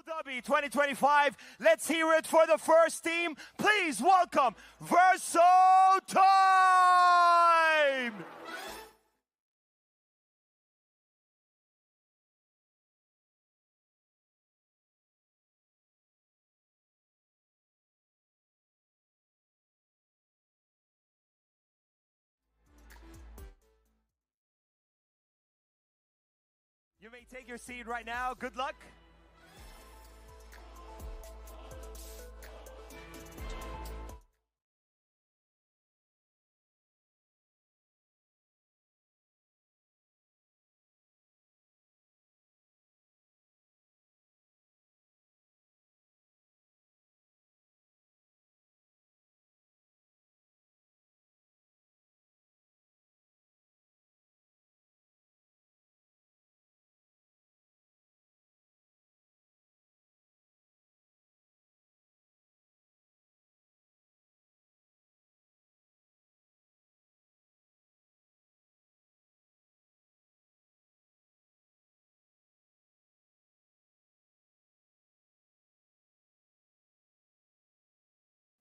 Dhabi 2025. Let's hear it for the first team. Please welcome Verso Time! You may take your seat right now. Good luck.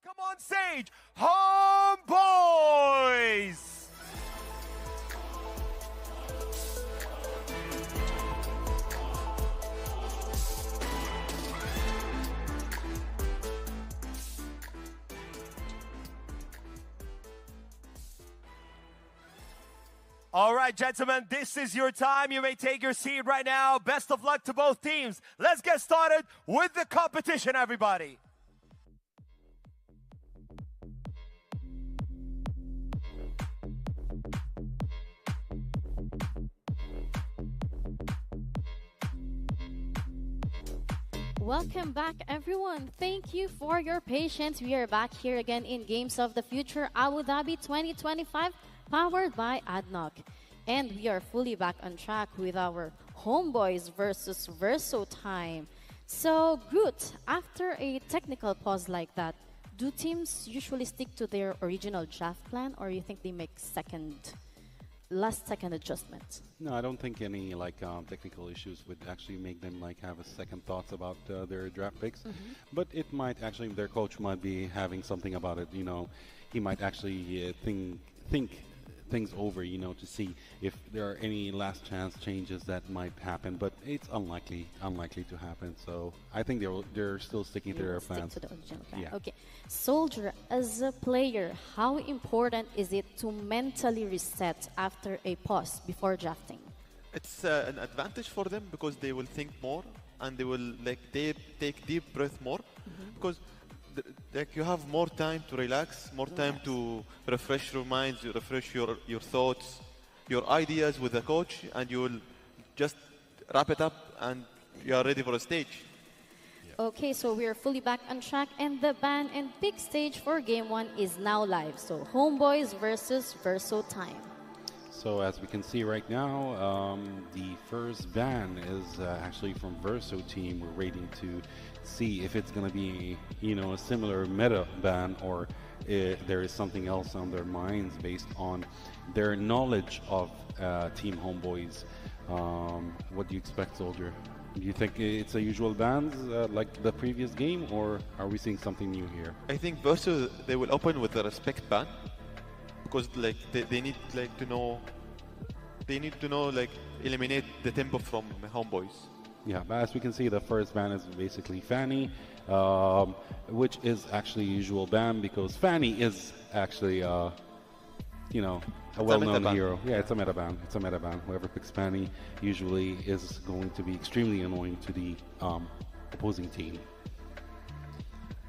Come on stage, Homeboys! All right, gentlemen, this is your time. You may take your seat right now. Best of luck to both teams. Let's get started with the competition, everybody. Welcome back, everyone. Thank you for your patience. We are back here again in Games of the Future Abu Dhabi 2025, powered by ADNOC. And we are fully back on track with our Homeboys versus Verso time. So, Groot, after a technical pause like that, do teams usually stick to their original draft plan, or you think they make last-second adjustments? No, I don't think any technical issues would actually make them have a second thoughts about their draft picks. But it might actually, their coach might be having something about it. He might actually think things over, to see if there are any last chance changes that might happen. But it's unlikely to happen. So I think they're still sticking to their plans. Stick to the original plan. Yeah. Okay. Soldier, as a player, how important is it to mentally reset after a pause before drafting? It's an advantage for them because they will think more and they will they take deep breath more because you have more time to relax, more time to refresh your minds, refresh your thoughts, your ideas with the coach, and you will just wrap it up and you are ready for a stage. Okay, so we are fully back on track, and the ban and pick stage for Game 1 is now live. So Homeboys versus Verso time. So as we can see right now, the first ban is actually from Verso team. We're waiting to see if it's going to be, a similar meta ban, or there is something else on their minds based on their knowledge of Team Homeboys. What do you expect, Soldier? Do you think it's a usual bans like the previous game, or are we seeing something new here? I think Verso, they will open with a respect ban because they need to know, eliminate the tempo from Homeboys. Yeah, but as we can see, the first ban is basically Fanny, which is actually a usual ban because Fanny is actually, a well-known hero. Yeah, it's a meta ban. Whoever picks Fanny usually is going to be extremely annoying to the opposing team.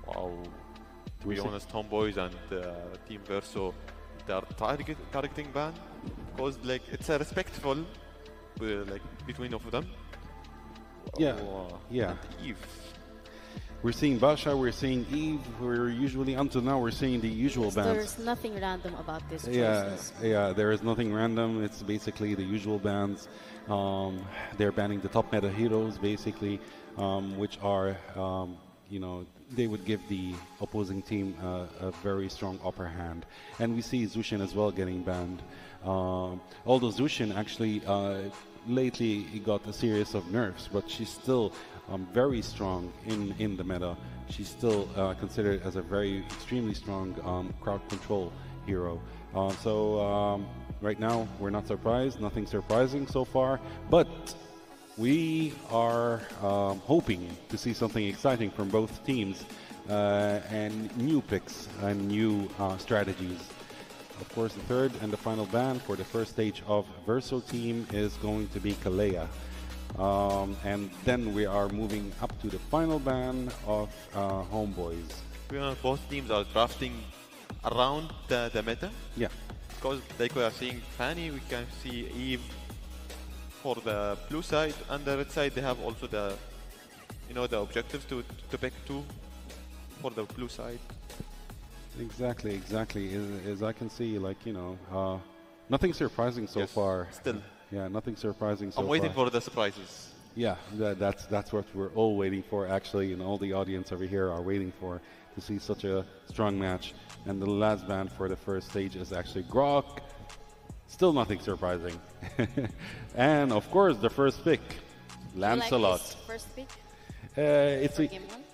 Wow. To be honest, Homeboys and Team Verso, they are targeting ban because it's a respectful between of them. Yeah, And Eve. We're seeing Basha, we're seeing Eve. Until now, we're seeing the usual bans. There's nothing random about this choices. Yeah, there is nothing random. It's basically the usual bans. They're banning the top meta heroes, basically, which are, they would give the opposing team a very strong upper hand. And we see Zushin as well getting banned. Although Zushin actually lately got a series of nerfs, but she's still very strong in the meta. She's still considered as a very extremely strong crowd control hero. Right now, we're not surprised. Nothing surprising so far, but we are hoping to see something exciting from both teams and new picks and new strategies. Of course, the third and the final ban for the first stage of Verso team is going to be Kalea. And then we are moving up to the final ban of Homeboys. Both teams are drafting around the meta. Yeah. Because like we are seeing Fanny, we can see Eve for the blue side, and the red side they have also the the objectives to pick two for the blue side. Exactly. As I can see, nothing surprising so far. Still. Yeah, nothing surprising so far. I'm waiting for the surprises. Yeah, that's what we're all waiting for, actually, and all the audience over here are waiting for, to see such a strong match. And the last ban for the first stage is actually Grok. Still nothing surprising. And of course, the first pick, Lancelot. Like first pick?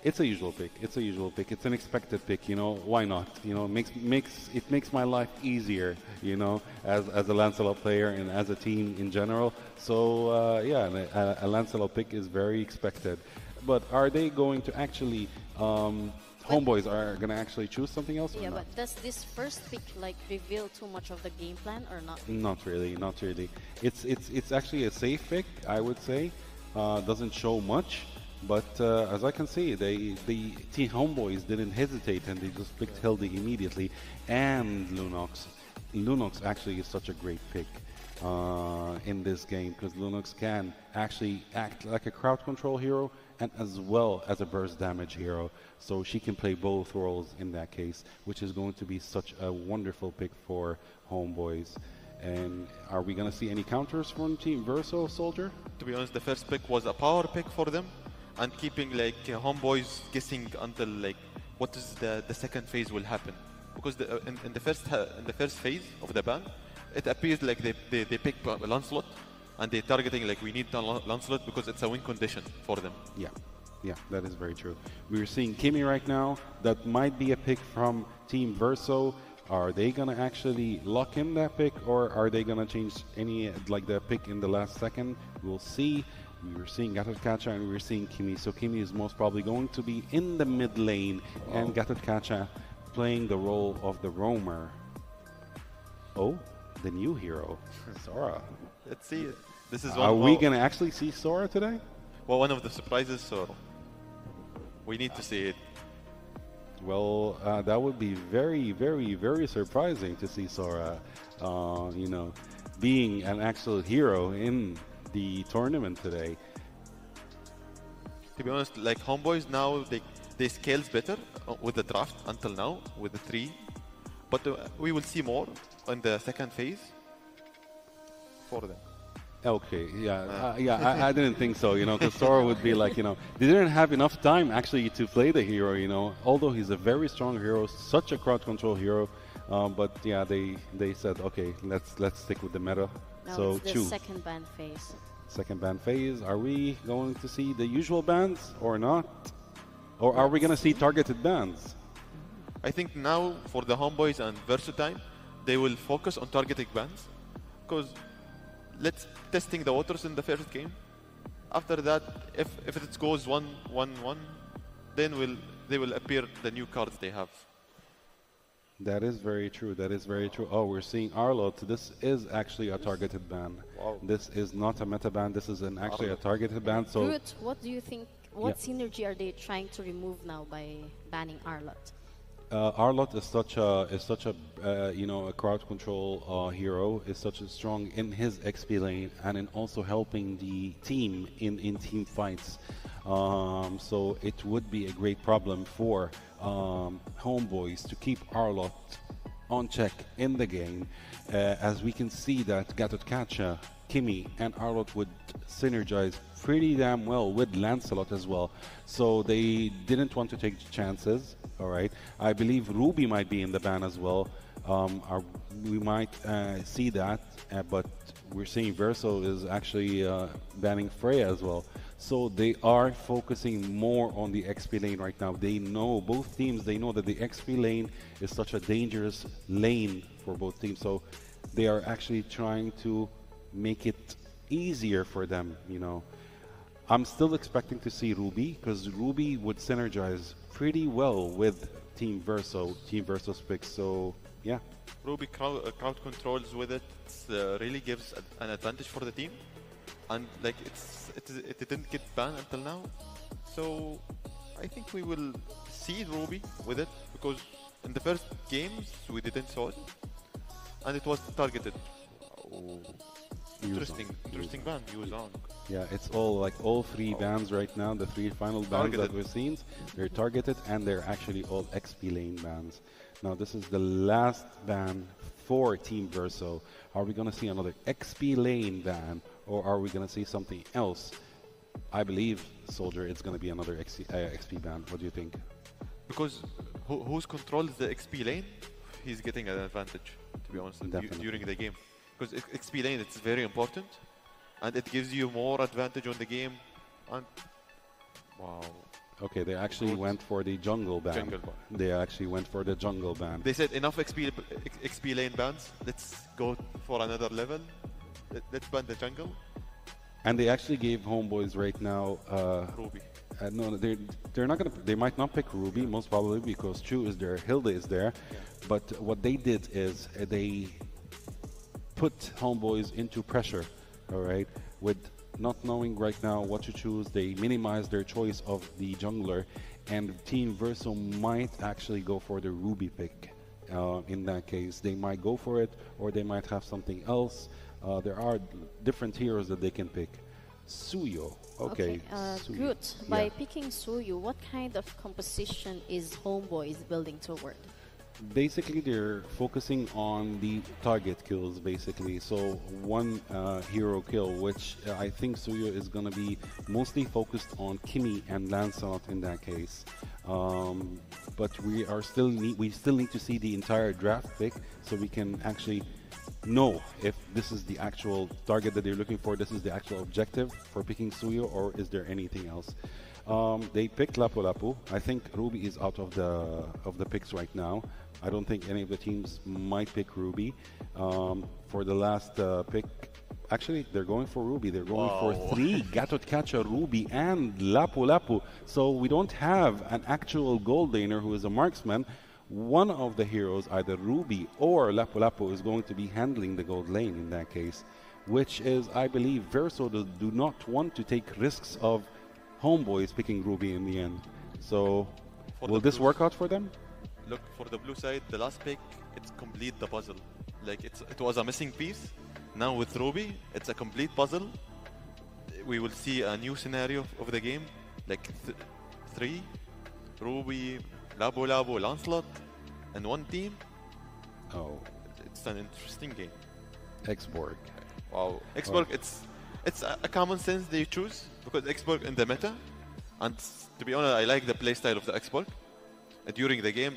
It's a usual pick. It's an expected pick. Why not? It makes my life easier. As a Lancelot player and as a team in general. So a Lancelot pick is very expected. But are they going to actually? Homeboys are going to actually choose something else? Yeah, or not? but does this first pick reveal too much of the game plan or not? Not really. It's actually a safe pick, I would say. Doesn't show much. But as I can see, the Team Homeboys didn't hesitate and they just picked Hildy immediately. And Lunox. Lunox actually is such a great pick in this game because Lunox can actually act like a crowd control hero and as well as a burst damage hero. So she can play both roles in that case, which is going to be such a wonderful pick for Homeboys. And are we going to see any counters from Team Verso, Soldier? To be honest, the first pick was a power pick for them, and keeping Homeboys guessing until what is the second phase will happen, because in the first phase of the ban, it appears like they pick Lancelot, and they're targeting we need Lancelot because it's a win condition for them. Yeah, that is very true. We're seeing Kimmy right now. That might be a pick from Team Verso. Are they going to actually lock in that pick, or are they going to change any, the pick in the last second? We'll see. We were seeing Gatotkacha and we were seeing Kimmy. So Kimmy is most probably going to be in the mid lane, and Gatotkacha playing the role of the roamer. Oh, the new hero, Sora. Let's see it. This is Are we going to actually see Sora today? Well, one of the surprises, so we need to see it. Well, that would be very, very, very surprising to see Sora, being an actual hero in the tournament today. To be honest, Homeboys now, they scales better with the draft until now, with the 3. But we will see more in the second phase for them. Okay, I didn't think so, because Sora would be they didn't have enough time actually to play the hero, although he's a very strong hero, such a crowd control hero, but yeah, they said, okay, let's stick with the meta. Now so it's the choose. second ban phase. Second ban phase. Are we going to see the usual bans or not? Or are we going to see targeted bans? I think now for the Homeboys and Verso time, they will focus on targeting bans, because let's testing the waters in the first game. After that, if it goes 1-1-1, then they will appear the new cards they have. That is very true. Oh, we're seeing Arlot. This is actually a targeted ban. Wow. This is not a meta ban. This is actually a targeted ban. So, Groot, what do you think? What synergy are they trying to remove now by banning Arlot? Arlot is such a a crowd control hero. Is such a strong in his XP lane and in also helping the team in team fights. So it would be a great problem for Homeboys to keep Arlot on check in the game, as we can see that Gatotkacha, Kimmy, and Arlot would synergize pretty damn well with Lancelot as well. So they didn't want to take chances. All right, I believe Ruby might be in the ban as well. We might see that, but we're seeing Verso is actually banning Freya as well. So they are focusing more on the XP lane right now. They know, both teams, they know that the XP lane is such a dangerous lane for both teams. So they are actually trying to make it easier for them, you know. I'm still expecting to see Ruby, because Ruby would synergize pretty well with Team Verso's picks. So yeah. Ruby crowd controls with it. Really gives an advantage for the team, and like it didn't get banned until now. So I think we will see Ruby with it, because in the first games we didn't saw it, and it was targeted. Oh, interesting ban. Use on. Yeah, it's all like all three bans right now. The three final bans that we've seen, they're targeted, and they're actually all XP lane bans. Now this is the last ban for Team Verso. Are we going to see another XP lane ban, or are we going to see something else? I believe, Soldier, it's going to be another XP ban. What do you think? Because who's controls the XP lane, he's getting an advantage, to be honest, during the game. Because XP lane, it's very important, and it gives you more advantage on the game. And wow. Okay, they actually went for the jungle ban. They actually went for the jungle ban. They said enough XP lane bans. Let's go for another level. Let's ban the jungle. And they actually gave Homeboys right now. Ruby. No, they're not gonna. They might not pick Ruby, most probably because Chu is there, Hilda is there. Yeah. But what they did is they put Homeboys into pressure. All right, with not knowing right now what to choose, they minimize their choice of the jungler, and Team Verso might actually go for the Ruby pick. In that case, they might go for it, or they might have something else. There are different heroes that they can pick. Suyo. Okay. Suyo. Good. By picking Suyo, what kind of composition is Homeboys building toward? Basically, they're focusing on the target kills, basically. So one hero kill, which I think Suyo is going to be mostly focused on Kimi and Lancelot in that case. But we still need to see the entire draft pick so we can actually know if this is the actual target that they're looking for, this is the actual objective for picking Suyo, or is there anything else? They picked Lapu Lapu. I think Ruby is out of the picks right now. I don't think any of the teams might pick Ruby. For the last pick, actually, they're going for Ruby. They're going for 3 Gatot Kacha, Ruby, and Lapu Lapu. So we don't have an actual gold laner who is a marksman. One of the heroes, either Ruby or Lapu Lapu, is going to be handling the gold lane in that case, which is, I believe, Verso do not want to take risks of Homeboys picking Ruby in the end. So will this work out for them? Look, for the blue side, the last pick, it's complete the puzzle. Like it was a missing piece. Now with Ruby, it's a complete puzzle. We will see a new scenario of the game, like 3 Ruby, Labu Labu, Lancelot, and one team. Oh, it's an interesting game. Xborg. Wow, Xborg. It's a common sense they choose, because Xborg in the meta, and to be honest, I like the playstyle of the Xborg. During the game,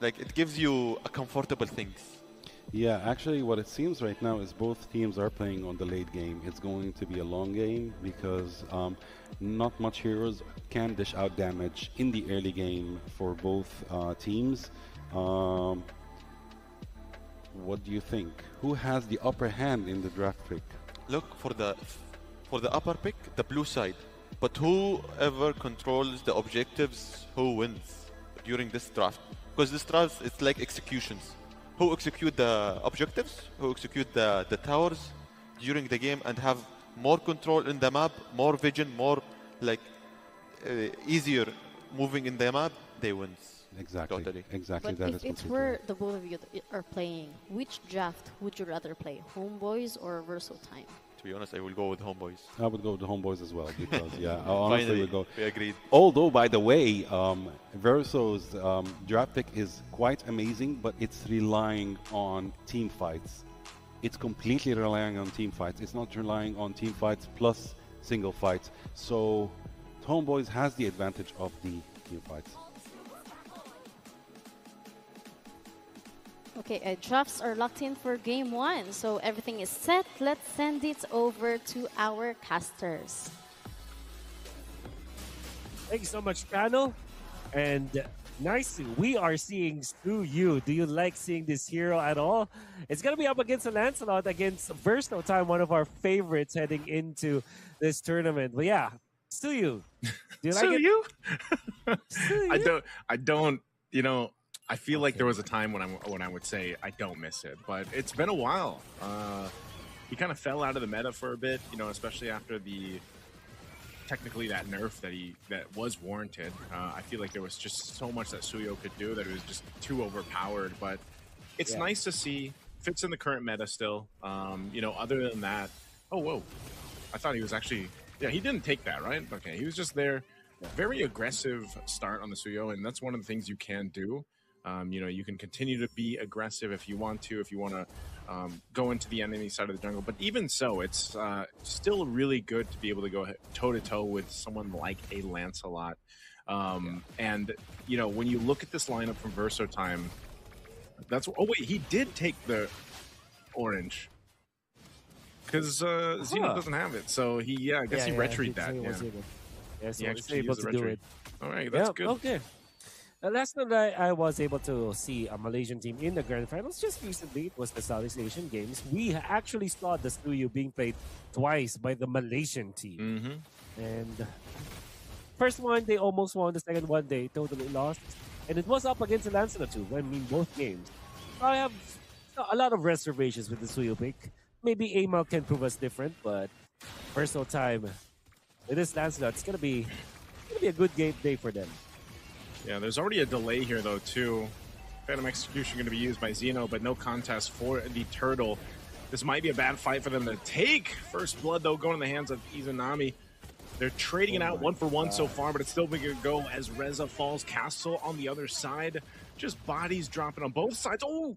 like it gives you a comfortable things. Yeah, actually what it seems right now is both teams are playing on the late game. It's going to be a long game because not much heroes can dish out damage in the early game for both teams. What do you think? Who has the upper hand in the draft pick? Look, for the upper pick, the blue side. But whoever controls the objectives, who wins during this draft? Because this draft, it's like executions. Who execute the objectives, who execute the towers during the game and have more control in the map, more vision, more like easier moving in the map, they wins. Exactly. Totally. Exactly. But if it were the both of you are playing, which draft would you rather play, Homeboys or Verso Time? To be honest, I will go with Homeboys. I would go with the Homeboys as well because, yeah, honestly, Finally, we go. We agreed. Although, by the way, Verso's draft pick is quite amazing, but it's relying on team fights. It's completely relying on team fights. It's not relying on team fights plus single fights. So, Homeboys has the advantage of the team fights. Okay, drafts are locked in for game 1, so everything is set. Let's send it over to our casters. Thank you so much, panel. And nice, we are seeing Yu. Do you like seeing this hero at all? It's going to be up against a Lancelot against Verso Time, one of our favorites heading into this tournament. But yeah, Yu, do you like it? I don't, you know, I feel like there was a time when I would say I don't miss it, but it's been a while. He kind of fell out of the meta for a bit, you know, especially after technically that nerf that was warranted. I feel like there was just so much that Suyo could do that it was just too overpowered, but it's nice to see. Fits in the current meta still. You know, other than that, oh, whoa. I thought he was actually, yeah, he didn't take that, right? Okay, he was just there. Very aggressive start on the Suyo, and that's one of the things you can do. You know, you can continue to be aggressive if you want to go into the enemy side of the jungle. But even so, it's still really good to be able to go toe-to-toe with someone like a Lancelot. And, you know, when you look at this lineup from Verso Time, oh, wait, he did take the orange. Because Xeno doesn't have it. So I guess he retreated that. Yeah, so he's able to do it. All right, that's good. Okay. Last time I was able to see a Malaysian team in the grand finals just recently, it was the Southeast Asian Games. We actually saw the Suyu being played twice by the Malaysian team. And first one, they almost won. The second one, they totally lost. And it was up against the Lancelot too. I mean, both games. I have a lot of reservations with the Suyu pick. Maybe Amal can prove us different, but Verso Time with this Lancelot, it's gonna be a good game day for them. Yeah, there's already a delay here though too. Phantom Execution going to be used by Xeno, but no contest for the Turtle. This might be a bad fight for them to take. First blood though going in the hands of Izanami. They're trading it out 1-for-1 so far, but it's still going to go as Reza falls. Castle on the other side. Just bodies dropping on both sides. Oh,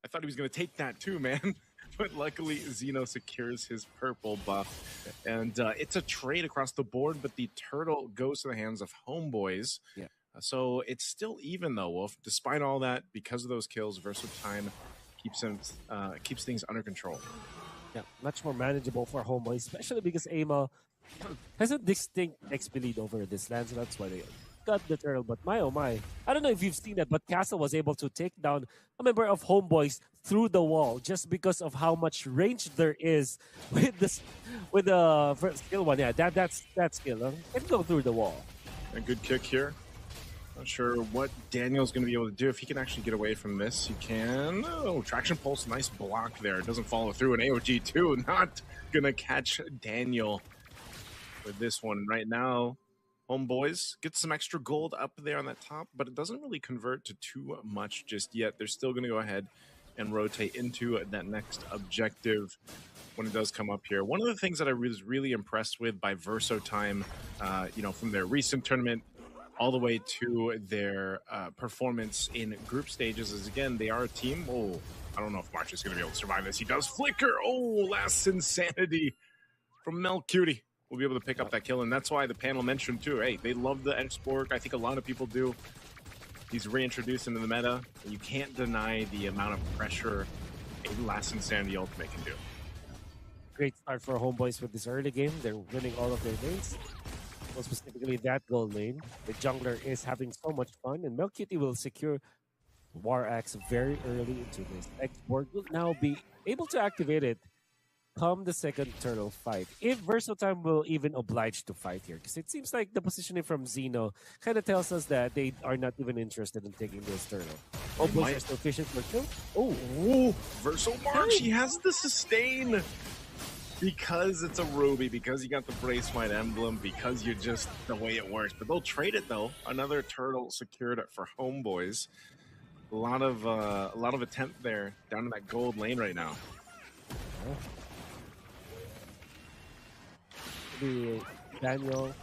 I thought he was going to take that too, man. But luckily, Xeno secures his purple buff. And it's a trade across the board, but the Turtle goes to the hands of Homeboys. Yeah. So it's still even though, Wolf. Despite all that, because of those kills, Verso Time keeps things under control. Yeah, much more manageable for Homeboy, especially because Amal has a distinct XP lead over this Lancelot. That's why they got the Turtle. But my oh my, I don't know if you've seen that, but Castle was able to take down a member of Homeboys through the wall just because of how much range there is with the first skill one. Yeah, that's skill. Can go through the wall. A good kick here. Not sure what Daniel's going to be able to do. If he can actually get away from this, he can. Oh, Traction Pulse, nice block there. It doesn't follow through. An AOG too. Not going to catch Daniel with this one right now. Homeboys get some extra gold up there on that top, but it doesn't really convert to too much just yet. They're still going to go ahead and rotate into that next objective when it does come up here. One of the things that I was really impressed with by Verso Time, you know, from their recent tournament all the way to their performance in group stages is, again, they are a team. Oh, I don't know if March is going to be able to survive this. He does flicker. Oh, last insanity from Mel Cutie. We'll be able to pick up that kill, and that's why the panel mentioned too, hey, they love the X-Borg. I think a lot of people do. He's reintroduced into the meta, and you can't deny the amount of pressure a Last Insanity ultimate can do. Great start for Homeboys with this early game. They're winning all of their lanes. Well, specifically that gold lane. The jungler is having so much fun, and Melcutie will secure War Axe very early into this. X-Borg will now be able to activate it come the second Turtle fight. If Verso Time will even oblige to fight here, because it seems like the positioning from Xeno kind of tells us that they are not even interested in taking this Turtle. Homeboys are still fishing for kill. Oh, Verso March, he has the sustain. Because it's a Ruby, because you got the Brace Might emblem, because you're just the way it works. But they'll trade it though. Another Turtle secured for Homeboys. A lot of attempt there down in that gold lane right now. The Daniel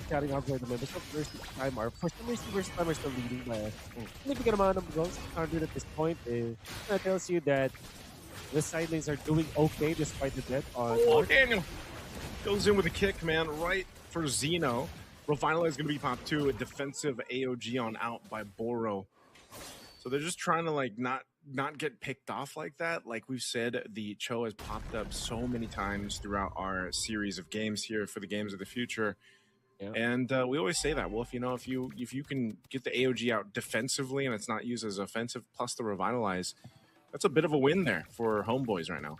carrying on for the members of Versus Time are for some reason Versus Time are still leading by a significant amount of goals. 100 at this point. That tells you that the side lanes are doing okay despite the death on. Oh, Daniel goes in with a kick, man, right for Xeno. Revitalize is going to be popped too. A defensive AOG on out by Boro. So they're just trying to like not get picked off like that. Like we've said, the Cho has popped up so many times throughout our series of games here for the Games of the Future. Yeah. And we always say that. Well, if you can get the AOG out defensively and it's not used as offensive, plus the revitalize, that's a bit of a win there for Homeboys right now.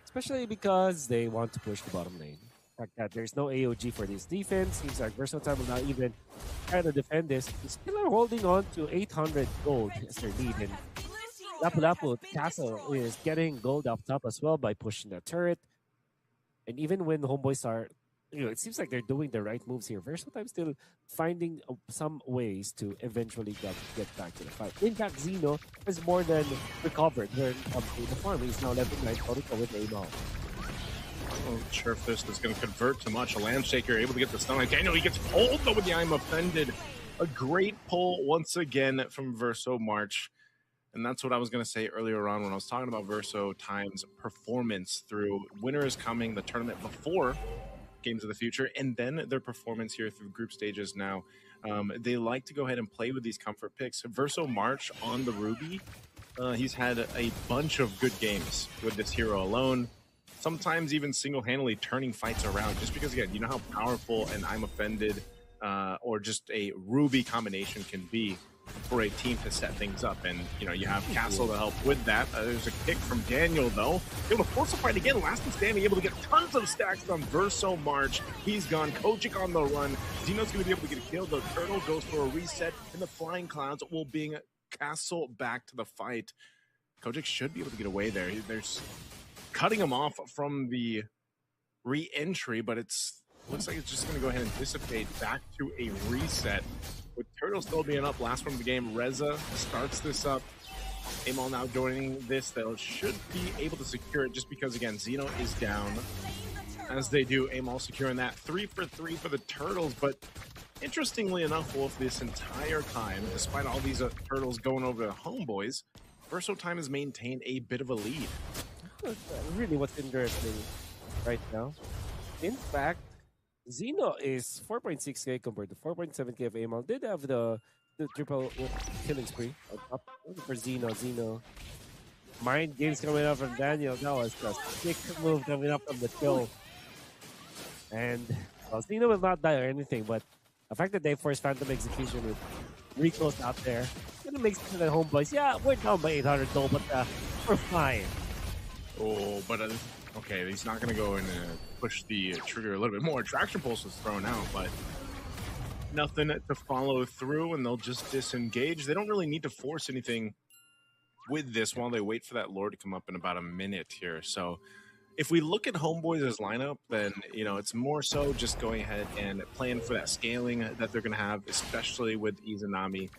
Especially because they want to push the bottom lane. The fact that there's no AOG for this defense seems like Versatile will not even try to defend this. They still are holding on to 800 gold as their lead, and Lapu Lapu Castle is getting gold up top as well by pushing the turret. And even when the Homeboys are, it seems like they're doing the right moves here. Versatile still finding some ways to eventually get back to the fight. In fact, Zeno has more than recovered when it comes to the farm. He's now level 9 Toriko with Amal. I'm not sure if this is going to convert to much. A Landshaker able to get the stun. Like Daniel, he gets pulled though with the I'm offended. A great pull once again from Verso March. And that's what I was going to say earlier on when I was talking about Verso Time's performance through Winter is Coming, the tournament before Games of the Future, and then their performance here through group stages now. They like to go ahead and play with these comfort picks. Verso March on the Ruby, he's had a bunch of good games with this hero alone. Sometimes even single-handedly turning fights around, just because, again, you know how powerful an I'm Offended or just a Ruby combination can be for a team to set things up. And, you have Castle to help with that. There's a kick from Daniel, though. Able to force a fight again. Last one standing, able to get tons of stacks on Verso March. He's gone. Kojic on the run. Zeno's going to be able to get a kill. The Turtle goes for a reset, and the Flying Clouds will bring Castle back to the fight. Kojic should be able to get away there. There's cutting him off from the re-entry, but looks like it's just going to go ahead and dissipate back to a reset. With Turtle still being up, last one of the game, Reza starts this up. Amal now joining this, they should be able to secure it just because, again, Zeno is down. As they do, Amal securing that 3 for 3 for the Turtles. But interestingly enough, Wolf, this entire time, despite all these Turtles going over to Homeboys, Verso Time has maintained a bit of a lead. Really what's interesting right now. In fact, Zeno is 4.6k compared to 4.7k of Amal. Did have the triple killing spree on top for Zeno. Mind games coming up from Daniel. That was a sick move coming up from the kill. And Zeno will not die or anything, but the fact that they forced Phantom Execution with Rico's out there, gonna make sense to the Homeboys. Yeah, we're down by 800 though, but we're fine. Oh, but okay, he's not going to go and push the trigger a little bit more. Traction Pulse was thrown out, but nothing to follow through, and they'll just disengage. They don't really need to force anything with this while they wait for that Lord to come up in about a minute here. So if we look at Homeboys' lineup, then, it's more so just going ahead and playing for that scaling that they're going to have, especially with Izanami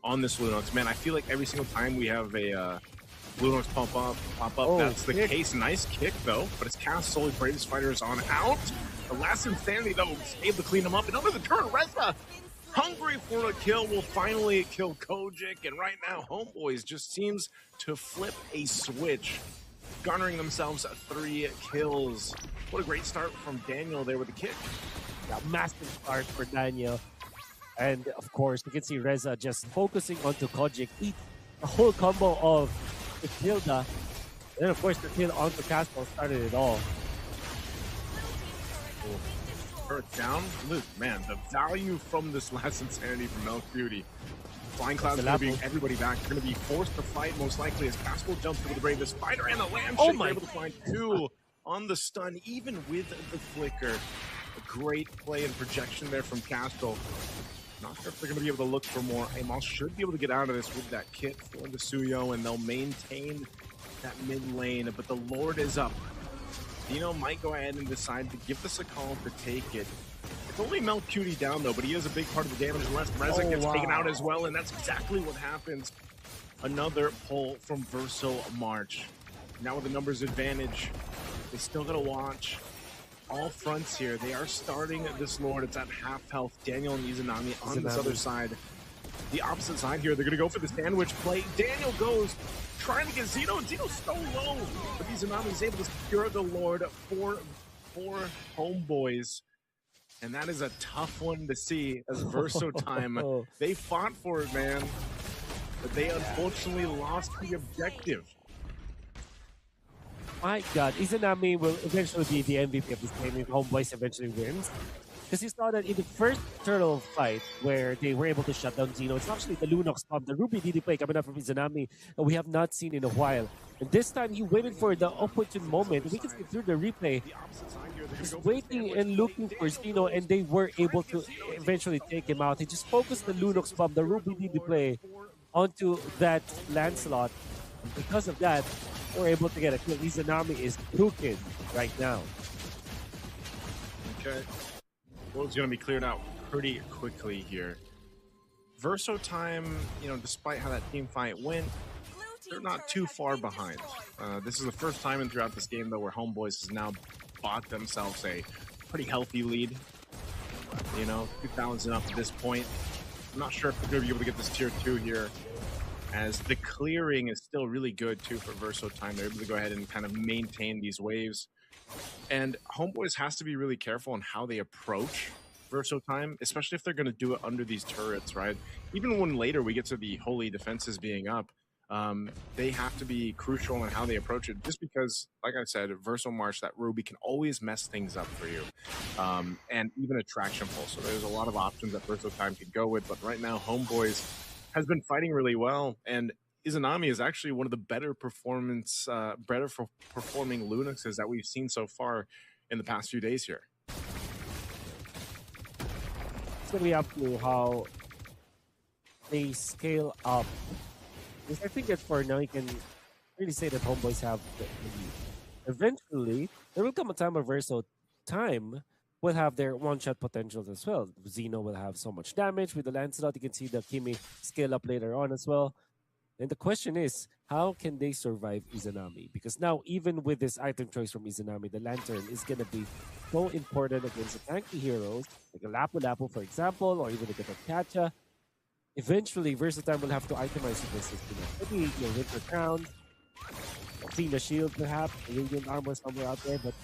on this Lunox. Man, I feel like every single time we have a Lunox pop up, that's the case. Nice kick, though, but it's Castle. Bravest Fighters on out. The last insanity, though, was able to clean him up. And under the turn, Reza, hungry for a kill, will finally kill Kojic. And right now, Homeboys just seems to flip a switch, garnering themselves 3 kills. What a great start from Daniel there with the kick. Yeah, massive start for Daniel. And, of course, you can see Reza just focusing onto Kojic. Eat a whole combo of the Hilda. And, of course, the kill onto Castle started it all. Earth down. Look, man, the value from this last insanity from Milk Beauty. Flying Clouds going to be everybody back. They're going to be forced to fight, most likely, as Castle jumps over the Bravest Fighter, and the Lamb Shake able to find 2 on the stun, even with the flicker. A great play and projection there from Castle. Not sure if they're going to be able to look for more. Amal should be able to get out of this with that kit for the Suyo, and they'll maintain that mid lane, but the Lord is up. Dino might go ahead and decide to give this a call to take it. It's only Milk Cutie down, though, but he is a big part of the damage, unless Reza gets taken out as well, and that's exactly what happens. Another pull from Verso March. Now with the numbers advantage, they still got to watch all fronts here. They are starting this Lord. It's at half health. Daniel and Izanami on this other side. The opposite side here, they're going to go for the sandwich play. Daniel goes, trying to get Zeno, and Zeno's so low. But Izanami is able to secure the Lord for Homeboys. And that is a tough one to see as Verso Time. They fought for it, man. But they unfortunately lost the objective. My God, Izanami will eventually be the MVP of this game if Homeboys eventually wins. Because you saw that in the first turtle fight where they were able to shut down Zeno, it's actually the Lunox bomb, the Ruby DD play coming up from Izanami that we have not seen in a while. And this time he waited for the opportune moment. We can see through the replay. He's waiting and looking for Zeno, and they were able to eventually take him out. He just focused the Lunox bomb, the Ruby DD play, onto that Lancelot. And because of that, we're able to get a kill. Izanami is cooking right now. Okay. World's going to be cleared out pretty quickly here. Verso time, despite how that team fight went, they're not too far behind. This is the first time throughout this game, though, where Homeboys has now bought themselves a pretty healthy lead. 2,000 up at this point. I'm not sure if they're going to be able to get this tier 2 here, as the clearing is still really good, too, for Verso time. They're able to go ahead and kind of maintain these waves. And Homeboys has to be really careful on how they approach Verso time, especially if they're going to do it under these turrets, right? Even when later we get to the holy defenses being up, they have to be crucial in how they approach it, just because, like I said, Verso March, that Ruby can always mess things up for you. And even a Traction Pulse. So there's a lot of options that Verso time could go with, but right now Homeboys has been fighting really well, and Izanami is actually one of the better performing Lunuxes that we've seen so far in the past few days here. It's going to be up to how they scale up. Because I think that for now, you can really say that Homeboys have the lead. Eventually, there will come a time where Verso time will have their one-shot potentials as well. Zeno will have so much damage with the Lancelot. You can see the Kimi scale up later on as well. And the question is, how can they survive Izanami? Because now, even with this item choice from Izanami, the Lantern is going to be so important against the tanky heroes, like a Lapu-Lapu, for example, or even like a Kacha. Eventually, Versatile will have to itemize this. Maybe Winter Crown, Athena Shield, perhaps, a Radiant Armor somewhere out there, but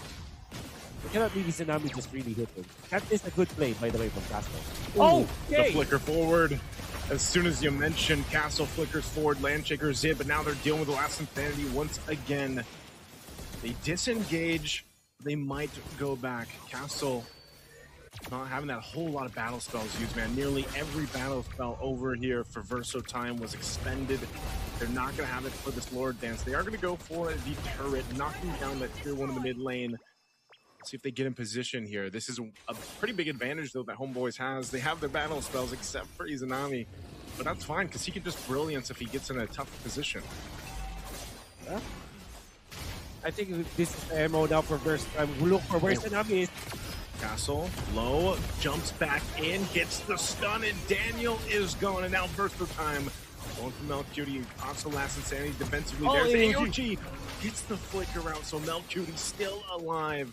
we cannot leave Izanami just really hit him. That is a good play, by the way, from Castle. Oh, the flicker forward. As soon as you mentioned, Castle flickers forward, Landshaker's in, but now they're dealing with the last Insanity once again. They disengage. They might go back. Castle not having that whole lot of battle spells used, man. Nearly every battle spell over here for Verso time was expended. They're not going to have it for this Lord Dance. They are going to go for the turret, knocking down that tier 1 in the mid lane. See if they get in position here. This is a pretty big advantage, though, that Homeboys has. They have their battle spells, except for Izanami. But that's fine, because he can just brilliance if he gets in a tough position. Yeah. I think this is the MO now for Verso. Look for where Izanami is. Castle, low, jumps back in, gets the stun, and Daniel is gone. And now Verso time. Going from Melcutie, also last Insanity defensively. There's AOG. Gets the flicker out, so Melcutie's still alive.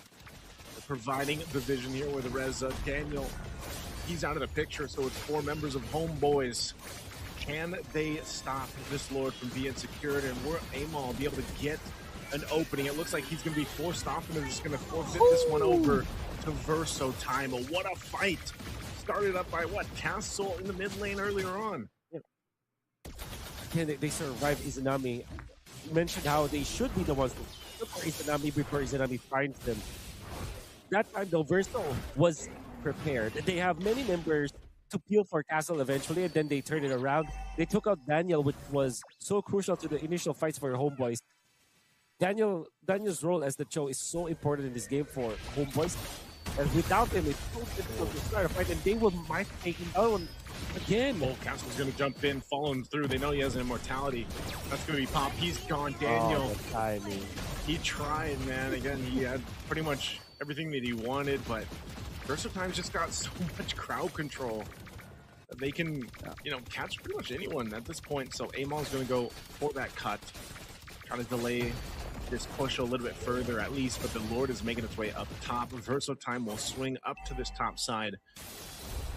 Providing the vision here with Reza. Daniel, he's out of the picture, so it's 4 members of Homeboys. Can they stop this Lord from being secured? And will Amal be able to get an opening? It looks like he's going to be forced off and is going to forfeit this one over to Verso time. But what a fight! Started up by what? Castle in the mid lane earlier on. Can they survive Izanami? You mentioned how they should be the ones to look for Izanami before Izanami finds them. That time, though, Verso was prepared. They have many members to peel for Castle eventually, and then they turned it around. They took out Daniel, which was so crucial to the initial fights for Homeboys. Daniel's role as the Cho is so important in this game for Homeboys. And without him, it's so difficult to start a fight, and they might take him down again. Oh, Castle's going to jump in, follow him through. They know he has an immortality. That's going to be Pop. He's gone. Daniel. Oh, timing. He tried, man. Again, he had pretty much everything that he wanted, but Verso Time's just got so much crowd control that they can, catch pretty much anyone at this point. So Amon's going to go for that cut, try to delay this push a little bit further at least, but the Lord is making its way up top. Verso Time will swing up to this top side,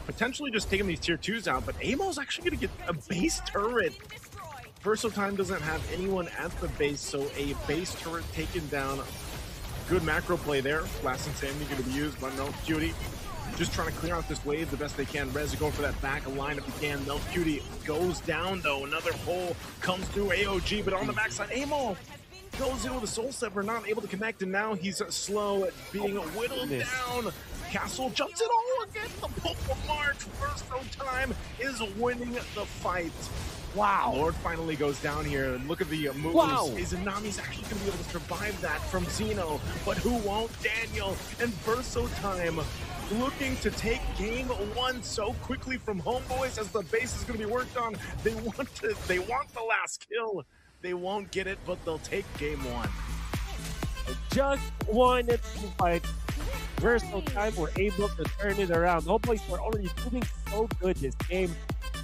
potentially just taking these tier 2s out, but Amon's actually going to get a base turret. Verso Time doesn't have anyone at the base, so a base turret taken down. Good macro play there. Last Insanity going to be used by Melcutie. Just trying to clear out this wave the best they can. Rez going for that back line if he can. Melcutie goes down, though. Another pull comes through AOG, but on the backside, Amo goes in with a Soul Stepper, not able to connect, and now he's slow, being whittled down. Castle jumps it all again. The Purple March, first time, is winning the fight. Wow. Lord finally goes down here, and look at the moves. Wow. Izanami's actually going to be able to survive that from Xeno, but who won't? Daniel and Verso Time looking to take game one so quickly from Homeboys as the base is going to be worked on. They want the last kill. They won't get it, but they'll take game one. Just one fight. Versatile Time were able to turn it around. Homeboys were already doing so good this game.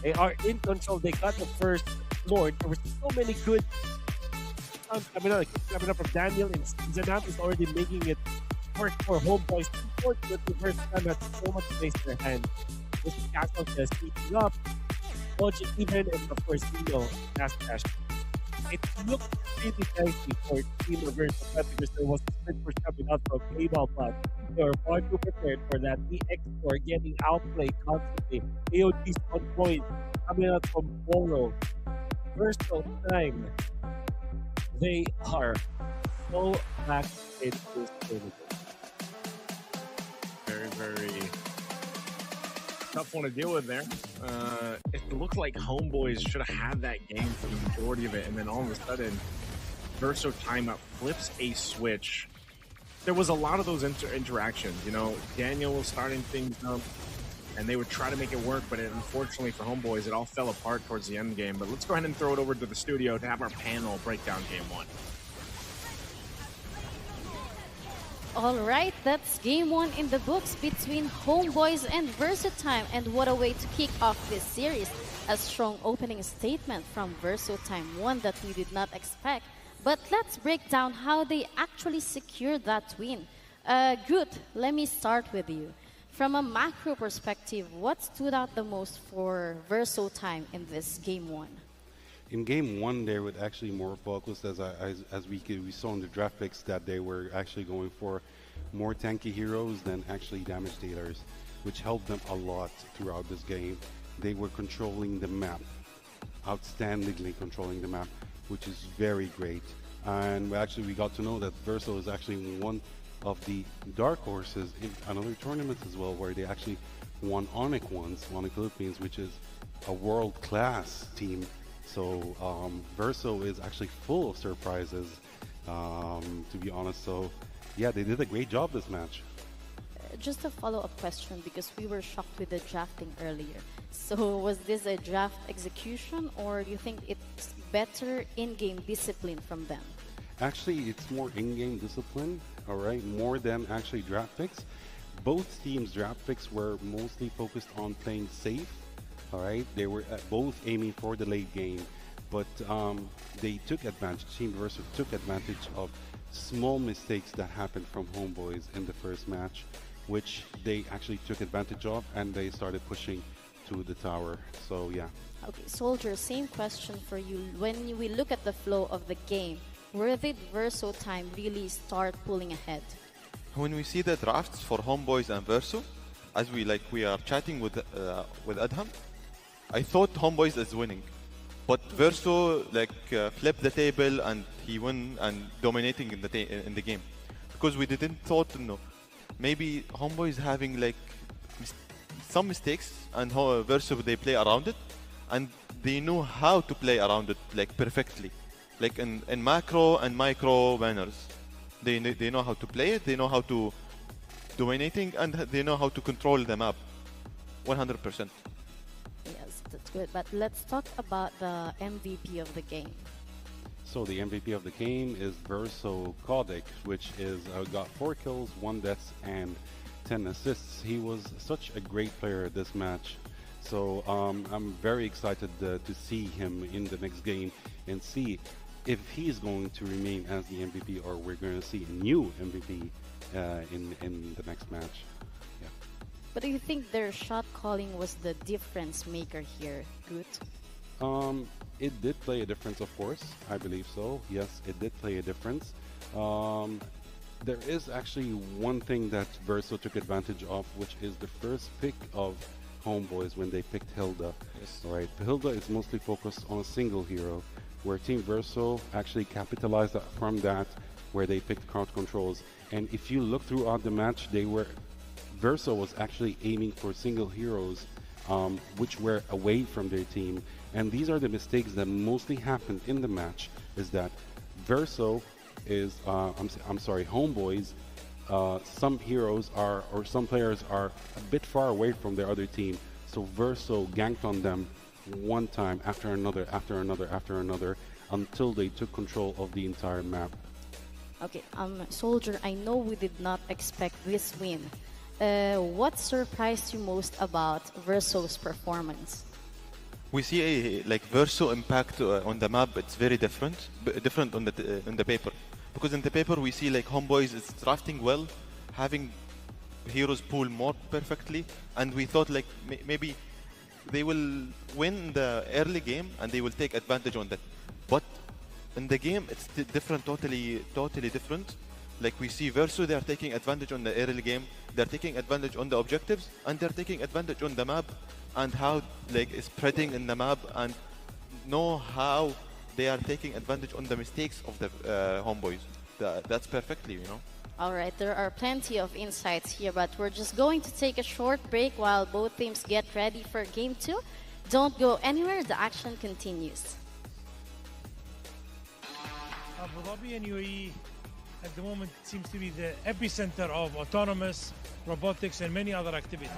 They are in control. They got the first Lord. There were so many good coming up from Daniel, and Zanam is already making it work for Homeboys. Unfortunately, Versatile Time has so much space in their hand. This Castle just speaking up. Logic even, and of course, last dash. It looked really dicey for Team Versatile Time because there was a sprint push coming out from K-Ball, but they were far too prepared for that. The X4 getting outplayed constantly. AOG's on point coming out from Boro. Versatile Time, they are so back in this tournament. Very, very tough one to deal with there. It looked like Homeboys should have had that game for the majority of it, and then all of a sudden, Verso Timeout flips a switch. There was a lot of those interactions. You know, Daniel was starting things up, and they would try to make it work, but unfortunately for Homeboys, it all fell apart towards the end game. But let's go ahead and throw it over to the studio to have our panel break down game one. All right, that's game one in the books between Homeboys and Versatime. And what a way to kick off this series. A strong opening statement from Versatime, one that we did not expect. But let's break down how they actually secured that win. Good, let me start with you. From a macro perspective, what stood out the most for Versatime in this game one? In game one, they were actually more focused, as we saw in the draft picks, that they were actually going for more tanky heroes than actually damage dealers, which helped them a lot throughout this game. They were controlling the map, outstandingly controlling the map, which is very great. And we got to know that Verso is actually one of the dark horses in another tournament as well, where they actually won Onic once, Onic Philippines, which is a world-class team. So Verso is actually full of surprises, to be honest. So yeah, they did a great job this match. Just a follow-up question, because we were shocked with the drafting earlier. So was this a draft execution, or do you think it's better in-game discipline from them? Actually, it's more in-game discipline, all right, more than actually draft picks. Both teams' draft picks were mostly focused on playing safe. All right, they were both aiming for the late game, but they took advantage. Team Verso took advantage of small mistakes that happened from Homeboys in the first match, which they actually took advantage of, and they started pushing to the tower. So yeah. Okay, Soldier, same question for you. When we look at the flow of the game, where did Verso Time really start pulling ahead? When we see the drafts for Homeboys and Verso, as we are chatting with Adham, I thought Homeboys is winning, but Verso flipped the table and he won and dominating in the game, because we didn't thought maybe Homeboys having some mistakes, and Verso they play around it, and they know how to play around it perfectly, in macro and micro manners. They know how to play it, they know how to dominating, and they know how to control the map 100%. Yes, that's good. But let's talk about the MVP of the game. So the MVP of the game is Verso Kodik, which is got 4 kills, 1 death, and 10 assists. He was such a great player this match. So I'm very excited to see him in the next game and see if he's going to remain as the MVP, or we're going to see a new MVP in the next match. Yeah. But do you think their shot calling was the difference maker here, Good? It did play a difference, of course. I believe so. Yes, it did play a difference. There is actually one thing that Verso took advantage of, which is the first pick of Homeboys when they picked Hilda. Yes. Right. Hilda is mostly focused on a single hero, where Team Verso actually capitalized from that, where they picked crowd controls. And if you look throughout the match, Verso was actually aiming for single heroes, which were away from their team. And these are the mistakes that mostly happened in the match, is that Verso is, Homeboys, some heroes are, or some players are a bit far away from their other team. So Verso ganked on them one time after another, until they took control of the entire map. Okay, Soldier, I know we did not expect this win. What surprised you most about Verso's performance? We see Verso impact on the map. It's very different on the paper, because in the paper we see Homeboys is drafting well, having heroes pool more perfectly, and we thought maybe they will win the early game and they will take advantage on that. But in the game, it's different, totally different. We see Verso, they are taking advantage on the early game, they're taking advantage on the objectives, and they're taking advantage on the map and how spreading in the map, and know how they are taking advantage on the mistakes of the Homeboys. That's perfectly, All right, there are plenty of insights here, but we're just going to take a short break while both teams get ready for Game 2. Don't go anywhere, the action continues. Abu Dhabi and UAE at the moment seems to be the epicenter of autonomous robotics and many other activities.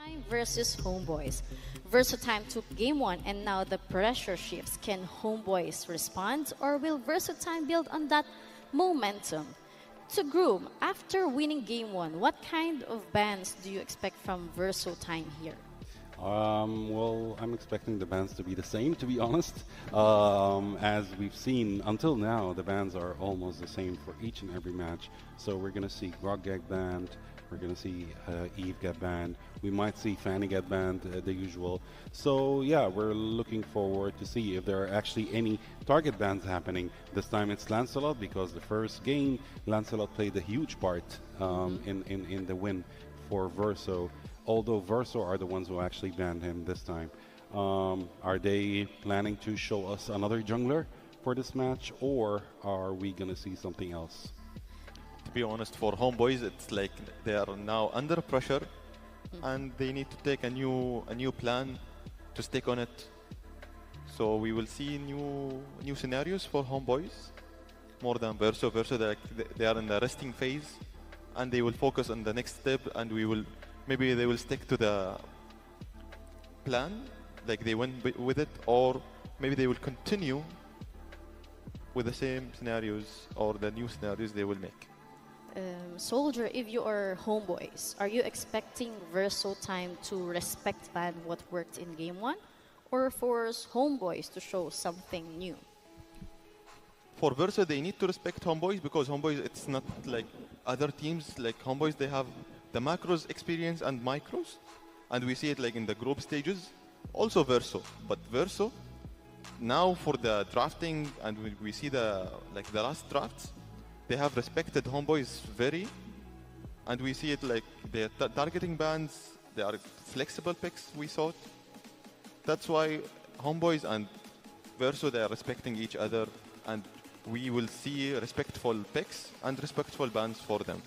Time versus Homeboys. Versatime took game one and now the pressure shifts. Can Homeboys respond or will Versatime build on that momentum? To Groom, after winning game one, what kind of bans do you expect from Versatime here? Well, I'm expecting the bans to be the same, to be honest. As we've seen until now, the bans are almost the same for each and every match. So we're going to see Grog get banned. We're going to see Eve get banned. We might see Fanny get banned, the usual. So yeah, we're looking forward to see if there are actually any target bans happening. This time it's Lancelot because the first game, Lancelot played a huge part in the win for Verso. Although Verso are the ones who actually banned him this time. Are they planning to show us another jungler for this match, or are we going to see something else? To be honest, for Homeboys, it's like they are now under pressure, and they need to take a new plan to stick on it. So we will see new scenarios for Homeboys more than Verso. Verso, they are in the resting phase, and they will focus on the next step, and maybe they will stick to the plan, like they went with it, or maybe they will continue with the same scenarios or the new scenarios they will make. Soldier, if you are Homeboys, are you expecting Versatime to respect ban what worked in game one, or force Homeboys to show something new? For Verso, they need to respect Homeboys because Homeboys, it's not like other teams. Like Homeboys, they have the macros experience and micros, and we see it like in the group stages. Also Verso, but Verso now for the drafting, and we see the last drafts, they have respected Homeboys very, and we see it like they're targeting bans. They are flexible picks. We thought that's why Homeboys and Verso, they are respecting each other, and we will see respectful picks and respectful bans for them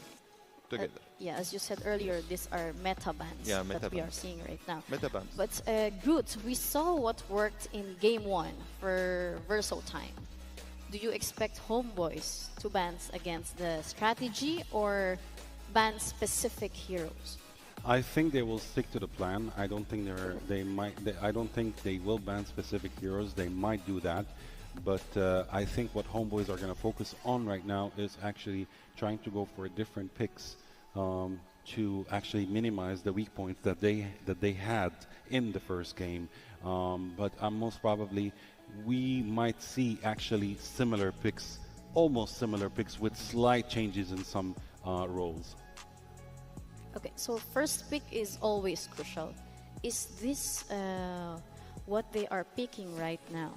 together. Yeah, as you said earlier, these are meta bans that we are seeing right now. Meta bans. But Groot, we saw what worked in game one for Versatime. Do you expect Homeboys to ban against the strategy or ban specific heroes? I think they will stick to the plan. I don't think I don't think they will ban specific heroes. They might do that. But I think what Homeboys are going to focus on right now is actually trying to go for different picks to actually minimize the weak points that they had in the first game. But most probably we might see actually similar picks, almost similar picks with slight changes in some roles. Okay, so first pick is always crucial. Is this what they are picking right now?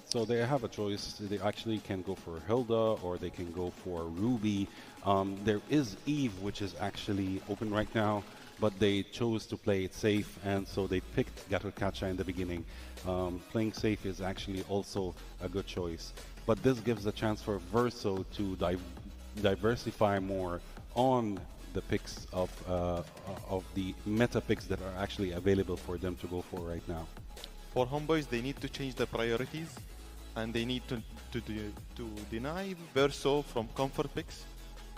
So they have a choice. They actually can go for Hilda or they can go for Ruby. There is Eve, which is actually open right now, but they chose to play it safe, and so they picked Gatotkacha in the beginning. Playing safe is actually also a good choice. But this gives a chance for Verso to diversify more on the picks of the meta picks that are actually available for them to go for right now. For Homeboys, they need to change the priorities, and they need to deny Verso from comfort picks,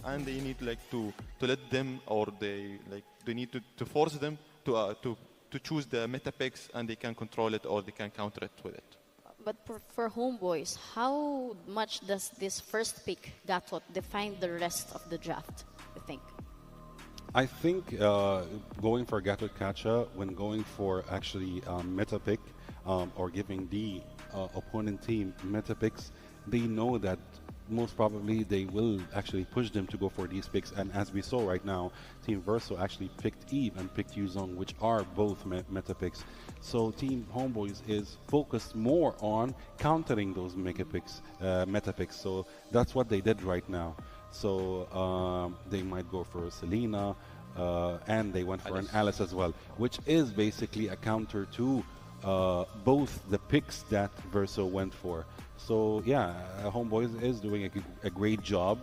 and they need to let them, or they need to force them to choose the meta picks, and they can control it or they can counter it with it. But for Homeboys, how much does this first pick, Gatot, define the rest of the draft, you think? I think going for Gatotkacha, when going for actually meta pick or giving the opponent team meta picks, they know that most probably they will actually push them to go for these picks. And as we saw right now, Team Verso actually picked Eve and picked Yuzong, which are both meta picks. So Team Homeboys is focused more on countering those meta picks. So that's what they did right now. So they might go for Selena, and they went for an Alice as well, which is basically a counter to both the picks that Verso went for. So yeah, Homeboys is doing a great job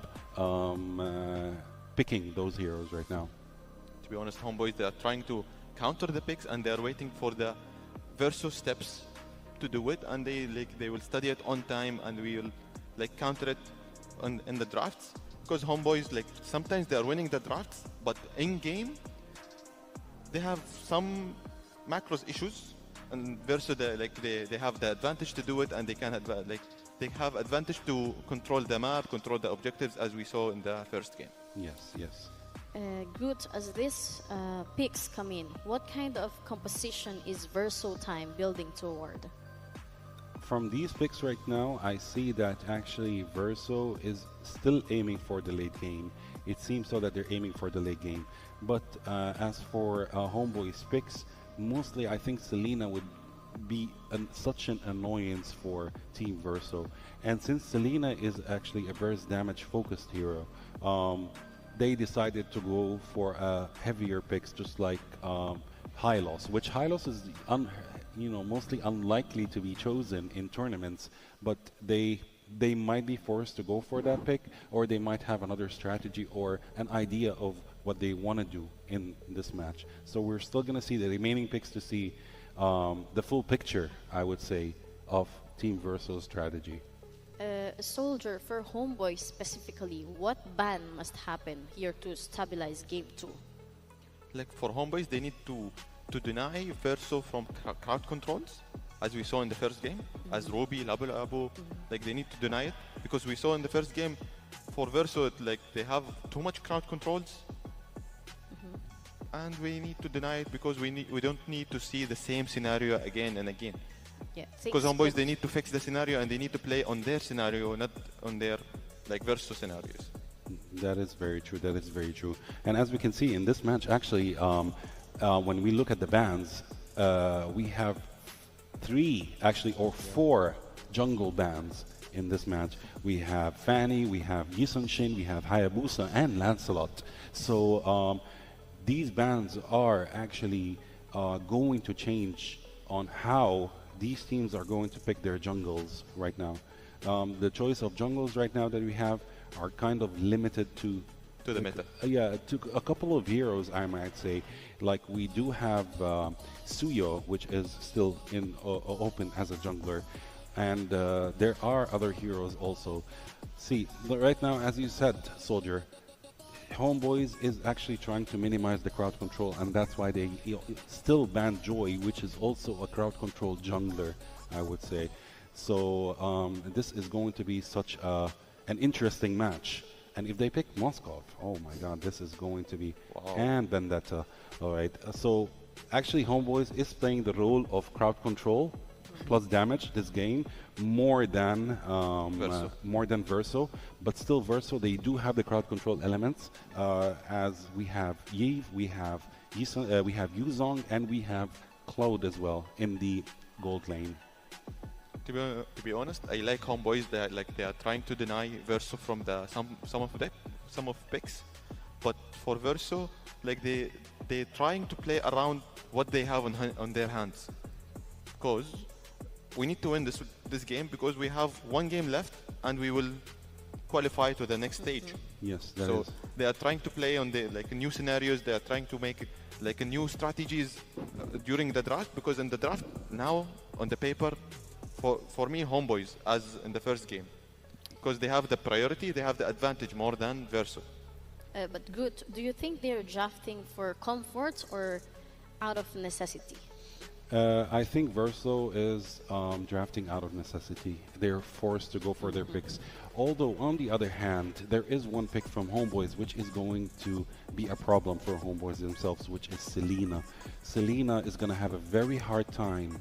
picking those heroes right now. To be honest, Homeboys, they are trying to counter the picks, and they are waiting for the Verso steps to do it, and they will study it on time, and we will counter it in the drafts. Because Homeboys, sometimes they are winning the drafts, but in game, they have some macros issues, and versus they have the advantage to do it, and they can they have advantage to control the map, control the objectives, as we saw in the first game. Yes, yes. Good, as these picks come in, what kind of composition is Verso Time building toward? From these picks right now, I see that actually Verso is still aiming for the late game. It seems so that they're aiming for the late game. But as for Homeboy's picks, mostly I think Selena would be such an annoyance for Team Verso. And since Selena is actually a burst damage focused hero, they decided to go for heavier picks, just like Hylos, which Hylos is mostly unlikely to be chosen in tournaments, but they might be forced to go for that pick, or they might have another strategy or an idea of what they want to do in this match. So we're still going to see the remaining picks to see the full picture, I would say, of Team Verso's strategy. Soldier, for Homeboy specifically, what ban must happen here to stabilize Game 2? Like for Homeboys, they need to deny Verso from crowd controls, as we saw in the first game, as Roby, Labu Abu, like they need to deny it, because we saw in the first game for Verso, they have too much crowd controls, and we need to deny it because we don't need to see the same scenario again and again. Yeah, because Homeboys, they need to fix the scenario and they need to play on their scenario, not on their Verso scenarios. That is very true. That is very true. And as we can see in this match, actually, when we look at the bans, we have 3 actually, or 4 jungle bans in this match. We have Fanny, we have Yisun-Shin, we have Hayabusa, and Lancelot. So these bans are actually going to change on how these teams are going to pick their jungles right now. The choice of jungles right now that we have are kind of limited to the meta. To a couple of heroes, I might say. Like we do have Suyo, which is still in open as a jungler, and there are other heroes also. See, right now, as you said, Soldier, Homeboys is actually trying to minimize the crowd control, and that's why they still ban Joy, which is also a crowd control jungler, I would say. So this is going to be such an interesting match. And if they pick Moskov, oh my god, this is going to be... Wow. And Vendetta. All right, so actually Homeboys is playing the role of crowd control plus damage this game more than Verso, but still Verso, they do have the crowd control elements, as we have Yves, we have Yuzong, and we have Cloud as well in the gold lane. To be honest, I like Homeboys. They are trying to deny Verso from some of picks, but for Verso, they're trying to play around what they have on their hands, because we need to win this game, because we have 1 game left and we will qualify to the next stage. Yes, so they are trying to play on the new scenarios. They are trying to make a new strategies during the draft, because in the draft now on the paper, for me, Homeboys as in the first game, because they have the priority, they have the advantage more than Verso. But good, do you think they're drafting for comfort or out of necessity? I think Verso is drafting out of necessity. They're forced to go for their picks. Although, on the other hand, there is one pick from Homeboys which is going to be a problem for Homeboys themselves, which is Selena. Selena is going to have a very hard time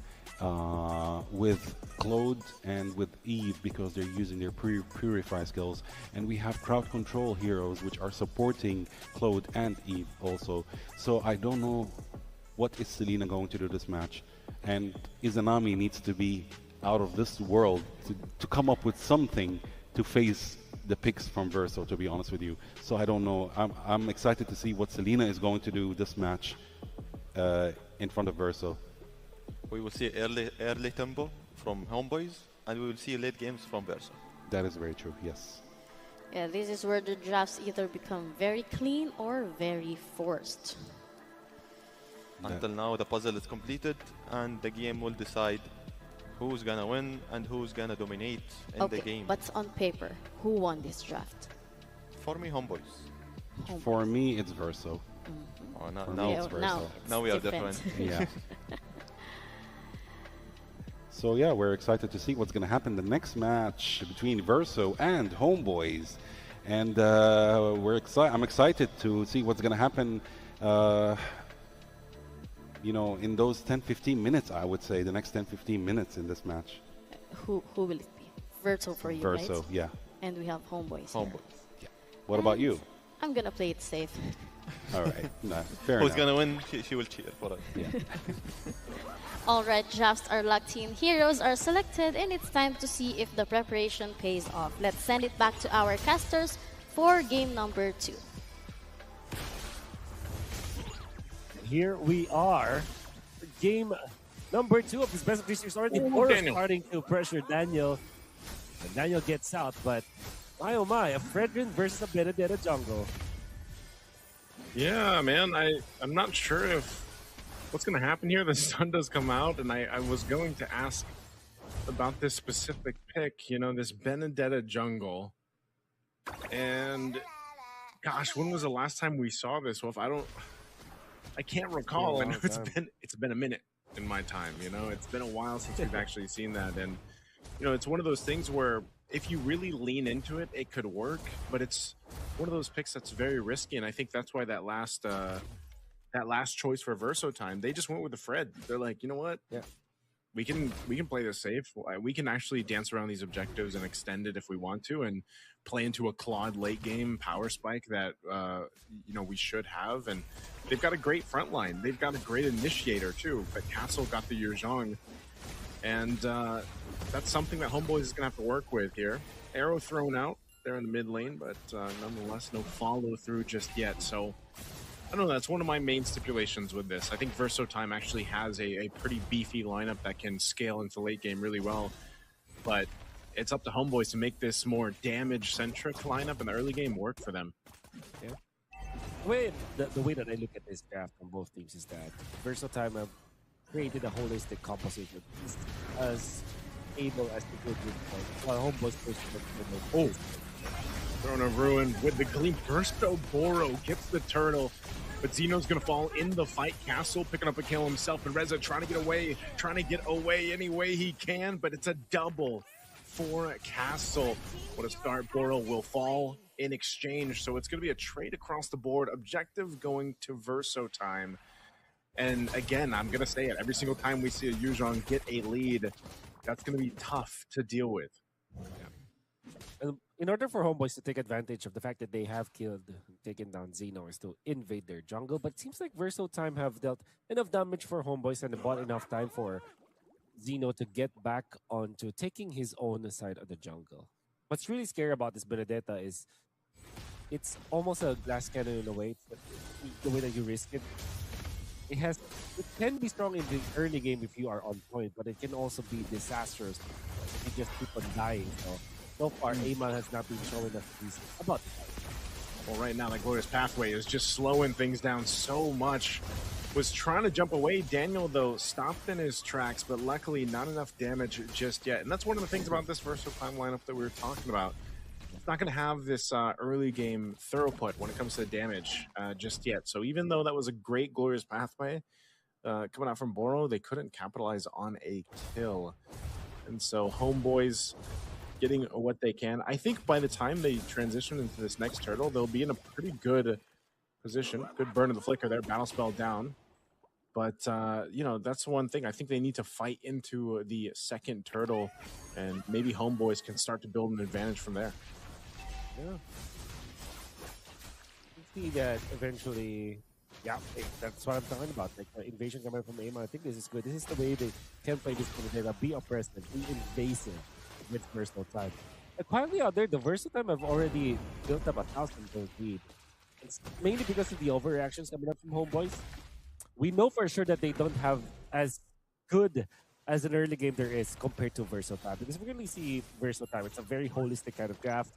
with Claude and with Eve, because they're using their Purify skills. And we have crowd control heroes which are supporting Claude and Eve also. So I don't know what is Selena going to do this match, and Izanami needs to be out of this world to come up with something to face the picks from Verso, to be honest with you. So I don't know. I'm excited to see what Selena is going to do this match in front of Verso. We will see early tempo from Homeboys, and we will see late games from Verso. That is very true, yes. Yeah, this is where the drafts either become very clean or very forced. Until now, the puzzle is completed, and the game will decide who's gonna win and who's gonna dominate in the game. But on paper, who won this draft? For me, Homeboys. For me, it's Verso. Oh, For me, now, it's Verso. now we are different. different. Yeah. So yeah, we're excited to see what's going to happen the next match between Verso and Homeboys, and I'm excited to see what's going to happen. You know, in those 10-15 minutes, I would say the next 10-15 minutes in this match. Who will it be? Verso for you, Verso, right? yeah. And we have Homeboys. here. Homeboy. What about And you? I'm gonna play it safe. All right, no, fair Who's enough. gonna win? She will cheer for us. Yeah. All right, drafts are locked in, heroes are selected, and it's time to see if the preparation pays off. Let's send it back to our casters for game number 2. Here we are. Game number 2 of this best of 3 series already. Boro Daniel. starting to pressure Daniel. And Daniel gets out, but my oh my, a Fredrin versus a Benedetta jungle. Yeah, man, I'm not sure if what's going to happen here. The sun does come out, and I was going to ask about this specific pick, you know, this Benedetta jungle. And gosh, when was the last time we saw this, Wolf? I can't recall. I know it's been a minute in my time, you know. It's been a while since we've actually seen that, and you know, it's one of those things where if you really lean into it, it could work, but it's one of those picks that's very risky, and I think that's why that last choice for Verso time, they just went with the Fred. They're like, you know what? Yeah. We can play this safe. We can actually dance around these objectives and extend it if we want to, and play into a Claude late game power spike that you know, we should have. And they've got a great front line. They've got a great initiator too. But Castle got the Yuzhong, and that's something that Homeboys is gonna have to work with here. Arrow thrown out there in the mid lane, but nonetheless, no follow through just yet. So I don't know, that's one of my main stipulations with this. I think Verso Time actually has a pretty beefy lineup that can scale into late game really well, but it's up to Homeboys to make this more damage-centric lineup in the early game work for them. Yeah. The way that I look at this draft from both teams is that Verso Time have created a holistic composition. It's as able as the good with Homeboys Oh, Throne of Ruin with the Gleam. Bursto Boro gets the turtle, but Zeno's going to fall in the fight. Castle picking up a kill himself, and Reza trying to get away any way he can, but it's a double for Castle. What a start. Boro will fall in exchange, so it's going to be a trade across the board. Objective going to Verso Time. And again, I'm going to say it, every single time we see a Yuzhong get a lead, that's going to be tough to deal with. In order for Homeboys to take advantage of the fact that they have taken down Xeno, is to invade their jungle. But it seems like Verso Time have dealt enough damage for Homeboys and bought enough time for Xeno to get back onto taking his own side of the jungle. What's really scary about this Benedetta is it's almost a glass cannon in a way. The way that you risk it. It can be strong in the early game if you are on point, but it can also be disastrous if you just keep on dying. So far, Amal has not been showing us he's about to die. Well, right now, the Glorious Pathway is just slowing things down so much. Was trying to jump away. Daniel, though, stopped in his tracks, but luckily not enough damage just yet. And that's one of the things about this Verso Time lineup that we were talking about. It's not going to have this early game throughput when it comes to damage just yet. So even though that was a great Glorious Pathway coming out from Boro, they couldn't capitalize on a kill. And so Homeboys getting what they can. I think by the time they transition into this next turtle, they'll be in a pretty good position. Good burn of the flicker there, battle spell down. But, you know, that's one thing. I think they need to fight into the second turtle, and maybe Homeboys can start to build an advantage from there. Yeah. You see that eventually, yeah, that's what I'm talking about. Like the invasion coming from Amal, I think this is good. This is the way they can play this Benedetta. Be oppressive, be invasive with Verso Time. And quietly out there, the Verso Time have already built up 1,000 gold lead. It's mainly because of the overreactions coming up from Homeboys. We know for sure that they don't have as good as an early game there is compared to Verso Time. Because we're going to see Verso Time. It's a very holistic kind of draft.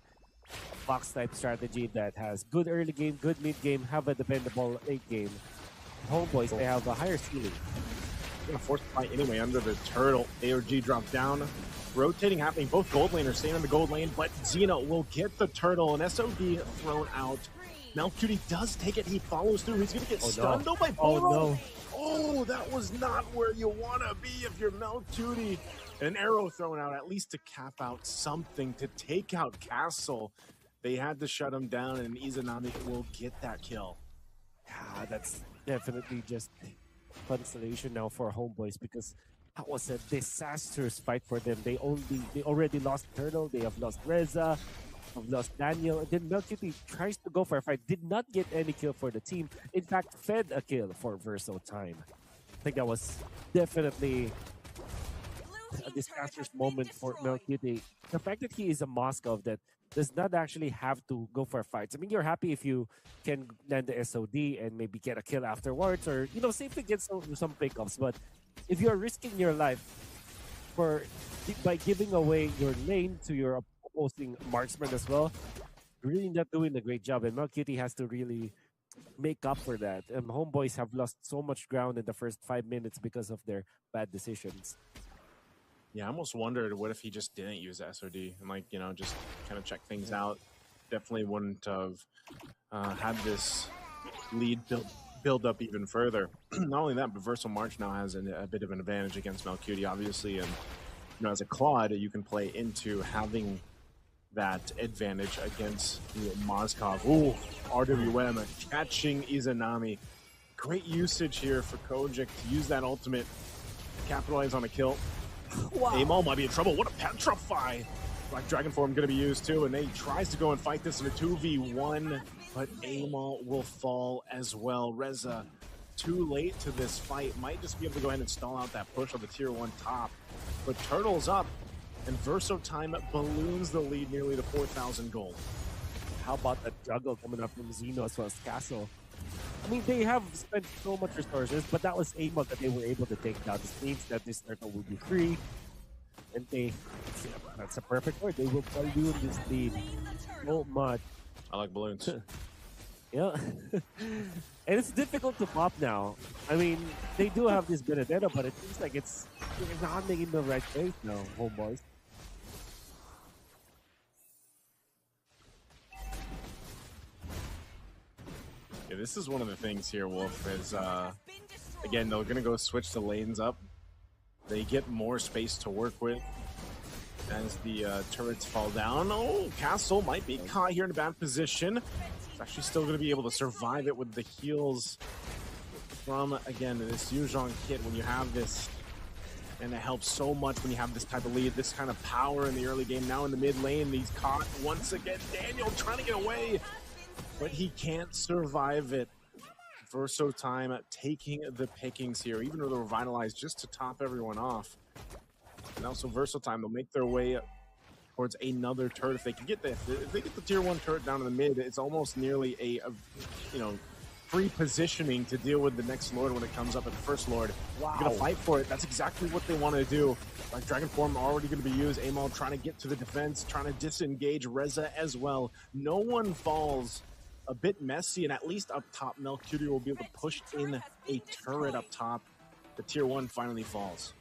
A box type strategy that has good early game, good mid game, have a dependable late game. Homeboys, they have a higher ceiling. Gonna force the fight anyway under the turtle. AOG dropped down. rotating happening. Both gold laners staying in the gold lane, but Xeno will get the turtle, and SOD thrown out. Melcutie does take it. He follows through. He's going to get stunned though by Boro. Oh, no. Oh, that was not where you want to be if you're Melcutie. An arrow thrown out, at least to cap out something, to take out Castle. They had to shut him down, and Izanami will get that kill. Yeah, that's definitely just consolation now for Homeboys, because that was a disastrous fight for them. They already lost Turtle, they have lost Reza, have lost Daniel, and then Melcutie tries to go for a fight, did not get any kill for the team. In fact, fed a kill for Verso Time. I think that was definitely a disastrous moment for Melcutie. The fact that he is a Moskov that does not actually have to go for fights. I mean, you're happy if you can land the SOD and maybe get a kill afterwards, or, you know, safely get some pickups. But if you're risking your life by giving away your lane to your opposing marksman as well, you're really not doing a great job. And Melcutie has to really make up for that. Homeboys have lost so much ground in the first 5 minutes because of their bad decisions. Yeah, I almost wondered what if he just didn't use SOD and, like, you know, just kind of check things out. Definitely wouldn't have had this lead build up even further. Not only that, but Verso March now has a bit of an advantage against Melcutie, obviously, and, you know, as a Claude, you can play into having that advantage against Moskov. Ooh, RWM catching Izanami. Great usage here for Kojic to use that ultimate, capitalize on a kill. Wow. Amal might be in trouble. What a petrify! Black Dragon form going to be used too, and they tries to go and fight this in a 2v1, but Amal will fall as well. Reza, too late to this fight, might just be able to go ahead and stall out that push on the tier 1 top. But Turtle's up, and Verso Time balloons the lead nearly to 4,000 gold. How about that juggle coming up from Xeno as well as Castle? I mean, they have spent so much resources, but that was Amal that they were able to take down. This means that this turtle will be free, and that's a perfect word. They will balloon this lead so much. I like balloons. Yeah. And it's difficult to pop now. I mean, they do have this Benedetto, but it seems like it's not making the right place now, Homeboys. Yeah, this is one of the things here, Wolf, is, again, they're going to go switch the lanes up. They get more space to work with as the turrets fall down. Oh, Castle might be caught here in a bad position. It's actually still going to be able to survive it with the heals from, again, this Yuzhong kit when you have this. And it helps so much when you have this type of lead, this kind of power in the early game. Now in the mid lane, he's caught once again. Daniel trying to get away, but he can't survive it. Verso Time taking the pickings here, even though they're revitalized just to top everyone off. And also Verso Time, they'll make their way towards another turret if they can get this. If they get the tier 1 turret down in the mid, it's almost nearly a you know, free positioning to deal with the next Lord when it comes up at the first Lord. Wow. They're gonna fight for it. That's exactly what they want to do. Like Dragon Form already gonna be used. Amal trying to get to the defense, trying to disengage Reza as well. No one falls. A bit messy, and at least up top, Melcutie will be able to push in a turret up top. The tier 1 finally falls.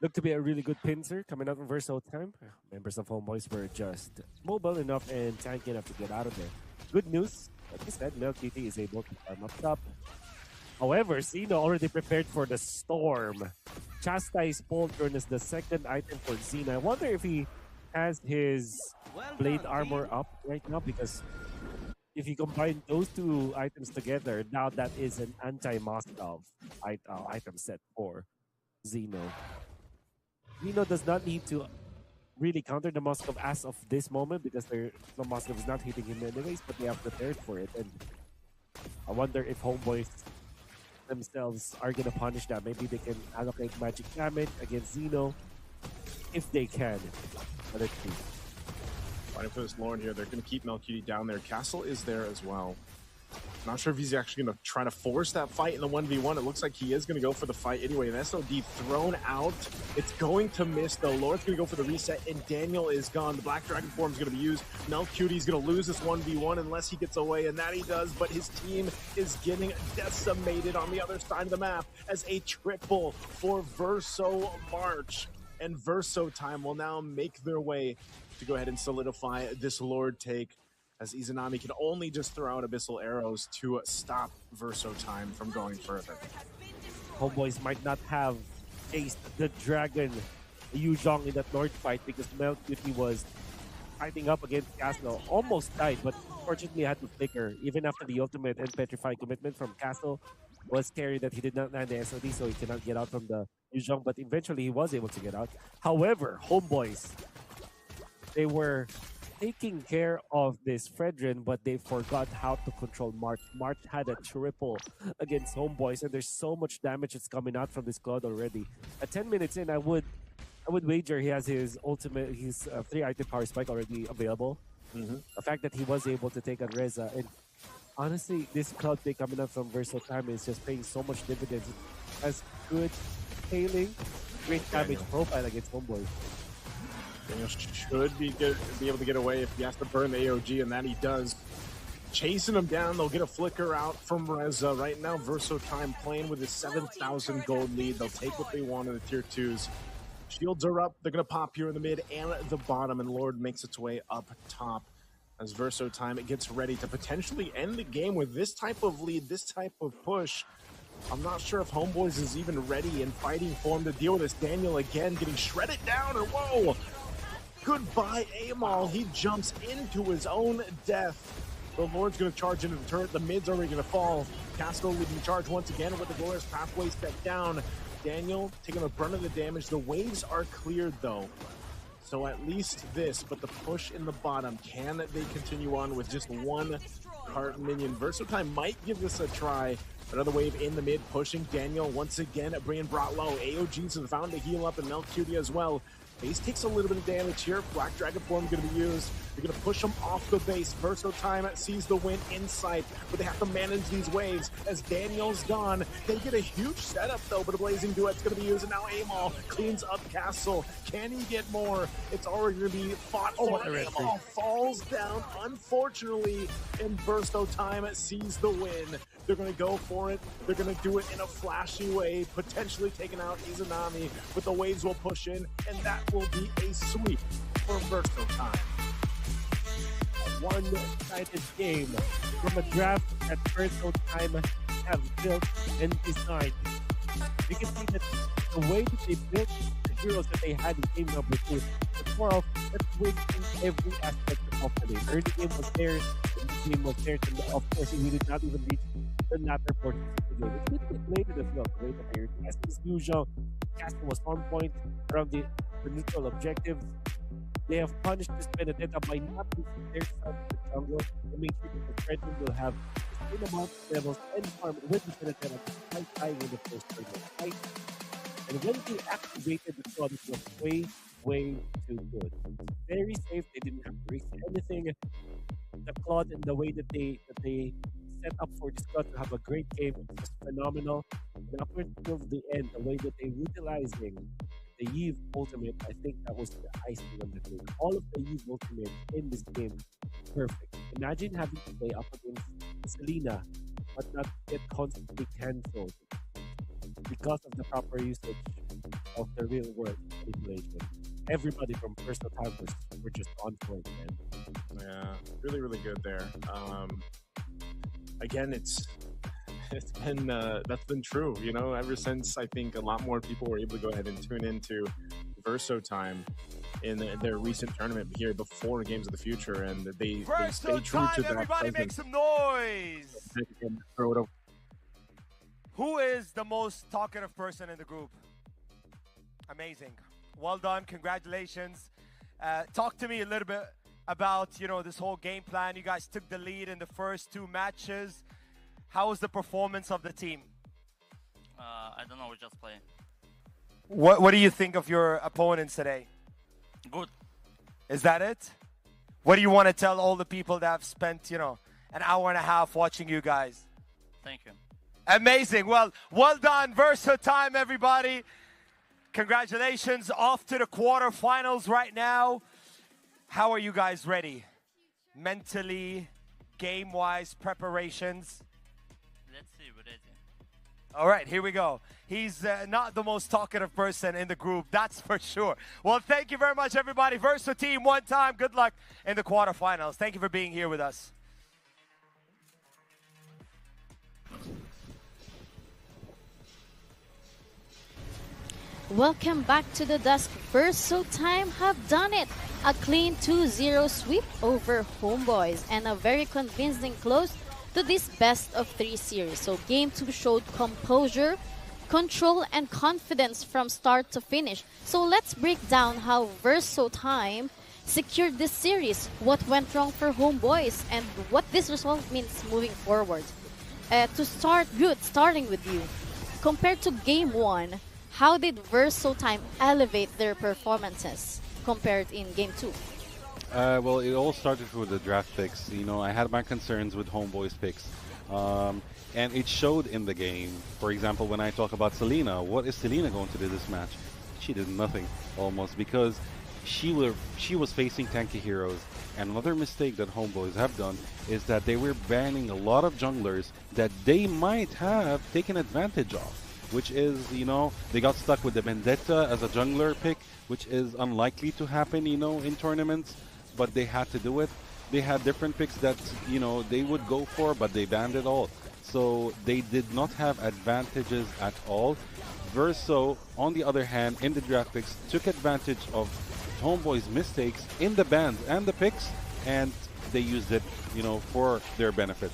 Looked to be a really good pincer coming out from Verso Time. Members of Homeboys were just mobile enough and tanky enough to get out of there. Good news, like I said, Melcutie is able to farm up top. However, Xeno already prepared for the storm. Chastise Pauldron is the second item for Xeno. I wonder if he has his blade armor up right now, because if you combine those two items together, now that is an anti-Moskov item set for Xeno. Xeno does not need to really counter the Moskov as of this moment, because the Moskov is not hitting him anyways, but they have prepared for it. And I wonder if Homeboys themselves are going to punish that. Maybe they can allocate magic damage against Xeno if they can. But let's see. Fighting for this Lord here. They're going to keep Melcutie down there. Castle is there as well. Not sure if he's actually going to try to force that fight in the 1v1. It looks like he is going to go for the fight anyway. An SOD thrown out. It's going to miss, though. Lord's going to go for the reset, and Daniel is gone. The Black Dragon form is going to be used. Melcutie's going to lose this 1v1 unless he gets away, and that he does, but his team is getting decimated on the other side of the map as a triple for Verso March. and Verso Time will now make their way to go ahead and solidify this Lord take, as Izanami can only just throw out Abyssal Arrows to stop Verso Time from going further. Homeboys might not have faced the Dragon Yu Zhong in that Lord fight because Melt Cutie was fighting up against Castle. Almost died, but fortunately had to flicker. Even after the ultimate and petrified commitment from Castle was scary that he did not land the SOD, so he cannot get out from the Yu Zhong, but eventually he was able to get out. However, Homeboys, they were taking care of this Fredrin, but they forgot how to control March. March had a triple against Homeboys, and there's so much damage that's coming out from this Cloud already. At 10 minutes in, I would wager he has his ultimate, his 3-item power spike already available. The fact that he was able to take on Reza, and honestly, this Cloud pick coming up from Verso Time is just paying so much dividends. It has good scaling, great damage profile against Homeboys. Daniel should be able to get away if he has to burn the AOG, and that he does. Chasing him down, they'll get a flicker out from Reza. Right now, Verso Time playing with his 7,000 gold lead. They'll take what they want in the tier 2s. Shields are up. They're going to pop here in the mid and the bottom, and Lord makes its way up top as Verso Time gets ready to potentially end the game with this type of lead, this type of push. I'm not sure if Homeboys is even ready in fighting form to deal with this. Daniel again getting shredded down, and whoa! Goodbye, Amal. He jumps into his own death. The Lord's going to charge into the turret. The mid's already going to fall. Castle leading charge once again with the Glorious Pathway step down. Daniel taking the brunt of the damage. The waves are cleared, though. So at least this, but the push in the bottom. Can they continue on with just one cart minion? Verso Time might give this a try. Another wave in the mid, pushing Daniel once again. Being brought low. AOG's found to heal up, and Mel Cutie as well. Base takes a little bit of damage here. Black Dragon form going to be used. They're going to push him off the base. Verso Time sees the win in sight, but they have to manage these waves as Daniel's gone. They get a huge setup though, but a Blazing Duet's going to be used, and now Amal cleans up Castle. Can he get more? It's already going to be fought for. Amal falls down, unfortunately, and Verso Time sees the win. They're going to go for it. They're going to do it in a flashy way, potentially taking out Izanami, but the waves will push in, and that will be a sweep for Verso Time. A one-sided game from a draft that Verso Time have built and designed. You can see that the way that they built the heroes that they had in game number 2 was more of let's win in every aspect of the game. Early game was theirs, the game was theirs, and of course we did not even reach the latter portion of the game. It's good to play to the field, the way that they're as usual. Castle was on point around the neutral objectives. They have punished this Benedetta by not using their side of the jungle to make sure that the Fredrin will have the same amount of levels and farm with the Benedetta despite dying in the first fight. And when they activated the squad, it was way, way too good. Very safe. They didn't have to risk anything. The Claude and the way that they set up for this Claude to have a great game was phenomenal. And up until the end, the way that they utilizing the Eve ultimate, I think that was the icing on the cake. All of the Eve ultimate in this game, perfect. Imagine having to play up against Selena, but not get constantly cancelled because of the proper usage of the real world manipulation. Everybody from Personal Time were just on point, man. Yeah, really, really good there. Again, it's been that's been true, you know, ever since I think a lot more people were able to go ahead and tune into Verso Time in their recent tournament here before Games of the Future, and they stay true to that. Everybody make some noise! Who is the most talkative person in the group? Amazing. Well done. Congratulations. Talk to me a little bit about, you know, this whole game plan. You guys took the lead in the first 2 matches. How was the performance of the team? I don't know, we just play. What do you think of your opponents today? Good. Is that it? What do you want to tell all the people that have spent, you know, an hour and a half watching you guys? Thank you. Amazing. Well done. Verso Time, everybody. Congratulations. Off to the quarterfinals right now. How are you guys ready? Mentally, game-wise, preparations? Let's see, we're ready. All right, here we go. He's not the most talkative person in the group, that's for sure. Well, thank you very much, everybody. Verso team, one time. Good luck in the quarterfinals. Thank you for being here with us. Welcome back to the desk. Verso Time have done it. A clean 2-0 sweep over Homeboys and a very convincing close to this best of 3 series. So game 2 showed composure, control, and confidence from start to finish. So let's break down how Verso Time secured this series, what went wrong for Homeboys, and what this result means moving forward. To start, good, starting with you. Compared to game 1, how did Verso Time elevate their performances compared in game 2? Well, it all started with the draft picks. You know, I had my concerns with Homeboys picks. And it showed in the game. For example, when I talk about Selena, what is Selena going to do this match? She did nothing, almost, because she was facing tanky heroes. And another mistake that Homeboys have done is that they were banning a lot of junglers that they might have taken advantage of. Which is, you know, they got stuck with the Vendetta as a jungler pick, which is unlikely to happen, you know, in tournaments, but they had to do it. They had different picks that, you know, they would go for, but they banned it all. So they did not have advantages at all. Verso, on the other hand, in the draft picks, took advantage of Homeboy's mistakes in the bans and the picks, and they used it, you know, for their benefit.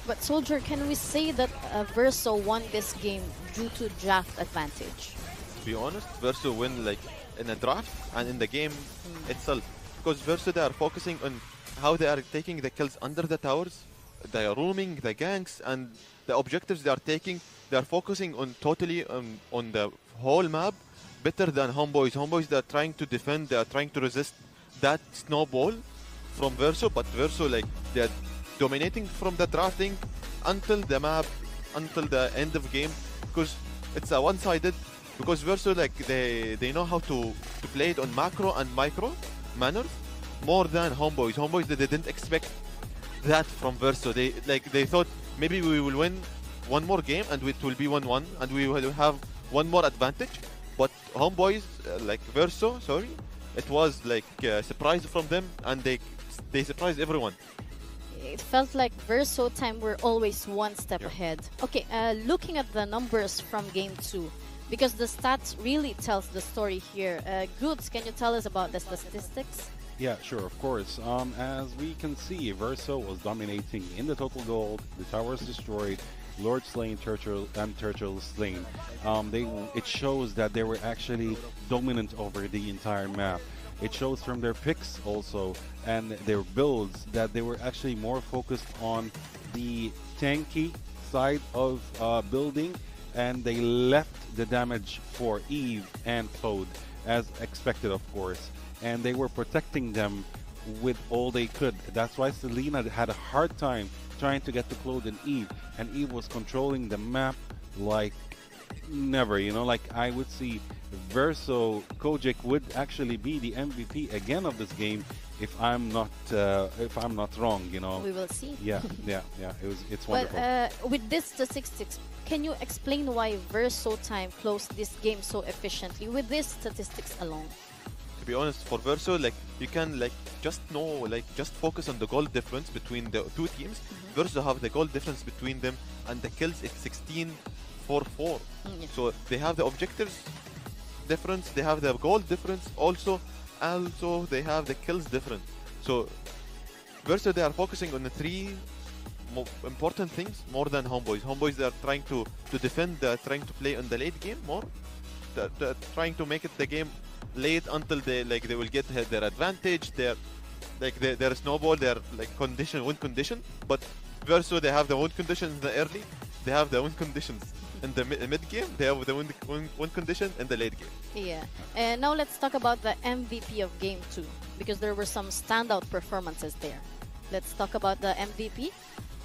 But Soldier, can we say that Verso won this game due to draft advantage? To be honest, Verso win like in a draft and in the game itself. Because Verso, they are focusing on how they are taking the kills under the towers, they are roaming the ganks, and the objectives they are taking, they are focusing on totally on the whole map better than Homeboys. Homeboys, they are trying to defend, they are trying to resist that snowball from Verso, but Verso, like, they are dominating from the drafting until the map, until the end of game, because it's a one-sided, because Verso, like, they know how to play it on macro and micro manners more than Homeboys. Homeboys, they didn't expect that from Verso. They thought maybe we will win one more game and it will be 1-1 and we will have one more advantage, but Homeboys, like Verso, sorry, it was like a surprise from them, and they surprised everyone. It felt like Verso Time were always one step ahead. Okay, looking at the numbers from game 2, because the stats really tells the story here. Goods, can you tell us about the statistics? Yeah, sure, of course. As we can see, Verso was dominating in the total gold, the towers destroyed, Lord slain, Churchill slain. It shows that they were actually dominant over the entire map. It shows from their picks also and their builds that they were actually more focused on the tanky side of building, and they left the damage for Eve and Claude as expected, of course. And they were protecting them with all they could. That's why Selena had a hard time trying to get to Claude and Eve was controlling the map like never, you know, like I would see Verso Kojic would actually be the MVP again of this game if I'm not wrong, you know. We will see. Yeah. It's wonderful. With this statistics, can you explain why Verso Time closed this game so efficiently with these statistics alone? To be honest, for Verso, like, you can just focus on the goal difference between the two teams. Verso have the goal difference between them, and the kills it's 16-4-4. So they have the objectives difference, they have the goal difference, also they have the kills difference. So Verso, they are focusing on the three important things more than Homeboys. Homeboys, they are trying to defend, they are trying to play on the late game more, they're trying to make it the game late until they will get their advantage, their snowball, their win condition. But Verso, they have the win condition in the early, they have the win conditions in the mid game, they have the win condition in the late game. Yeah. And now let's talk about the MVP of game 2, because there were some standout performances there. Let's talk about the MVP.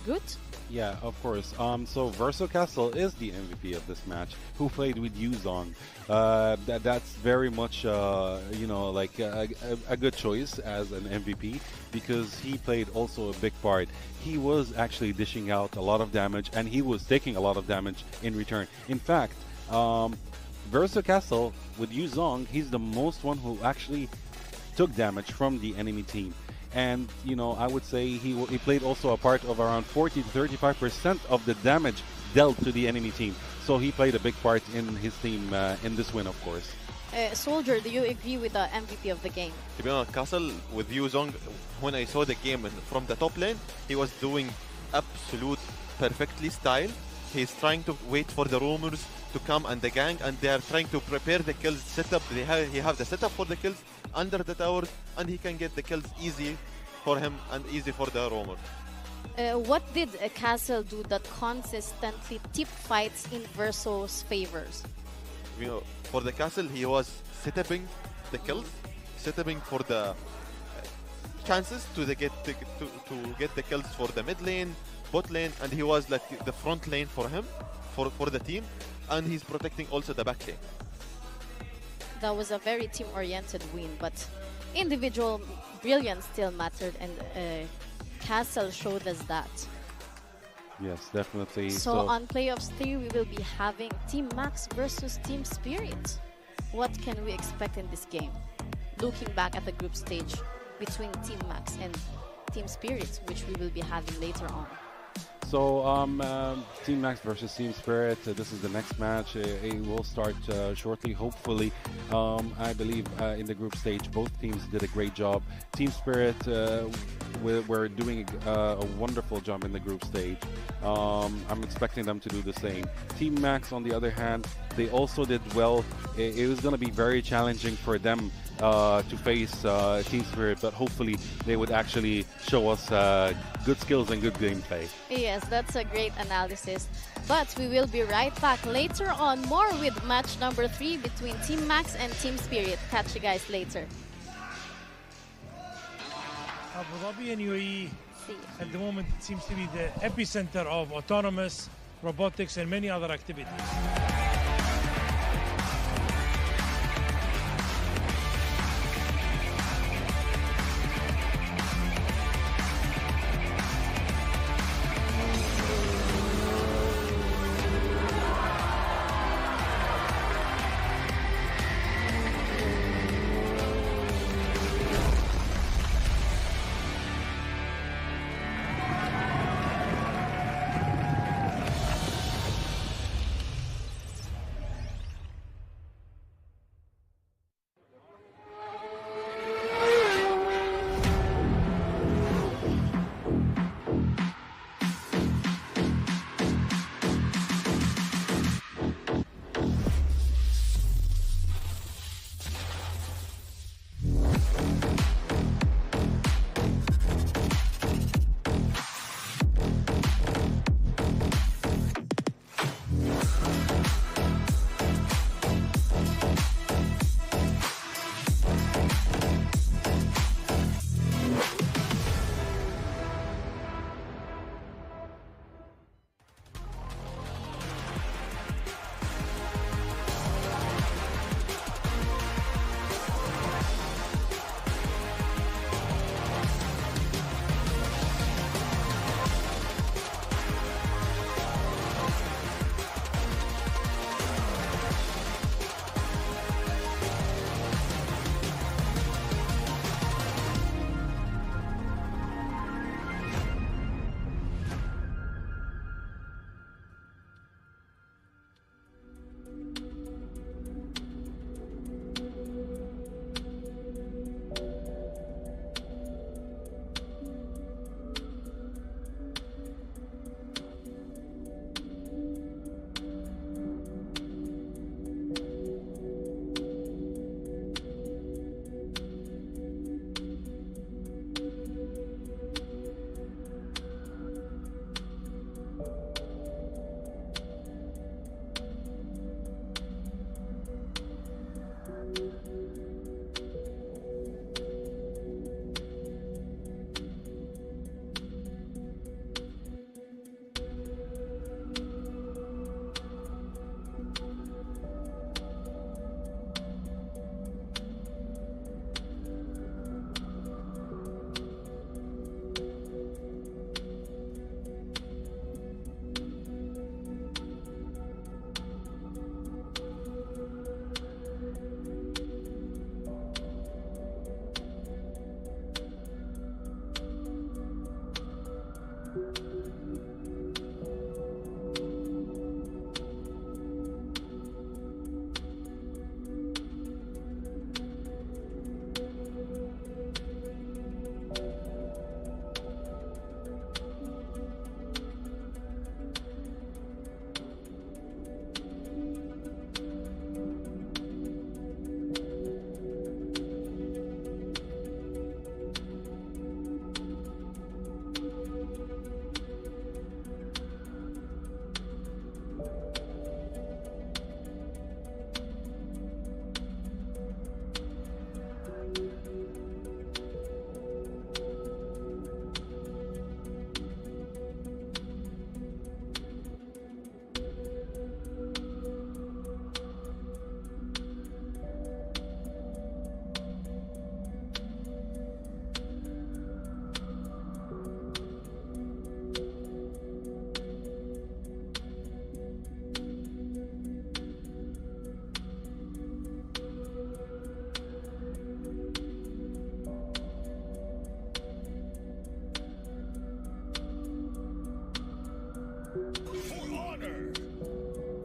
Good. Yeah, of course. So Verso Castle is the MVP of this match. Who played with Yuzong? That's very much, like a good choice as an MVP because he played also a big part. He was actually dishing out a lot of damage and he was taking a lot of damage in return. In fact, Verso Castle with Yuzong, he's the most one who actually took damage from the enemy team. And, I would say he played also a part of around 40 to 35% of the damage dealt to the enemy team. So he played a big part in his team in this win, of course. Soldier, do you agree with the MVP of the game? To be honest, Castle with Yuzong, when I saw the game from the top lane, he was doing absolute perfectly style. He's trying to wait for the rumors to come and the gang, and they are trying to prepare the kills setup. He have the setup for the kills under the towers, and he can get the kills easy for him and easy for the roamer. What did Castle do that consistently tip fights in Verso's favors? For the Castle, he was setuping the kills, setuping for the chances to get the kills for the mid lane, bot lane, and he was like the front lane for him, for the team, and he's protecting also the back lane. That was a very team-oriented win, but individual brilliance still mattered, and Castle showed us that. Yes, definitely. So on Playoffs 3, we will be having Team Max versus Team Spirit. What can we expect in this game? Looking back at the group stage between Team Max and Team Spirit, which we will be having later on. So, Team Max versus Team Spirit. This is the next match. It will start shortly, hopefully. I believe in the group stage, both teams did a great job. Team Spirit, we're doing a wonderful job in the group stage. I'm expecting them to do the same. Team Max, on the other hand, they also did well. It was going to be very challenging for them to face Team Spirit, but hopefully they would actually show us good skills and good gameplay. Yes, that's a great analysis. But we will be right back later on, more with match number 3 between Team Max and Team Spirit. Catch you guys later. Abu Dhabi and UAE See. at the moment seems to be the epicenter of autonomous, robotics, and many other activities.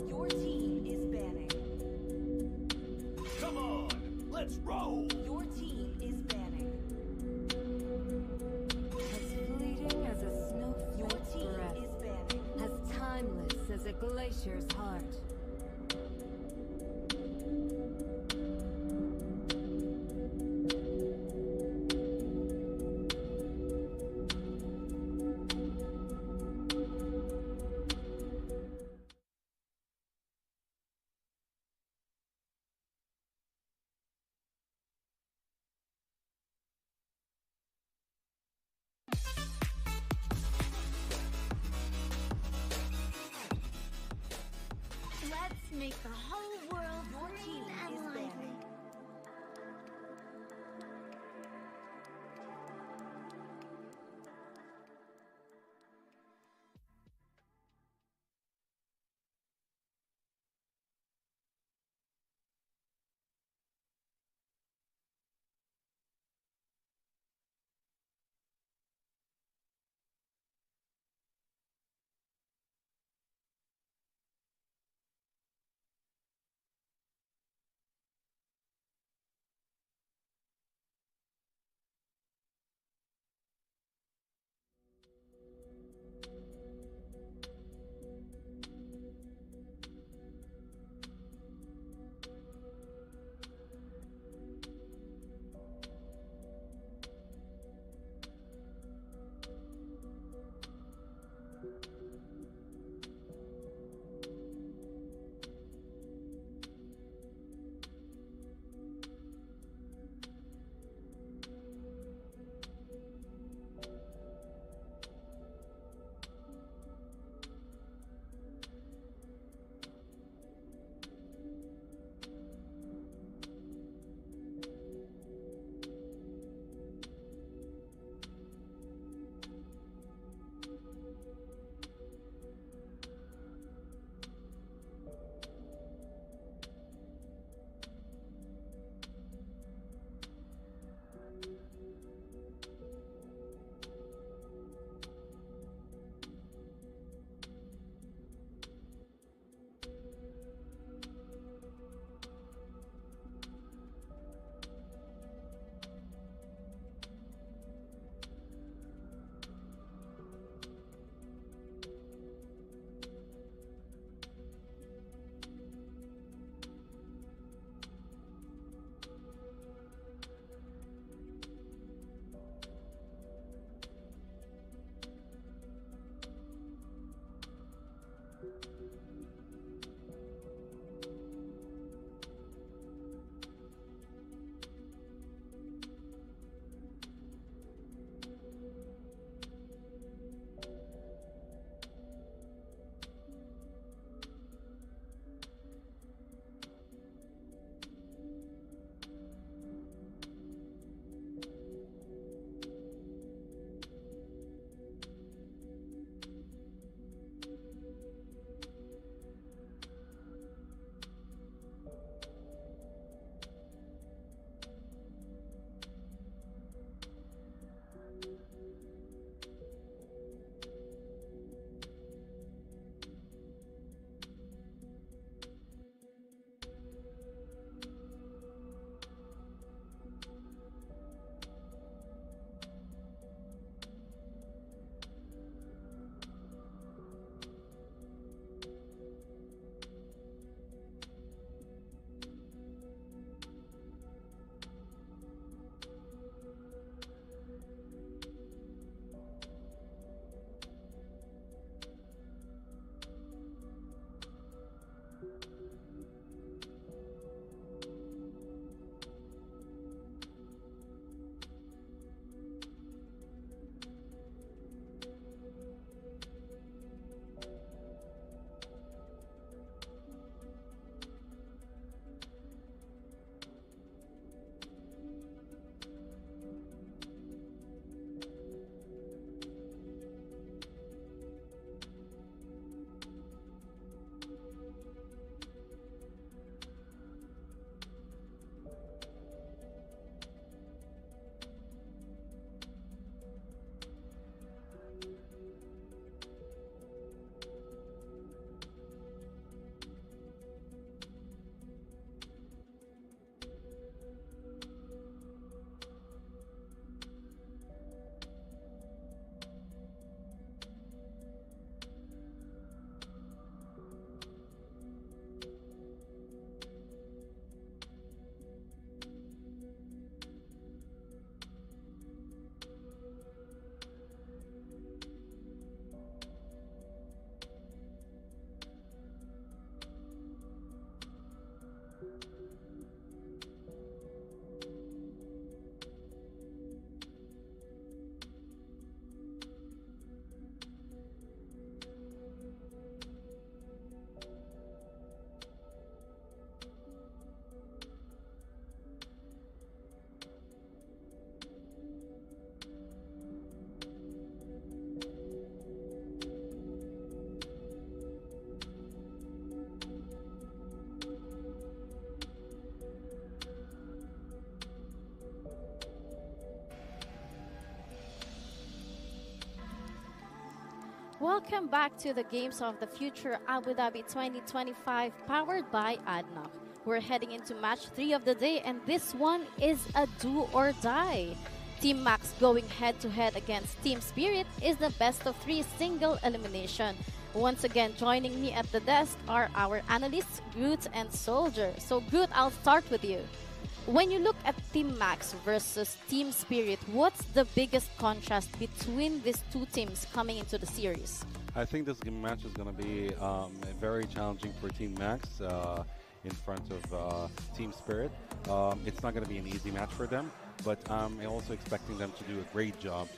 Your team is banning. Come on, let's roll. Your team is banning. As fleeting as a snowflake Your team breath, is banning. as timeless as a glacier's heart. Let's make the whole world Your team green and is lively. banning. Welcome back to the Games of the Future Abu Dhabi 2025, powered by ADNOC. We're heading into match 3 of the day, and this one is a do or die. Team Max going head-to-head against Team Spirit is the best of 3 single elimination. Once again, joining me at the desk are our analysts, Groot and Soldier. So Groot, I'll start with you. When you look at Team Max versus Team Spirit, what's the biggest contrast between these two teams coming into the series? I think this match is going to be very challenging for Team Max in front of Team Spirit. It's not going to be an easy match for them, but I'm also expecting them to do a great job,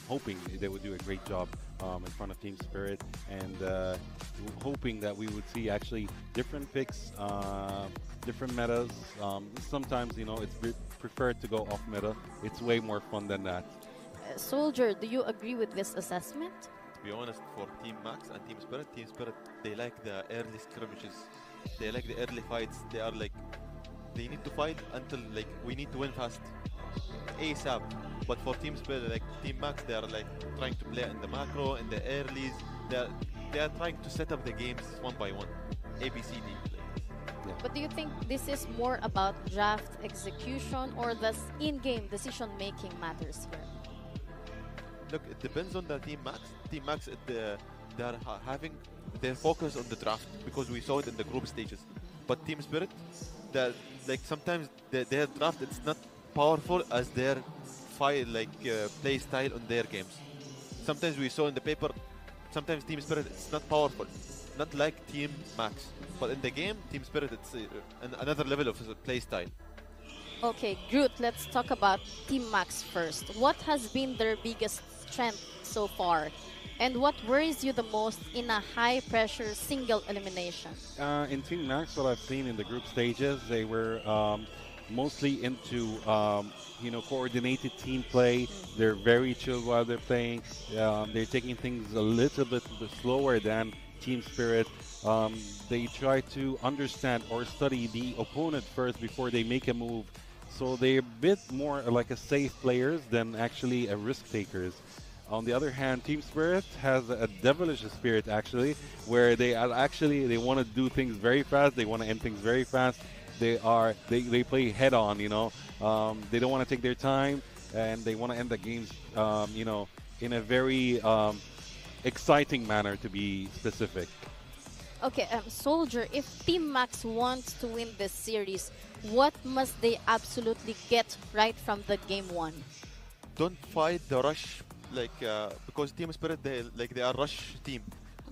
hoping they would do a great job in front of Team Spirit, and hoping that we would see actually different picks, different metas. Sometimes, it's preferred to go off meta. It's way more fun than that. Soldier, do you agree with this assessment? To be honest, for Team Max and Team Spirit, they like the early skirmishes. They like the early fights. They are like, they need to fight until like we need to win fast, ASAP. But for Team Spirit, like Team Max, they are like trying to play in the macro, in the earlies. They are trying to set up the games one by one, ABCD. Yeah. But do you think this is more about draft execution, or does in-game decision-making matters here? Look, it depends on the Team Max. Team Max, they are having their focus on the draft because we saw it in the group stages. But Team Spirit, like sometimes their draft, it's not powerful as their play style on their games. Sometimes we saw in the paper, sometimes Team Spirit, it's not powerful. Not like Team Max. But in the game, Team Spirit, it's another level of play style. Okay, Groot, let's talk about Team Max first. What has been their biggest strength so far? And what worries you the most in a high-pressure single elimination? In Team Max, what I've seen in the group stages, they were mostly into coordinated team play. They're very chill while they're playing. They're taking things a little bit slower than Team Spirit. They try to understand or study the opponent first before they make a move. So they're a bit more like a safe players than actually a risk takers. On the other hand, Team Spirit has a devilish spirit actually, where they want to do things very fast. They want to end things very fast. They play head on. They don't want to take their time, and they want to end the games, in a very exciting manner, to be specific. Okay, Soldier, if Team Max wants to win this series, what must they absolutely get right from the game 1? Don't fight the rush, because Team Spirit, they are rush team,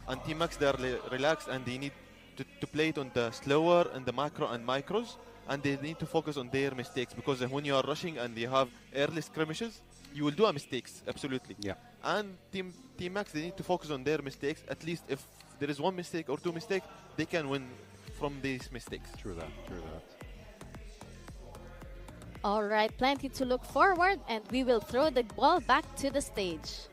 and Team Max, they are relaxed, and they need to play it on the slower and the macro and micros, and they need to focus on their mistakes, because when you are rushing and you have early skirmishes, you will do mistakes, absolutely. Yeah. And Team Max, they need to focus on their mistakes. At least if there is one mistake or two mistakes, they can win from these mistakes. True that. All right, plenty to look forward, and we will throw the ball back to the stage.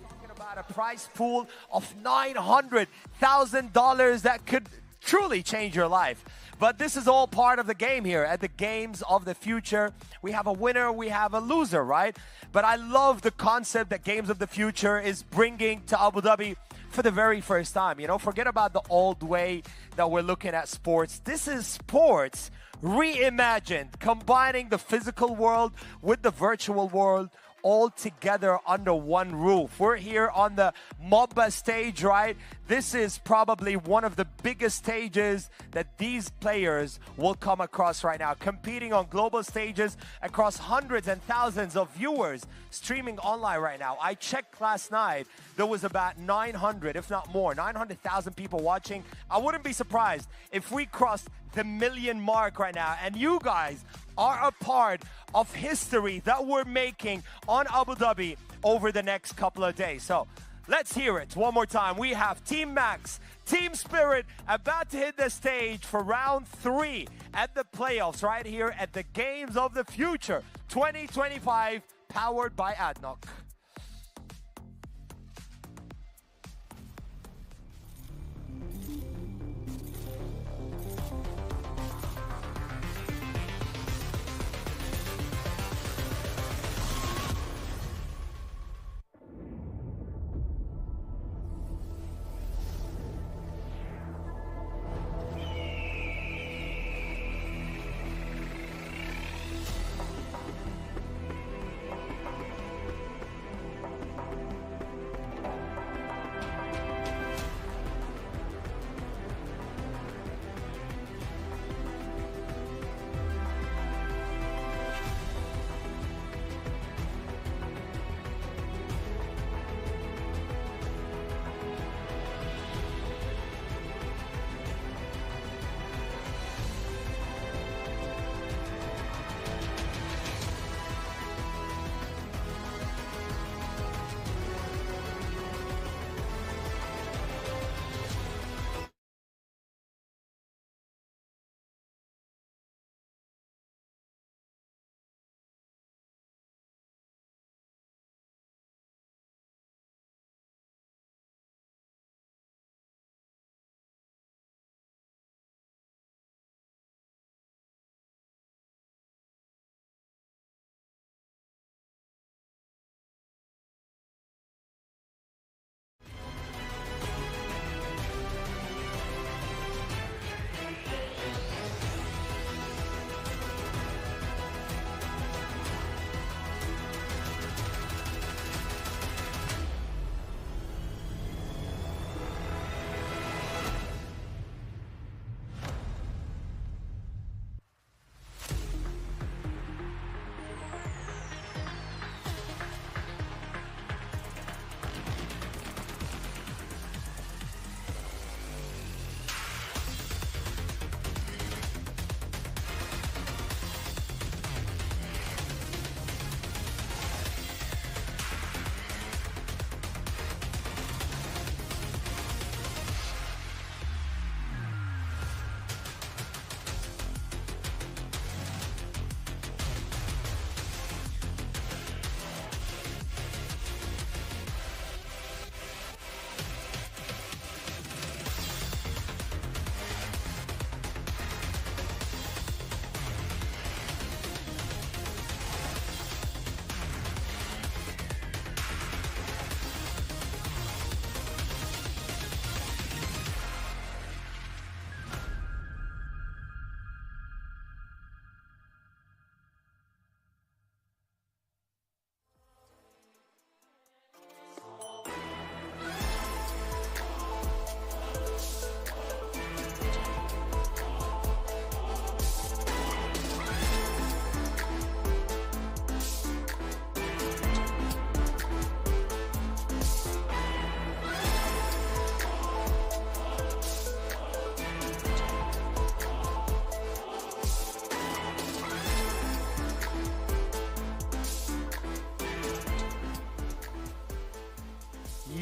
Talking about a prize pool of $900,000 that could truly change your life. But this is all part of the game here at the Games of the Future. We have a winner, we have a loser, right? But I love the concept that Games of the Future is bringing to Abu Dhabi for the very first time. Forget about the old way that we're looking at sports. This is sports reimagined, combining the physical world with the virtual world, all together under one roof. We're here on the Mobba stage, right? This is probably one of the biggest stages that these players will come across right now, competing on global stages across hundreds and thousands of viewers streaming online right now. I checked last night, there was about 900, if not more, 900,000 people watching. I wouldn't be surprised if we crossed the million mark right now, and you guys are a part of history that we're making on Abu Dhabi over the next couple of days. So let's hear it one more time. We have Team Max, Team Spirit about to hit the stage for round 3 at the playoffs right here at the Games of the Future 2025, powered by ADNOC.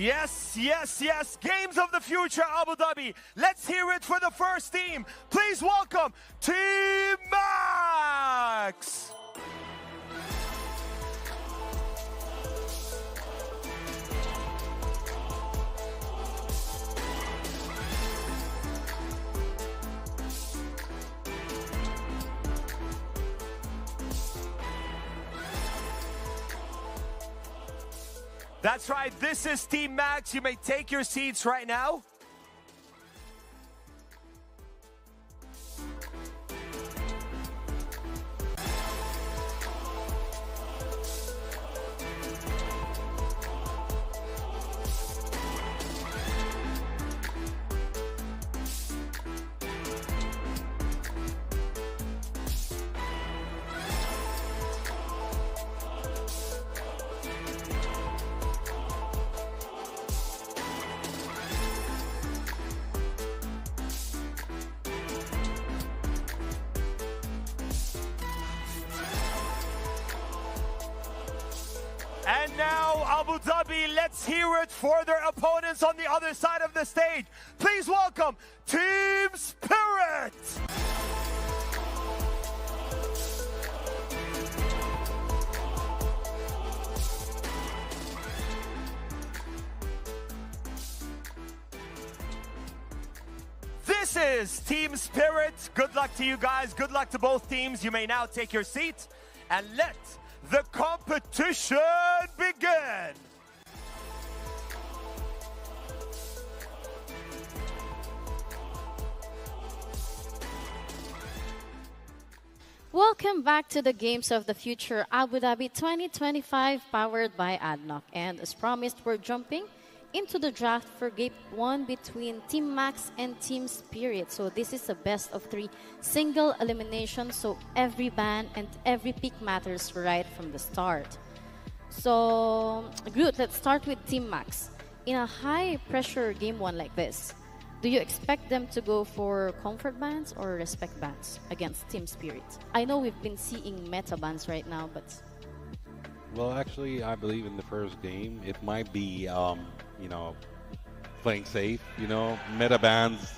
Yes, yes, yes. Games of the Future Abu Dhabi. Let's hear it for the first team. Please welcome Team Max. That's right, this is Team Max. You may take your seats right now. And now, Abu Dhabi, let's hear it for their opponents on the other side of the stage. Please welcome Team Spirit. This is Team Spirit. Good luck to you guys. Good luck to both teams. You may now take your seat and let the competition begin. Welcome back to the Games of the Future Abu Dhabi 2025 powered by ADNOC. And as promised, we're jumping into the draft for Game 1 between Team Max and Team Spirit. So this is a best of 3 single elimination. So every ban and every pick matters right from the start. So good, let's start with Team Max. In a high pressure Game 1 like this, do you expect them to go for comfort bans or respect bans against Team Spirit? I know we've been seeing meta bans right now, but... Well, actually, I believe in the first game, it might be, playing safe, meta bans.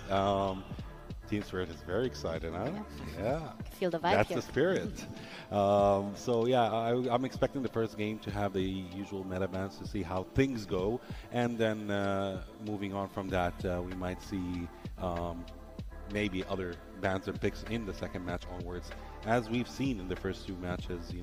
Team Spirit is very excited, huh? Yeah. Feel the vibe That's here. the spirit. I'm expecting the first game to have the usual meta bans to see how things go. And then moving on from that, we might see maybe other bans or picks in the second match onwards, as we've seen in the first 2 matches,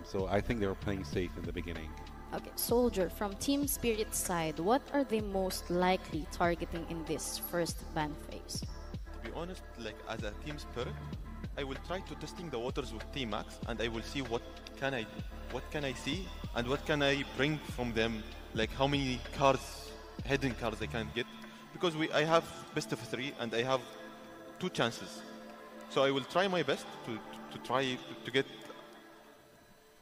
So I think they were playing safe in the beginning. Okay, Soldier, from Team Spirit's side, what are they most likely targeting in this first ban phase? To be honest, as a Team Spirit, I will try to testing the waters with Team Max, and I will see what can I see and what can I bring from them, like how many cards, hidden cards I can get, because I have best of 3 and I have 2 chances. So I will try my best to try to get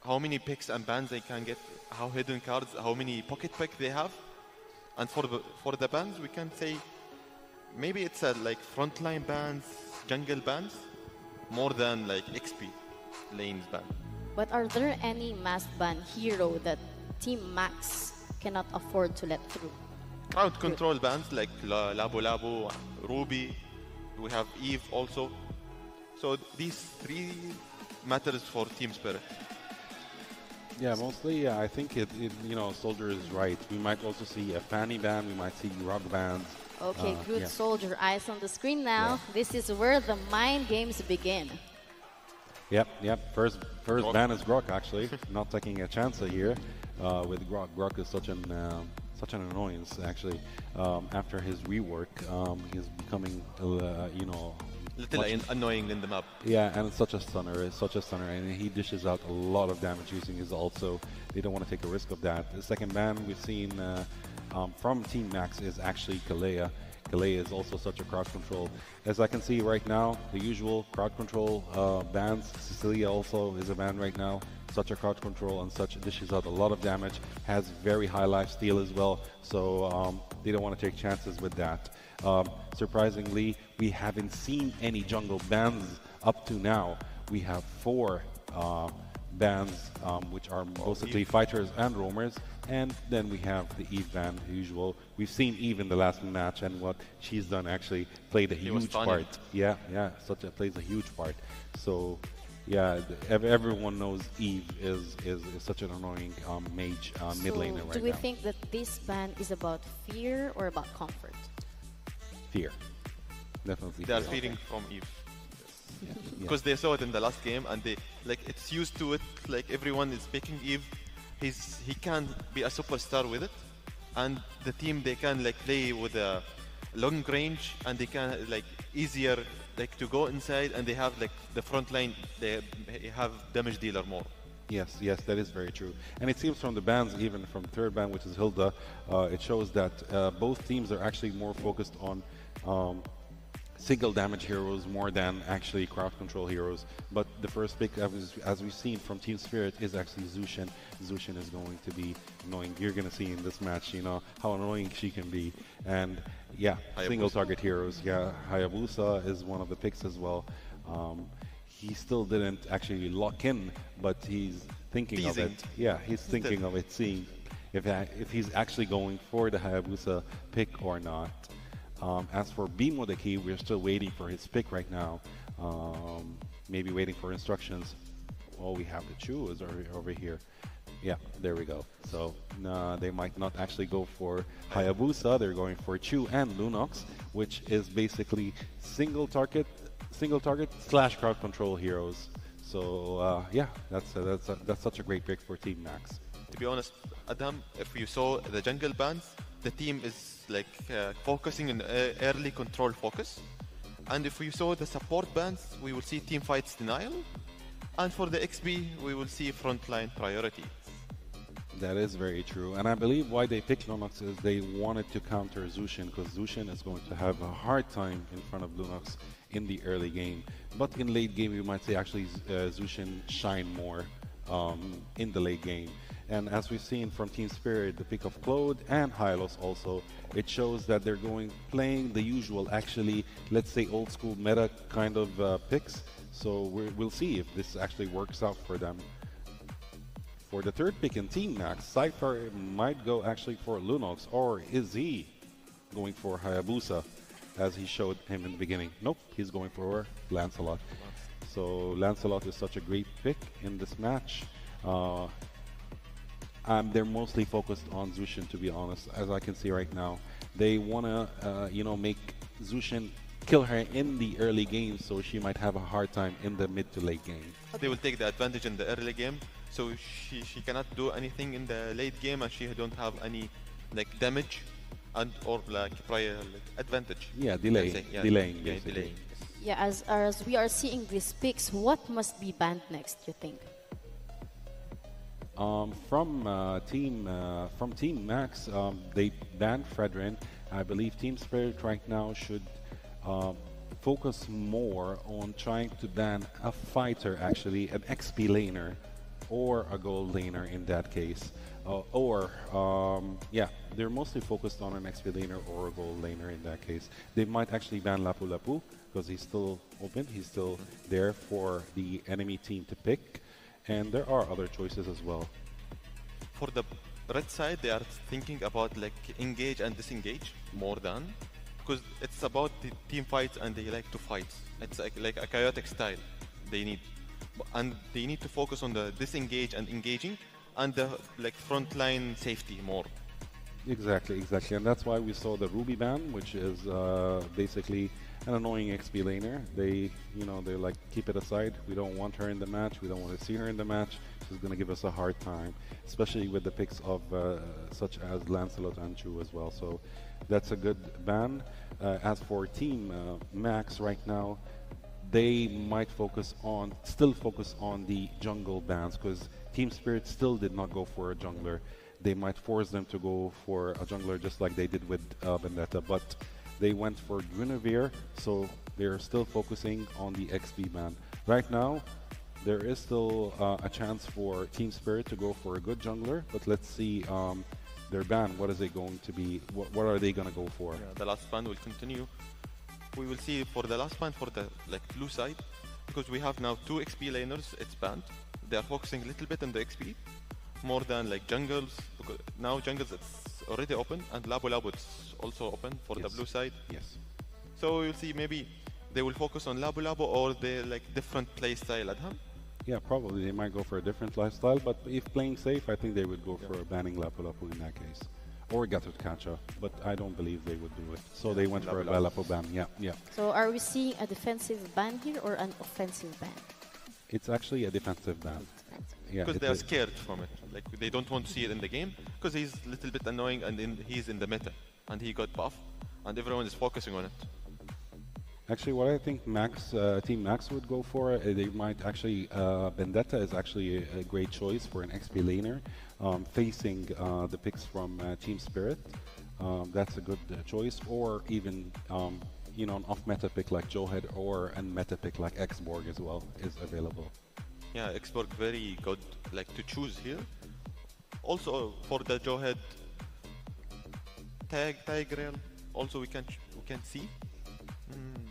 how many picks and bans I can get, how hidden cards, how many pocket pick they have. And for the bans, we can say maybe it's frontline bans, jungle bans, more than XP lanes ban. But are there any mass ban hero that Team Max cannot afford to let through? Crowd control bans like Labo Labo, Ruby, we have Eve also. So these 3 matters for Team Spirit. Yeah, mostly, I think Soldier is right. We might also see a Fanny ban, we might see rock bans. Okay, good, yeah. Soldier. Eyes on the screen now. Yeah. This is where the mind games begin. Yep. First ban is Grok, actually. Not taking a chance here with Grok. Grok is such an annoyance, actually. After his rework, he's becoming, Little annoying in the map. Yeah, and it's such a stunner, and he dishes out a lot of damage using his ult, so they don't want to take a risk of that. The second ban we've seen from Team Max is actually Kalea. Kalea is also such a crowd control. As I can see right now, the usual crowd control bans. Cecilia also is a ban right now. Such a crowd control and such dishes out a lot of damage. Has very high life steal as well, so they don't want to take chances with that. Surprisingly, we haven't seen any jungle bans up to now. We have 4 bans, which are mostly fighters and roamers. And then we have the Eve ban, usual. We've seen Eve in the last match, and what she's done actually played a huge part. Yeah, plays a huge part. So, yeah, everyone knows Eve is such an annoying mage mid laner right now. Do we think that this ban is about fear or about comfort? Fear. Definitely. They are fearing from Eve. Because they saw it in the last game, and they it's used to it. Like everyone is picking Eve. He can be a superstar with it, and the team they can play with a long range, and they can easier to go inside, and they have the front line. They have damage dealer more. Yes, that is very true. And it seems from the bans, even from third ban, which is Hilda, it shows that both teams are actually more focused on single damage heroes more than actually crowd control heroes. But the first pick, as we've seen from Team Spirit, is actually Zushin. Zushin is going to be annoying. You're going to see in this match, how annoying she can be. And yeah, single target heroes. Yeah, Hayabusa is one of the picks as well. He still didn't actually lock in, but he's thinking of it. Yeah, he's thinking of it, seeing if he's actually going for the Hayabusa pick or not. As for Bimodeki, we're still waiting for his pick right now. Maybe waiting for instructions. Oh, we have the Chu is over here. Yeah, there we go. So they might not actually go for Hayabusa. They're going for Chu and Lunox, which is basically single target / crowd control heroes. So yeah, that's such a great pick for Team Max. To be honest, Adam, if you saw the jungle bans, the team is focusing on early control focus. And if we saw the support bans, we will see team fights denial. And for the XP, we will see frontline priority. That is very true. And I believe why they picked Lunox is they wanted to counter Zushin, because Zushin is going to have a hard time in front of Lunox in the early game. But in late game, you might say actually Zushin shine more in the late game. And as we've seen from Team Spirit, the pick of Claude and Hylos also, it shows that they're playing the usual, actually, let's say old school meta kind of picks. So we'll see if this actually works out for them. For the third pick in Team Max, Cypher might go actually for Lunox, or is he going for Hayabusa, as he showed him in the beginning? Nope, he's going for Lancelot. So Lancelot is such a great pick in this match. They're mostly focused on Zushin, to be honest, as I can see right now. They want to, make Zushin kill her in the early game, so she might have a hard time in the mid to late game. They will take the advantage in the early game, so she cannot do anything in the late game, and she don't have any damage and or prior advantage. Yeah, delaying. Yeah, as we are seeing these picks, what must be banned next, you think? From Team Max, they banned Fredrin. I believe Team Spirit right now should focus more on trying to ban a fighter, actually, an XP laner, or a gold laner in that case. They're mostly focused on an XP laner or a gold laner in that case. They might actually ban Lapu Lapu because he's still open. He's still there for the enemy team to pick. And there are other choices as well. For the red side, they are thinking about engage and disengage more than, because it's about the team fights and they like to fight. It's like a chaotic style they need. And they need to focus on the disengage and engaging and the frontline safety more. Exactly. And that's why we saw the Ruby ban, which is basically an annoying XP laner. They keep it aside. We don't want her in the match. We don't want to see her in the match. She's going to give us a hard time, especially with the picks of such as Lancelot and Chu as well. So that's a good ban. As for Team Max right now, they might still focus on the jungle bans, because Team Spirit still did not go for a jungler. They might force them to go for a jungler just like they did with Vendetta, but they went for Guinevere, so they're still focusing on the XP ban. Right now, there is still a chance for Team Spirit to go for a good jungler, but let's see their ban. What is it going to be? What are they going to go for? Yeah, the last ban will continue. We will see for the last ban for the blue side. because we have now 2 XP laners. It's banned. They are focusing a little bit on the XP, more than like jungles. Because now jungles it's already open, and Labo Labo it's also open for the blue side. Yes. So you'll see maybe they will focus on Labo Labo or they like different play style at him. Yeah, probably they might go for a different lifestyle, but if playing safe, I think they would go for banning Lapu Lapu in that case. Or Gatotkacha, but I don't believe they would do it. So they went for a Lapu ban. Yeah, yeah. So are we seeing a defensive ban here or an offensive ban? It's actually a defensive ban. Yeah, because they are scared from it. Like they don't want to see it in the game because he's a little bit annoying and he's in the meta and he got buffed and everyone is focusing on it. Actually, what I think Team Max would go for, they might actually, Vendetta is actually a great choice for an XP laner, facing the picks from Team Spirit. That's a good choice, or even, you know, an off-meta pick like Joehead or a meta pick like Xborg as well is available. Yeah, Xborg very good, like to choose here. Also for the Joehead Tigreal, also we can see.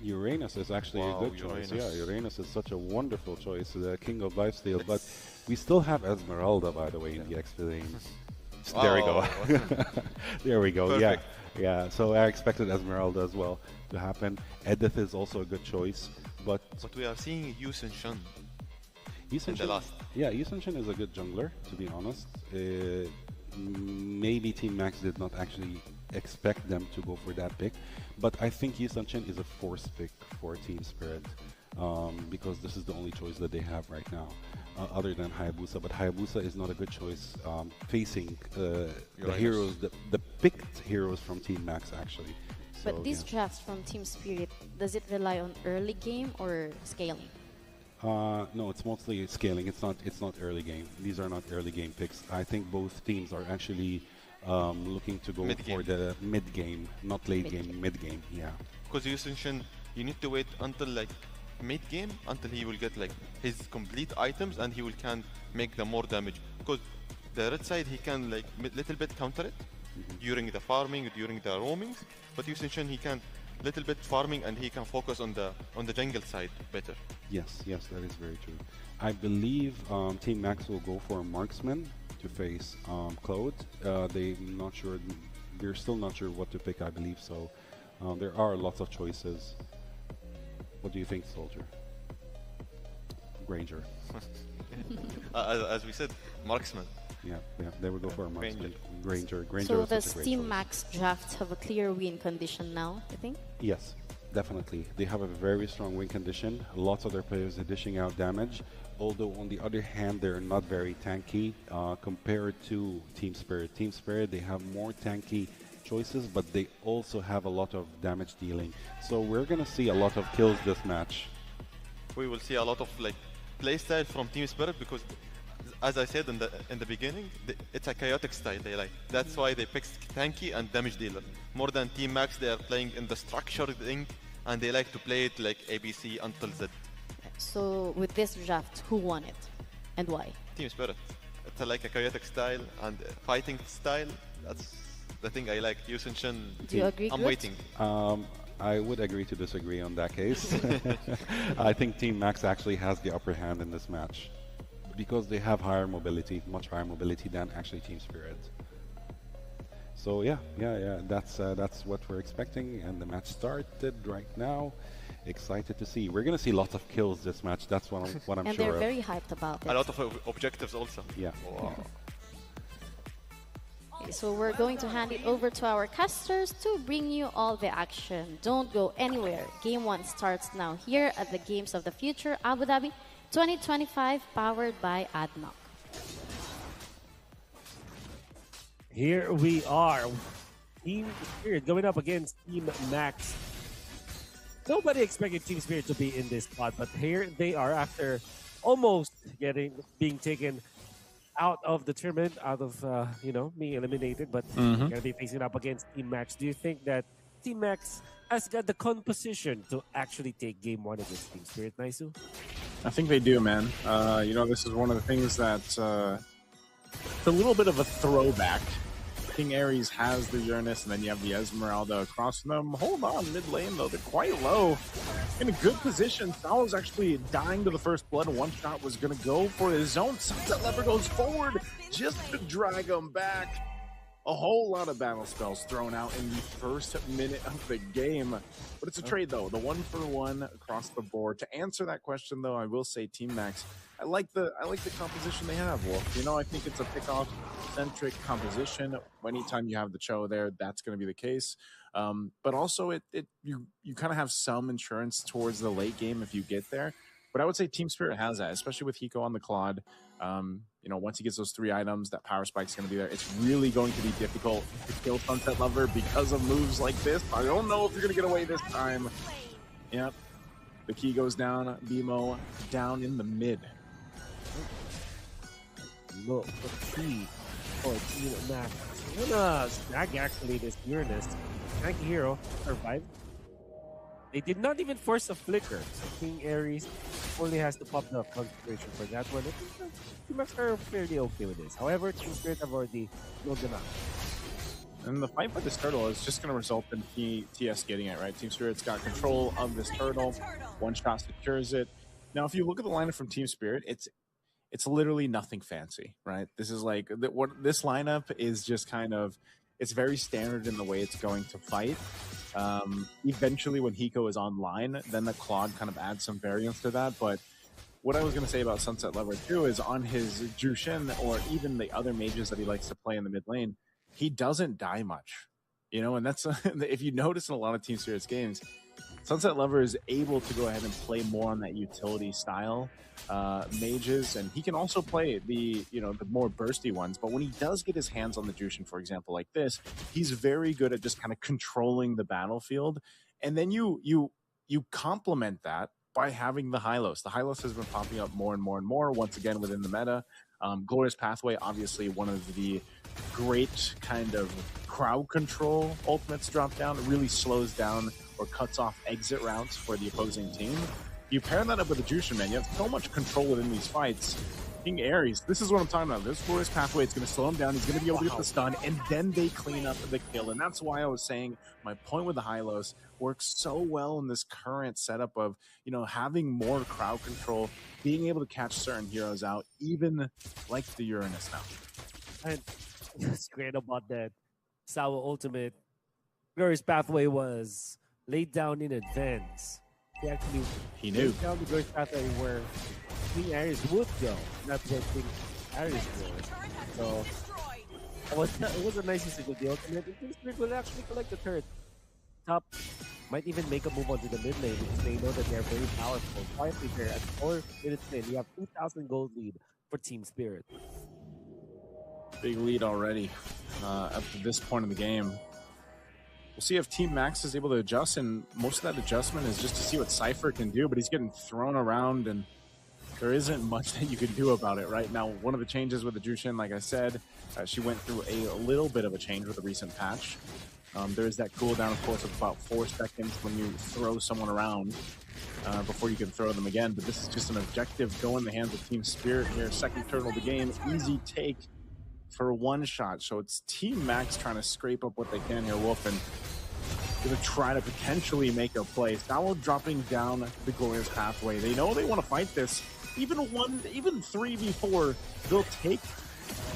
Uranus is actually a good choice. Yeah, Uranus is such a wonderful choice, the king of lifesteal. But we still have Esmeralda, by the way, in the XP lane. There we go. There we go. Perfect. Yeah. So I expected Esmeralda as well to happen. Edith is also a good choice, but we are seeing Yusen Shun. In the last. Yeah, Yusen Shun is a good jungler, to be honest. Maybe Team Max did not actually expect them to go for that pick, but I think Yusen Shun is a force pick for Team Spirit, because this is the only choice that they have right now, other than Hayabusa. But Hayabusa is not a good choice facing the heroes, the picked heroes from Team Max actually. But these drafts from Team Spirit, does it rely on early game or scaling? No, it's mostly scaling. It's not early game. These are not early game picks. I think both teams are actually looking to go for the mid game, not late game, mid game. Yeah. Because Yusen Shun, you need to wait until like mid game until he will get like his complete items and he can make the more damage. Because the red side he can like little bit counter it during the farming, during the roamings. But Yusen Shun he can little bit farming and he can focus on the jungle side better. Yes, that is very true. I believe Team Max will go for a marksman to face Claude. They're still not sure what to pick, I believe, so there are lots of choices. What do you think, Soldier? Granger. As we said, marksman. Yeah, they will go for a marksman. Granger. So does Team Max draft have a clear win condition now, I think? Yes, definitely. They have a very strong win condition. Lots of their players are dishing out damage. Although on the other hand, they're not very tanky compared to Team Spirit. Team Spirit, they have more tanky choices, but they also have a lot of damage dealing. So we're gonna see a lot of kills this match. We will see a lot of like playstyle from Team Spirit because, as I said in the beginning, it's a chaotic style they like. That's why they picked tanky and damage dealer. More than Team Max, they are playing in the structured thing, and they like to play it like ABC until Z. So with this draft, who won it and why? Team Spirit. It's like a chaotic style and fighting style. That's the thing I like. Yusen Shun. Do you agree? I'm waiting. I would agree to disagree on that case. I think Team Max actually has the upper hand in this match because they have higher mobility, much higher mobility than actually Team Spirit. So yeah. That's what we're expecting, and the match started right now. Excited to see. We're gonna see lots of kills this match. That's what I'm sure of. And they're very hyped about it. A lot of objectives also. Yeah. Wow. Okay, so we're going to hand it over to our casters to bring you all the action. Don't go anywhere. Game 1 starts now here at the Games of the Future Abu Dhabi 2025, powered by ADNOC. Here we are. Team Spirit going up against Team Max. Nobody expected Team Spirit to be in this spot, but here they are after almost being taken out of the tournament, out of being eliminated, but gonna be facing up against Team Max. Do you think that Team Max has got the composition to actually take Game 1 against Team Spirit, Naisu? I think they do, man. This is one of the things that it's a little bit of a throwback King Ares has the Uranus, and then you have the Esmeralda across from them. Hold on, mid lane though, they're quite low. In a good position. Sal's actually dying to the first blood. One shot was going to go for his own. Sunset Lever goes forward just to drag him back. A whole lot of battle spells thrown out in the first minute of the game. But it's a trade, though. The 1-for-1 across the board. To answer that question, though, I will say Team Max, I like the composition they have, Wolf. You know, I think it's a pick-off-centric composition. Anytime you have the Cho there, that's going to be the case. But also, you kind of have some insurance towards the late game if you get there. But I would say Team Spirit has that, especially with Hiko on the Claude. You know, once he gets those 3 items, that power spike's going to be there. It's really going to be difficult to kill Sunset Lover because of moves like this. I don't know if you're going to get away this time. Yep. The key goes down. BMO down in the mid. Look, the key for Team Max. I'm gonna snag actually this Uranus. Snag Hero survived. They did not even force a flicker. So King Ares only has to pop the concentration for that one. I think Team Max are fairly okay with this. However, Team Spirit have already known them out. And the fight for this turtle is just going to result in TS getting it, right? Team Spirit's got control of this turtle. One shot secures it. Now, if you look at the lineup from Team Spirit, it's literally nothing fancy, right? This is like, what this lineup is just kind of, it's very standard in the way it's going to fight. Eventually, when Hiko is online, then the Claude kind of adds some variance to that. But what I was going to say about Sunset Lover too is on his Jushin or even the other mages that he likes to play in the mid lane, he doesn't die much, you know. And that's if you notice in a lot of Team Spirit's games, Sunset Lover is able to go ahead and play more on that utility style mages, and he can also play the more bursty ones. But when he does get his hands on the Jushin, for example, like this, he's very good at just kind of controlling the battlefield. And then you complement that by having the Hylos. The Hylos has been popping up more and more and more once again within the meta. Glorious Pathway, obviously one of the great kind of crowd control ultimates drop down. It really slows down or cuts off exit routes for the opposing team. You pair that up with the Jushin, man, you have so much control within these fights. King Ares, this is what I'm talking about. This Glorious Pathway, it's going to slow him down. He's going to be able to get the stun, and then they clean up the kill. And that's why I was saying my point with the Hylos works so well in this current setup of, having more crowd control, being able to catch certain heroes out, even like the Uranus now. And it's great about that. Sawa Ultimate Glorious Pathway was laid down in advance. He knew. Laid down the Glorious Pathway where King Ares would go, not where King Ares was. So it was a nice use of the ultimate. And King Spirit will actually collect the turret. Top might even make a move onto the mid lane because they know that they're very powerful. Quietly there at 4 minutes in, you have 2,000 gold lead for Team Spirit. Big lead already up to this point in the game. We'll see if Team Max is able to adjust, and most of that adjustment is just to see what Cypher can do, but he's getting thrown around, and there isn't much that you can do about it right now. One of the changes with the Jushin, like I said, she went through a little bit of a change with the recent patch. There is that cooldown, of course, of about 4 seconds when you throw someone around before you can throw them again, but this is just an objective go in the hands of Team Spirit here. Second turtle of the game, easy take for one shot. So it's Team Max trying to scrape up what they can here, Wolf, and gonna try to potentially make a play. Sallow dropping down the Glorious Pathway. They know they want to fight this. Even 3v4, they'll take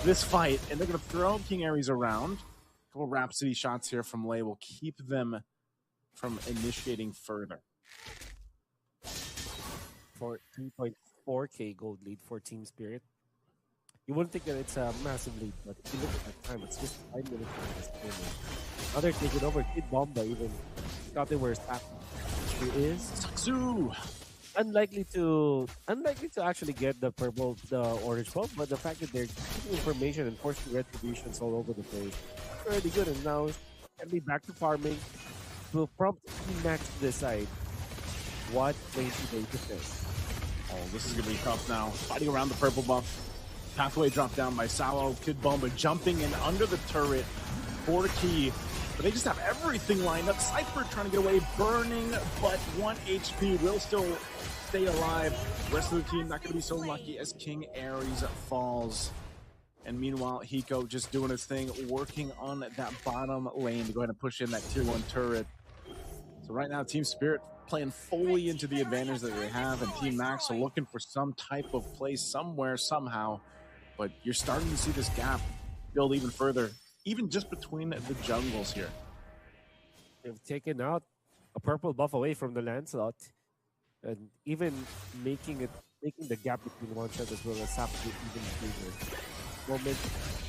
this fight, and they're gonna throw King Ares around. A couple Rhapsody shots here from Lei will keep them from initiating further. For 3.4k gold lead for Team Spirit. You wouldn't think that it's a massive lead, but if you look at that time, it's just 5 minutes for this game. Now they're taking over. Kid Bomba even got there where it's at. He is Saksu. Unlikely to actually get the orange buff, but the fact that they're keeping information and forcing retributions all over the place, that's already good. And now can be back to farming to prompt Team Max to decide what lane to they defend. Oh, this is gonna be tough now. Fighting around the purple buff. Pathway dropped down by Sallow. Kid Bomba jumping in under the turret for key. But they just have everything lined up. Cypher trying to get away, burning, but 1 HP will still stay alive. The rest of the team not going to be so lucky as King Ares falls. And meanwhile, Hiko just doing his thing, working on that bottom lane to go ahead and push in that tier 1 turret. So right now, Team Spirit playing fully into the advantage that they have, and Team Max are looking for some type of play somewhere, somehow. But you're starting to see this gap build even further, even just between the jungles here. They've taken out a purple buff away from the Lancelot, and even making the gap between one shot as well as Sapphire even bigger. Moment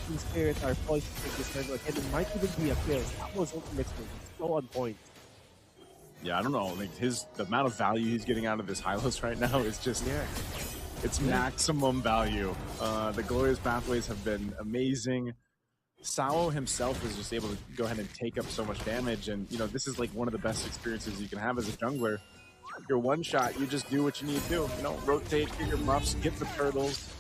Team Spirit are poised to take this turn, and it might even be a kill. That was ultimate so on point. Yeah, I don't know. Like the amount of value he's getting out of this Hylos right now is just it's maximum value. The glorious pathways have been amazing. Sao himself is just able to go ahead and take up so much damage, and you know, this is like one of the best experiences you can have as a jungler. Your one shot, you just do what you need to do. You know, rotate, get your muffs, get the turtles,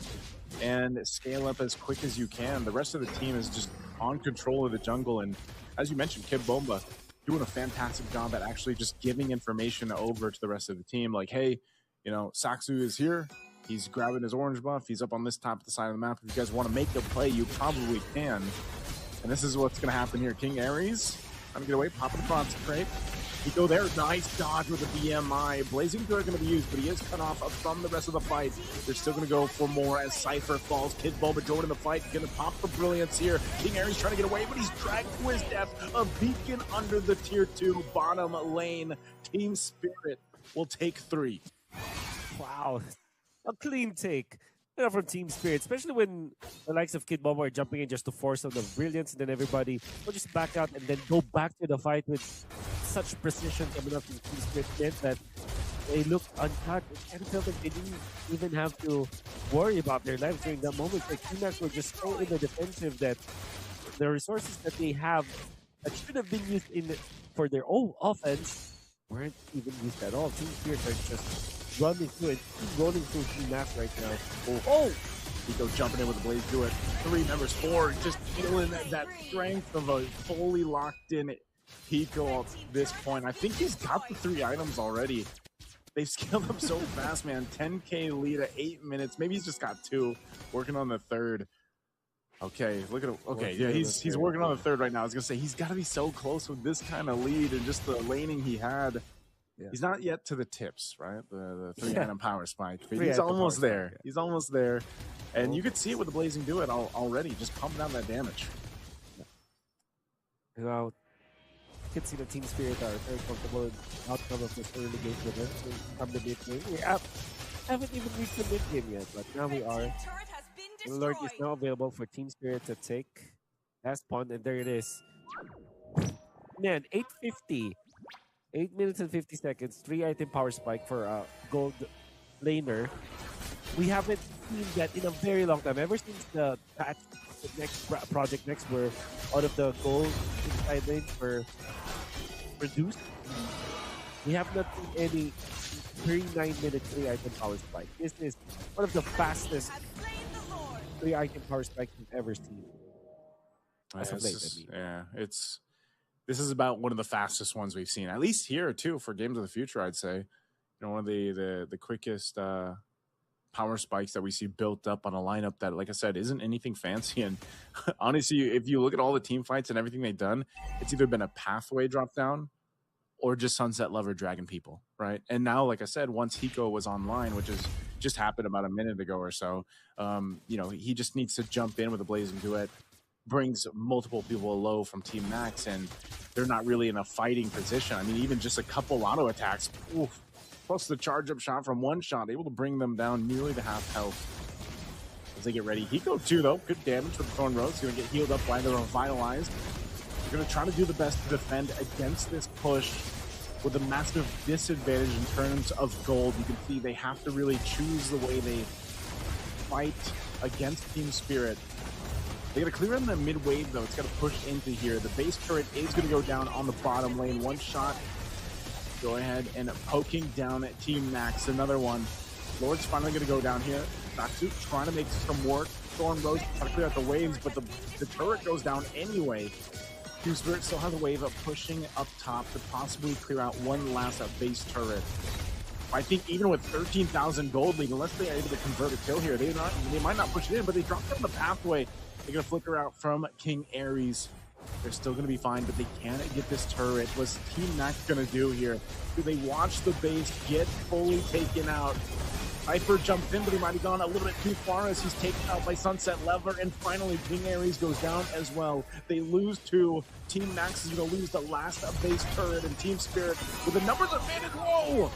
and scale up as quick as you can. The rest of the team is just on control of the jungle, and as you mentioned, Kid Bomba doing a fantastic job at actually just giving information over to the rest of the team. Like, hey, you know, Saksu is here. He's grabbing his orange buff. He's up on this top of the side of the map. If you guys want to make a play, you probably can. And this is what's going to happen here. King Ares, trying to get away, popping the concentrate. He go there, nice dodge with the BMI. Blazing Threat going to be used, but he is cut off from the rest of the fight. They're still going to go for more as Cypher falls. Kid Bulba joining the fight, going to pop the Brilliance here. King Ares trying to get away, but he's dragged to his death. A beacon under the tier 2 bottom lane. Team Spirit will take 3. Wow. A clean take from Team Spirit, especially when the likes of Kid Bomba are jumping in just to force on the Brilliance, and then everybody will just back out and then go back to the fight with such precision coming up from Team Spirit meant that they looked untouched. And felt like they didn't even have to worry about their lives during that moment. Like Team Max were just so in the defensive that the resources that they have that should have been used for their own offense weren't even used at all. Team Spirit are just running through it, rolling through Team Max right now. Oh! Hiko jumping in with the Blaze do it. 3 members, 4, just feeling that strength of a fully locked in Hiko at this point. I think he's got the 3 items already. They've scaled up so fast, man. 10k lead at 8 minutes. Maybe he's just got 2, working on the 3rd. Okay, look at him. Okay, yeah, he's working on the 3rd right now. I was gonna say he's got to be so close with this kind of lead and just the laning he had. Yeah. He's not yet to the tips, right? The 3-item power spike. But he's almost there. He's almost there. And you could see it with the Blazing Do It already, just pumping out that damage. You know, you can see the Team Spirit are very comfortable with the outcome of this early game with them. So from the mid game, we haven't even reached the mid game yet, but now we are. The Lord is now available for Team Spirit to take last pawn, and there it is. Man, 850. 8 minutes and 50 seconds, 3-item power spike for a gold laner. We haven't seen that in a very long time. Ever since the patch, the next project next, where all of the gold inside lanes were reduced, we have not seen any 39-minute 3-item power spike. This is one of the fastest 3-item power spikes we've ever seen. This is about one of the fastest ones we've seen, at least here too, for Games of the Future, I'd say. You know, one of the quickest power spikes that we see built up on a lineup that, like I said, isn't anything fancy. And honestly, if you look at all the team fights and everything they've done, it's either been a pathway drop down or just Sunset Lover dragging people, right? And now, like I said, once Hiko was online, which is just happened about a minute ago or so, you know, he just needs to jump in with a Blazing Duet, brings multiple people low from Team Max, and they're not really in a fighting position. I mean, even just a couple auto attacks, oof, plus the charge up shot from one shot, able to bring them down nearly to half health as they get ready. Hiko too, though, good damage with the Thorn Rose. He's gonna get healed up while they're revitalized. They're gonna try to do the best to defend against this push with a massive disadvantage in terms of gold. You can see they have to really choose the way they fight against Team Spirit. They gotta clear in the mid wave though. It's gotta push into here. The base turret is gonna go down on the bottom lane. One shot. Go ahead and poking down at Team Max. Another one. Lord's finally gonna go down here. Natsu trying to make some work. Thorn Rose trying to clear out the waves, but the turret goes down anyway. Team Spirit still has a wave of pushing up top to possibly clear out one last base turret. I think even with 13,000 gold lead, unless they are able to convert a kill here, they might not push it in, but they dropped down the pathway. They're going to flicker out from King Ares. They're still going to be fine, but they can't get this turret. What's Team Max going to do here? Do they watch the base get fully taken out? Viper jumps in, but he might have gone a little bit too far as he's taken out by Sunset Lever, and finally King Ares goes down as well. They lose two. Team Max is going to lose the last base turret, and Team Spirit with the numbers advantage. Whoa!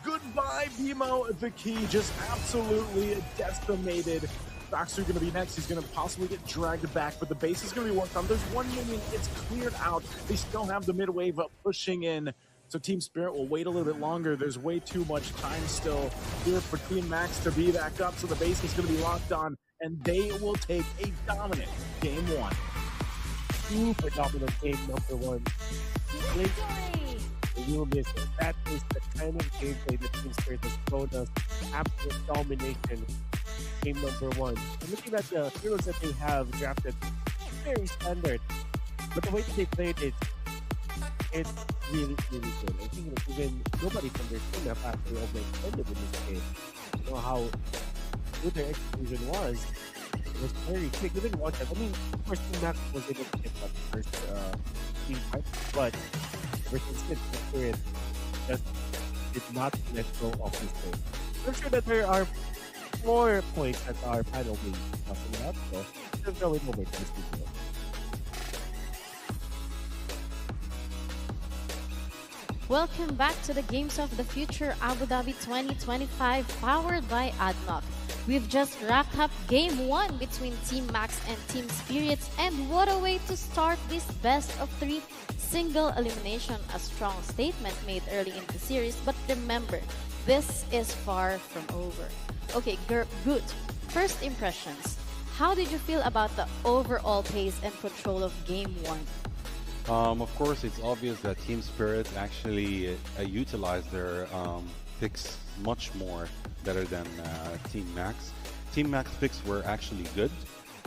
Goodbye, Bimo. The key just absolutely decimated. Baxter going to be next. He's going to possibly get dragged back, but the base is going to be worked on. There's one minion. It's cleared out. They still have the mid wave pushing in. So Team Spirit will wait a little bit longer. There's way too much time still here for Team Max to be back up. So the base is going to be locked on, and they will take a dominant game one. Super dominant game number one. You will miss it. That is the kind of gameplay that Team Spirit has shown us. Absolute domination. Game number one. And looking at the heroes that they have drafted, very standard. But the way that they played it, it's really, really good. I think even nobody from their team have actually overextended in this game. You know how good their execution was. It was very quick. We didn't watch it. I mean, of course, Team Max was able to get that first team fight, but versus Spirit just did not let go of this game. I'm sure that there are more points that our panel will be talking about, so let's go over to this video. Welcome back to the Games of the Future Abu Dhabi 2025 powered by ADNOC. We've just wrapped up Game 1 between Team Max and Team Spirits, and what a way to start this best of 3 single elimination. A strong statement made early in the series, but remember, this is far from over. Okay, good. First impressions. How did you feel about the overall pace and control of Game 1? Of course, it's obvious that Team Spirit actually utilized their picks much more better than Team Max. Team Max picks were actually good,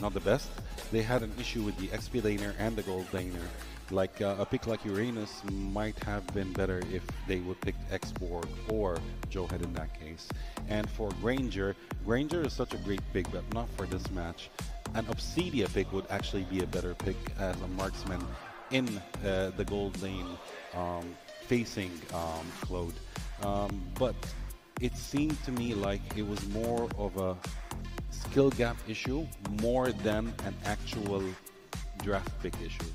not the best. They had an issue with the XP laner and the gold laner. Like a pick like Uranus might have been better if they would pick X-Borg or Joehead in that case. And for Granger is such a great pick, but not for this match. An Obsidia pick would actually be a better pick as a marksman in the gold lane facing Claude. But it seemed to me like it was more of a skill gap issue more than an actual draft pick issue.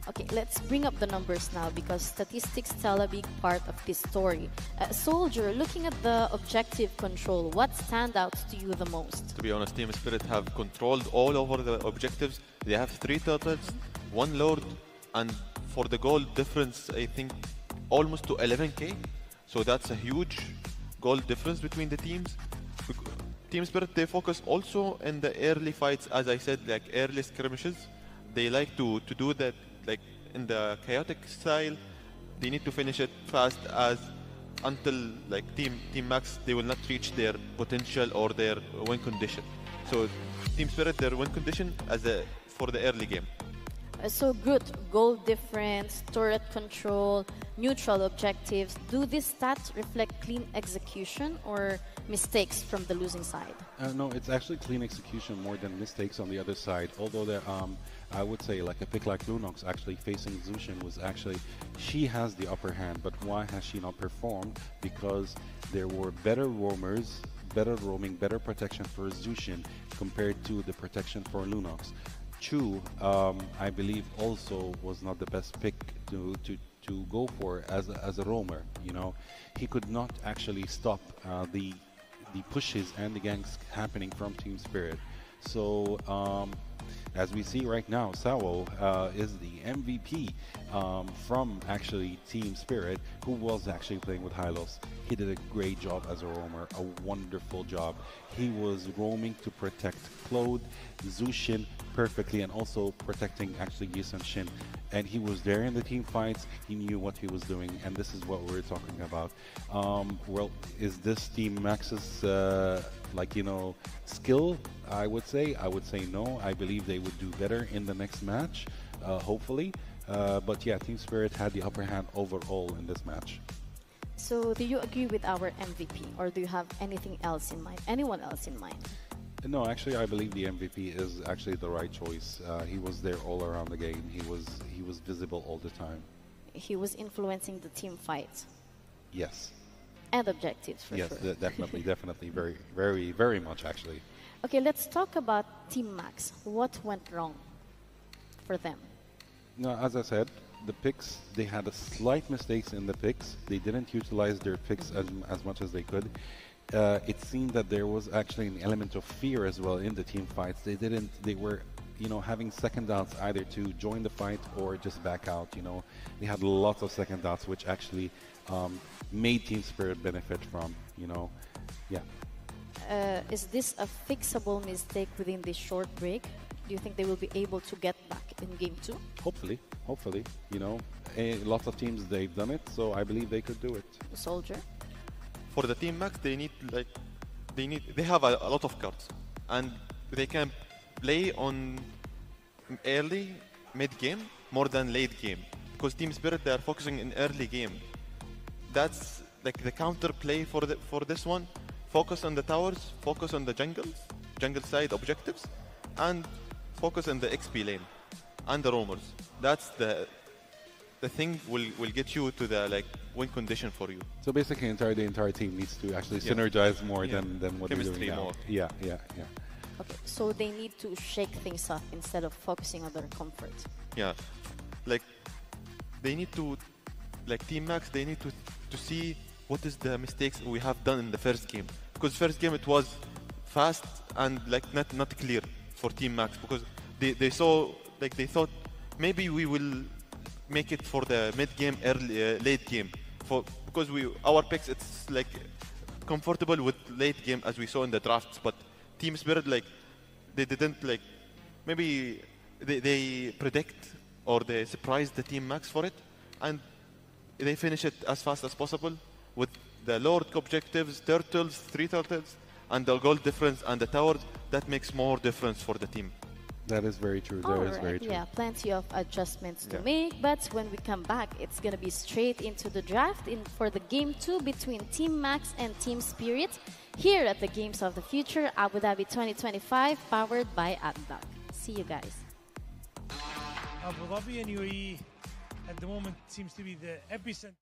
Okay, let's bring up the numbers now because statistics tell a big part of this story. Soldier, looking at the objective control, what stands out to you the most? To be honest, Team Spirit have controlled all over the objectives. They have 3 turtles, 1 Lord, and for the gold difference, I think almost to 11k. So that's a huge gold difference between the teams. Team Spirit, they focus also in the early fights, as I said, like early skirmishes. They like to do that, like in the chaotic style. They need to finish it fast as until like Team Max, they will not reach their potential or their win condition. So Team Spirit, their win condition for the early game. So good. Goal difference, turret control, neutral objectives. Do these stats reflect clean execution or mistakes from the losing side? No, it's actually clean execution more than mistakes on the other side. Although there, I would say like a pick like Lunox actually facing Zushin was actually, she has the upper hand. But why has she not performed? Because there were better roamers, better roaming, better protection for Zushin compared to the protection for Lunox. Chu, I believe, also was not the best pick to go for as a roamer. You know, he could not actually stop the pushes and the ganks happening from Team Spirit. So as we see right now, Sawo is the MVP from actually Team Spirit, who was actually playing with Hylos. He did a great job as a roamer, a wonderful job. He was roaming to protect Claude, Zushin perfectly, and also protecting actually Yisun Shin. And he was there in the team fights. He knew what he was doing, and this is what we're talking about. Well, is this Team Max's skill? I would say no. I believe they would do better in the next match, hopefully. But yeah, Team Spirit had the upper hand overall in this match. So do you agree with our MVP, or do you have anything else in mind? Anyone else in mind? No, actually, I believe the MVP is actually the right choice. He was there all around the game. He was visible all the time. He was influencing the team fights Yes, and objectives for yes, sure. definitely, definitely, very, very, very much actually. Okay, let's talk about Team Max. What went wrong for them? No, as I said, the picks, they had a slight mistakes in the picks. They didn't utilize their picks as much as they could. It seemed that there was actually an element of fear as well in the team fights. They were, having second doubts either to join the fight or just back out. They had lots of second doubts, which actually made Team Spirit benefit from. Yeah. Is this a fixable mistake within this short break? Do you think they will be able to get back in game 2? Hopefully, hopefully. Lots of teams, they've done it, so I believe they could do it. Soldier? For the Team Max, they have a lot of cards, and they can play on early, mid game more than late game, because Team Spirit, they are focusing in early game. That's like the counter play for this one. Focus on the towers, focus on the jungle side objectives, and focus on the XP lane and the roamers. That's the thing will get you to the win condition for you. So basically, the entire team needs to actually synergize more than what they're Chemistry doing now. more. Yeah. Okay, so they need to shake things up instead of focusing on their comfort. Yeah, they need to, Team Max, they need to see what is the mistakes we have done in the first game. Because first game it was fast and not clear for Team Max, because they saw, they thought maybe we will make it for the mid game, early late game, because our picks, it's comfortable with late game as we saw in the drafts. But Team Spirit, they didn't maybe they predict or they surprised the Team Max for it, and they finish it as fast as possible with the Lord objectives, turtles, 3 turtles, and the gold difference and the towers. That makes more difference for the team. That is very true. That is very true. Yeah, plenty of adjustments to Yeah. make, but when we come back, it's going to be straight into the draft for the Game 2 between Team Max and Team Spirit here at the Games of the Future Abu Dhabi 2025, powered by AdNoc. See you guys. Abu Dhabi and UAE at the moment seems to be the epicenter.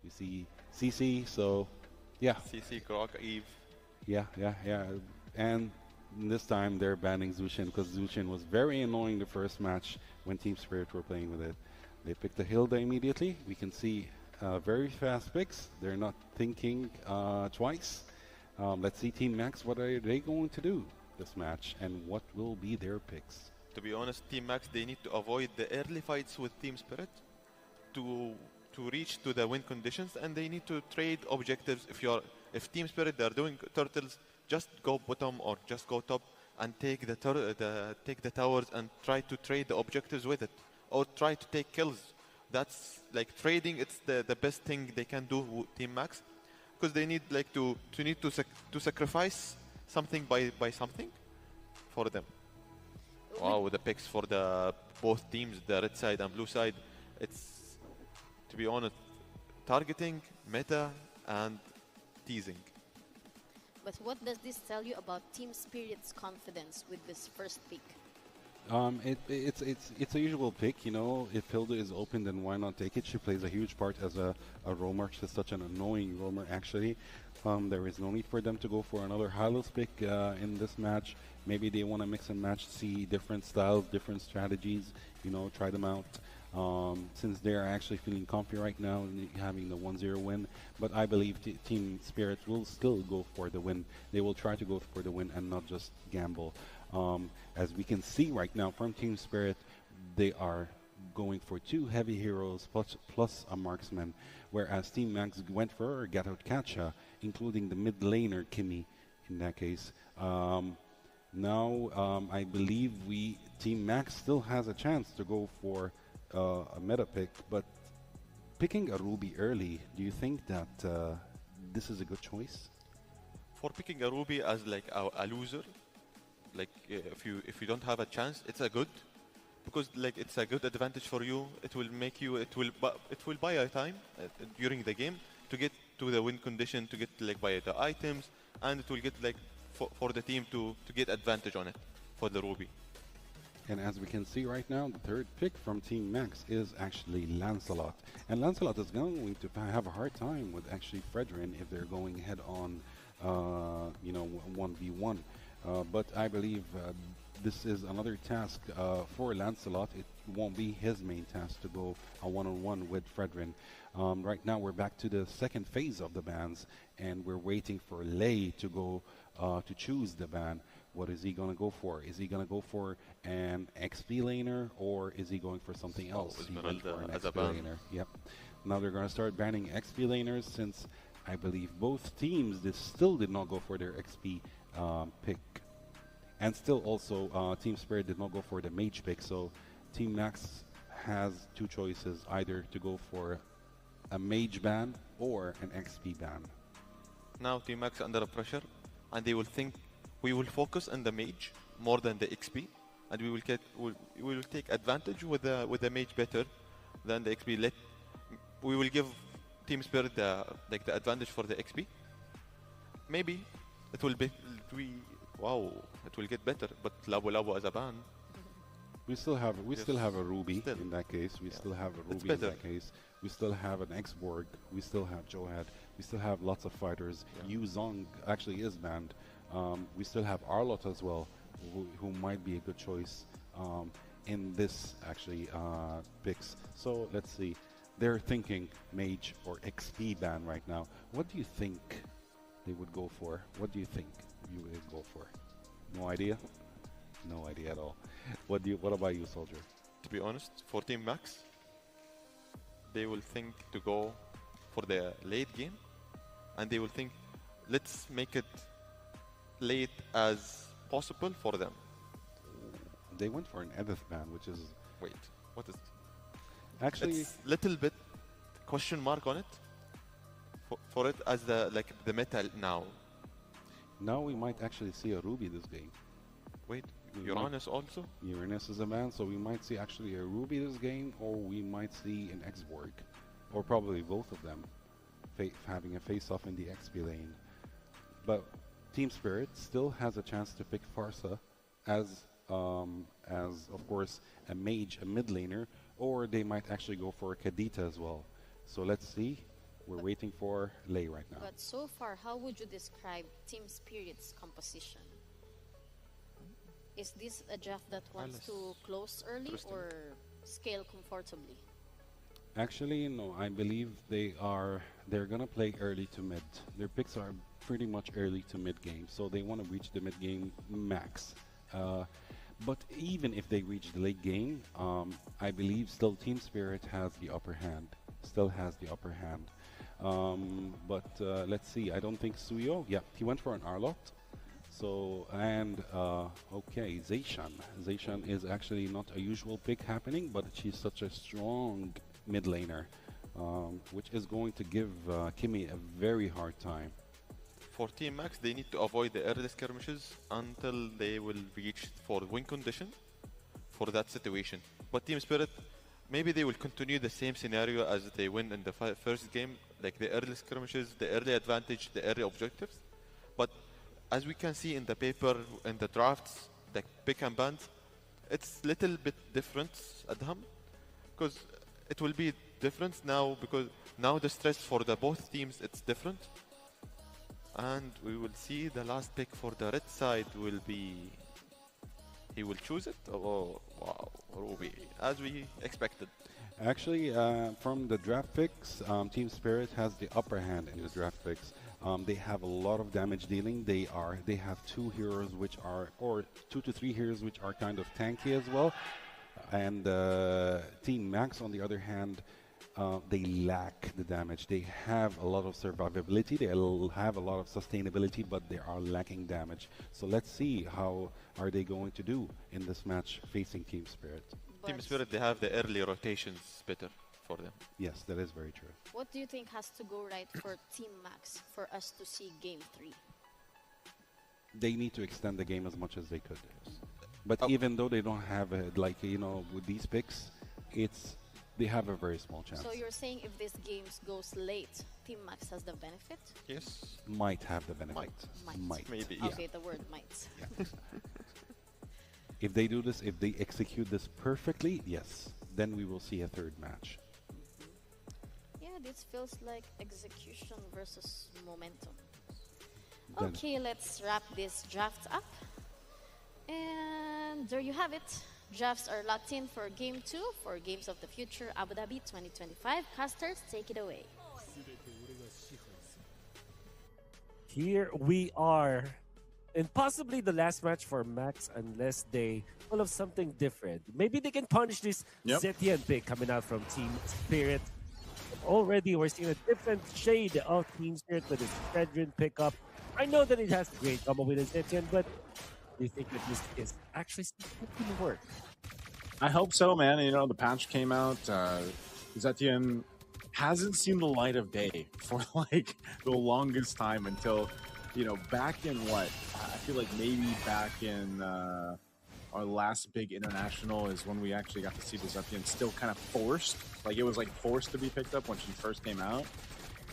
We see CC, so yeah. CC, Grok, Eve. Yeah. And this time they're banning Zushin because Zushin was very annoying the first match when Team Spirit were playing with it. They picked the Hilda immediately. We can see very fast picks. They're not thinking twice. Let's see Team Max, what are they going to do this match and what will be their picks? To be honest, Team Max, they need to avoid the early fights with Team Spirit to reach to the win conditions, and they need to trade objectives. If Team Spirit they're doing turtles, just go bottom or just go top and take the towers and try to trade the objectives with it, or try to take kills. That's like trading. It's the best thing they can do with Team Max, because they need like to sacrifice something by something for them. Wow, the picks for the both teams, the red side and blue side, it's, to be honest, targeting, meta, and teasing. But what does this tell you about Team Spirit's confidence with this first pick? It's a usual pick, you know. If Hilda is open, then why not take it? She plays a huge part as a roamer. She's such an annoying roamer, actually. There is no need for them to go for another Hylos pick in this match. Maybe they want to mix and match, see different styles, different strategies, you know, try them out. Since they're actually feeling comfy right now and having the 1-0 win. But I believe Team Spirit will still go for the win. They will try to go for the win and not just gamble. As we can see right now from Team Spirit, they are going for 2 heavy heroes plus a marksman, whereas Team Max went for Gatot Kacha, including the mid laner Kimi in that case. Now I believe Team Max still has a chance to go for a meta pick, but picking a Ruby early, do you think that this is a good choice? For picking a Ruby as like a loser, like if you don't have a chance, it's a good, because like it's a good advantage for you. It will make you, it will buy a time during the game to get to the win condition, to get like buy the items, and it will get like for the team to get advantage on it for the Ruby. And as we can see right now, the third pick from Team Max is actually Lancelot. And Lancelot is going to have a hard time with actually Fredrin if they're going head on, 1v1. But I believe this is another task for Lancelot. It won't be his main task to go a one-on-one with Fredrin. Right now, we're back to the second phase of the bans, and we're waiting for Lei to go to choose the ban. What is he going to go for? Is he going to go for an XP laner, or is he going for something else? He went for an XP laner. Yep. Now they're going to start banning XP laners, since I believe both teams still did not go for their XP pick. And still also Team Spirit did not go for the mage pick. So Team Max has 2 choices, either to go for a mage ban or an XP ban. Now Team Max under pressure, and they will think we will focus on the mage more than the XP, and we will take advantage with the mage better than the XP. We will give Team Spirit the advantage for the XP. Maybe it will be it will get better. But Labo as a ban. We still have a Ruby in that case. We still have a Ruby in that case. We still have an X-Borg. We still have Johead. We still have lots of fighters. Yu Zong actually is banned. We still have Arlott as well, who might be a good choice in this actually picks. So let's see. They're thinking mage or XP ban right now. What do you think they would go for? What do you think you would go for? No idea? No idea at all. What about you, Soldier? To be honest, for Team Max, they will think to go for the late game, and they will think, let's make it late as possible for them. They went for an Edith ban, which is... Wait, what is it? Actually... It's little bit question mark on it, for it as the meta now. Now we might actually see a Ruby this game. Wait, Uranus also? Uranus is a ban, so we might see actually a Ruby this game, or we might see an X-Borg. Or probably both of them having a face-off in the XP lane. But Team Spirit still has a chance to pick Farsa as of course, a mage, a mid laner, or they might actually go for a Kadita as well. So let's see we're waiting for Lei right now. But so far, how would you describe Team Spirit's composition? Is this a draft that wants to close early or scale comfortably? Actually, no. I believe they're gonna play early to mid. Their picks are pretty much early to mid game, so they want to reach the mid game max. But even if they reach the late game, I believe still Team Spirit has the upper hand. Still has the upper hand. But let's see. I don't think Suyo. Yeah, he went for an Arlot. So, and okay, Zayshan. Zayshan is actually not a usual pick happening, but she's such a strong mid laner, which is going to give Kimmy a very hard time. For Team Max, they need to avoid the early skirmishes until they will reach for win condition for that situation. But Team Spirit, maybe they will continue the same scenario as they win in the first game, like the early skirmishes, the early advantage, the early objectives. But as we can see in the paper, in the drafts, the pick and bans, it's little bit different at Adham, because it will be different now, because now the stress for the both teams, it's different. And we will see the last pick for the red side will be, he will choose it, or wow, or will be as we expected. Actually, from the draft picks, Team Spirit has the upper hand in the draft picks. They have a lot of damage dealing. They have 2 heroes which are, or 2 to 3 heroes which are kind of tanky as well. And Team Max, on the other hand, they lack the damage. They have a lot of survivability. They have a lot of sustainability, but they are lacking damage. So let's see how are they going to do in this match facing Team Spirit. Team Spirit, they have the early rotations better for them. Yes, that is very true. What do you think has to go right for Team Max for us to see Game 3? They need to extend the game as much as they could. But even though they don't have with these picks, they have a very small chance. So you're saying if this game goes late, Team Max has the benefit? Yes. Might have the benefit. Might. Maybe. Okay, yeah. The word might. Yeah. If they do this, if they execute this perfectly, yes, then we will see a third match. Yeah, this feels like execution versus momentum. Okay, let's wrap this draft up. And there you have it. Drafts are locked in for Game 2 for Games of the Future Abu Dhabi 2025. Casters, take it away. Here we are. And possibly the last match for Max, unless they pull off something different. Maybe they can punish this Zetian pick coming out from Team Spirit. Already we're seeing a different shade of Team Spirit with his Fredrin pickup. I know that it has great combo with his Zetian, but do you think that this is actually going to work? I hope so, man. You know, the patch came out. Zetian hasn't seen the light of day for like the longest time until, you know, back in what? I feel like maybe back in our last big international is when we actually got to see the Zetian still kind of forced. Like it was like forced to be picked up when she first came out.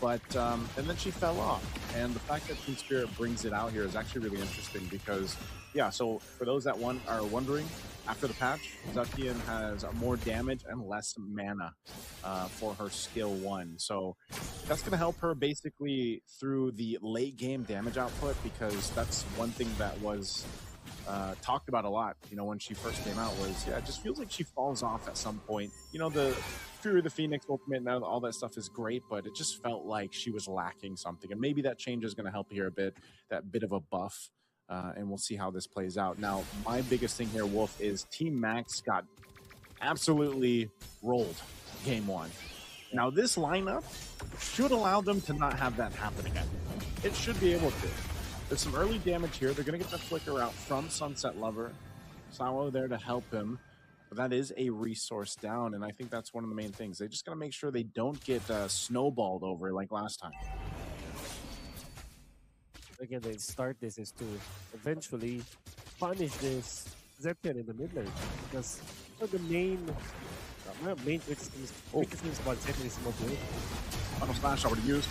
But, and then she fell off. And the fact that Team Spirit brings it out here is actually really interesting because, yeah, so for those that are wondering, after the patch, Zetian has more damage and less mana for her skill 1. So that's going to help her basically through the late game damage output because that's one thing that was talked about a lot, you know, when she first came out was, yeah, it just feels like she falls off at some point. You know, the Fury of the Phoenix Ultimate and all that stuff is great, but it just felt like she was lacking something. And maybe that change is going to help here a bit, that bit of a buff. And we'll see how this plays out. Now, my biggest thing here, Wolf, is Team Max got absolutely rolled game 1. Now, this lineup should allow them to not have that happen again. It should be able to. There's some early damage here. They're going to get the flicker out from Sunset Lover. Sawo there to help him. But that is a resource down, and I think that's one of the main things. They just got to make sure they don't get snowballed over like last time. Again, they start this is to eventually punish this Zetian in the mid lane because the main weakness about Zetian is mobility. Auto slash already used.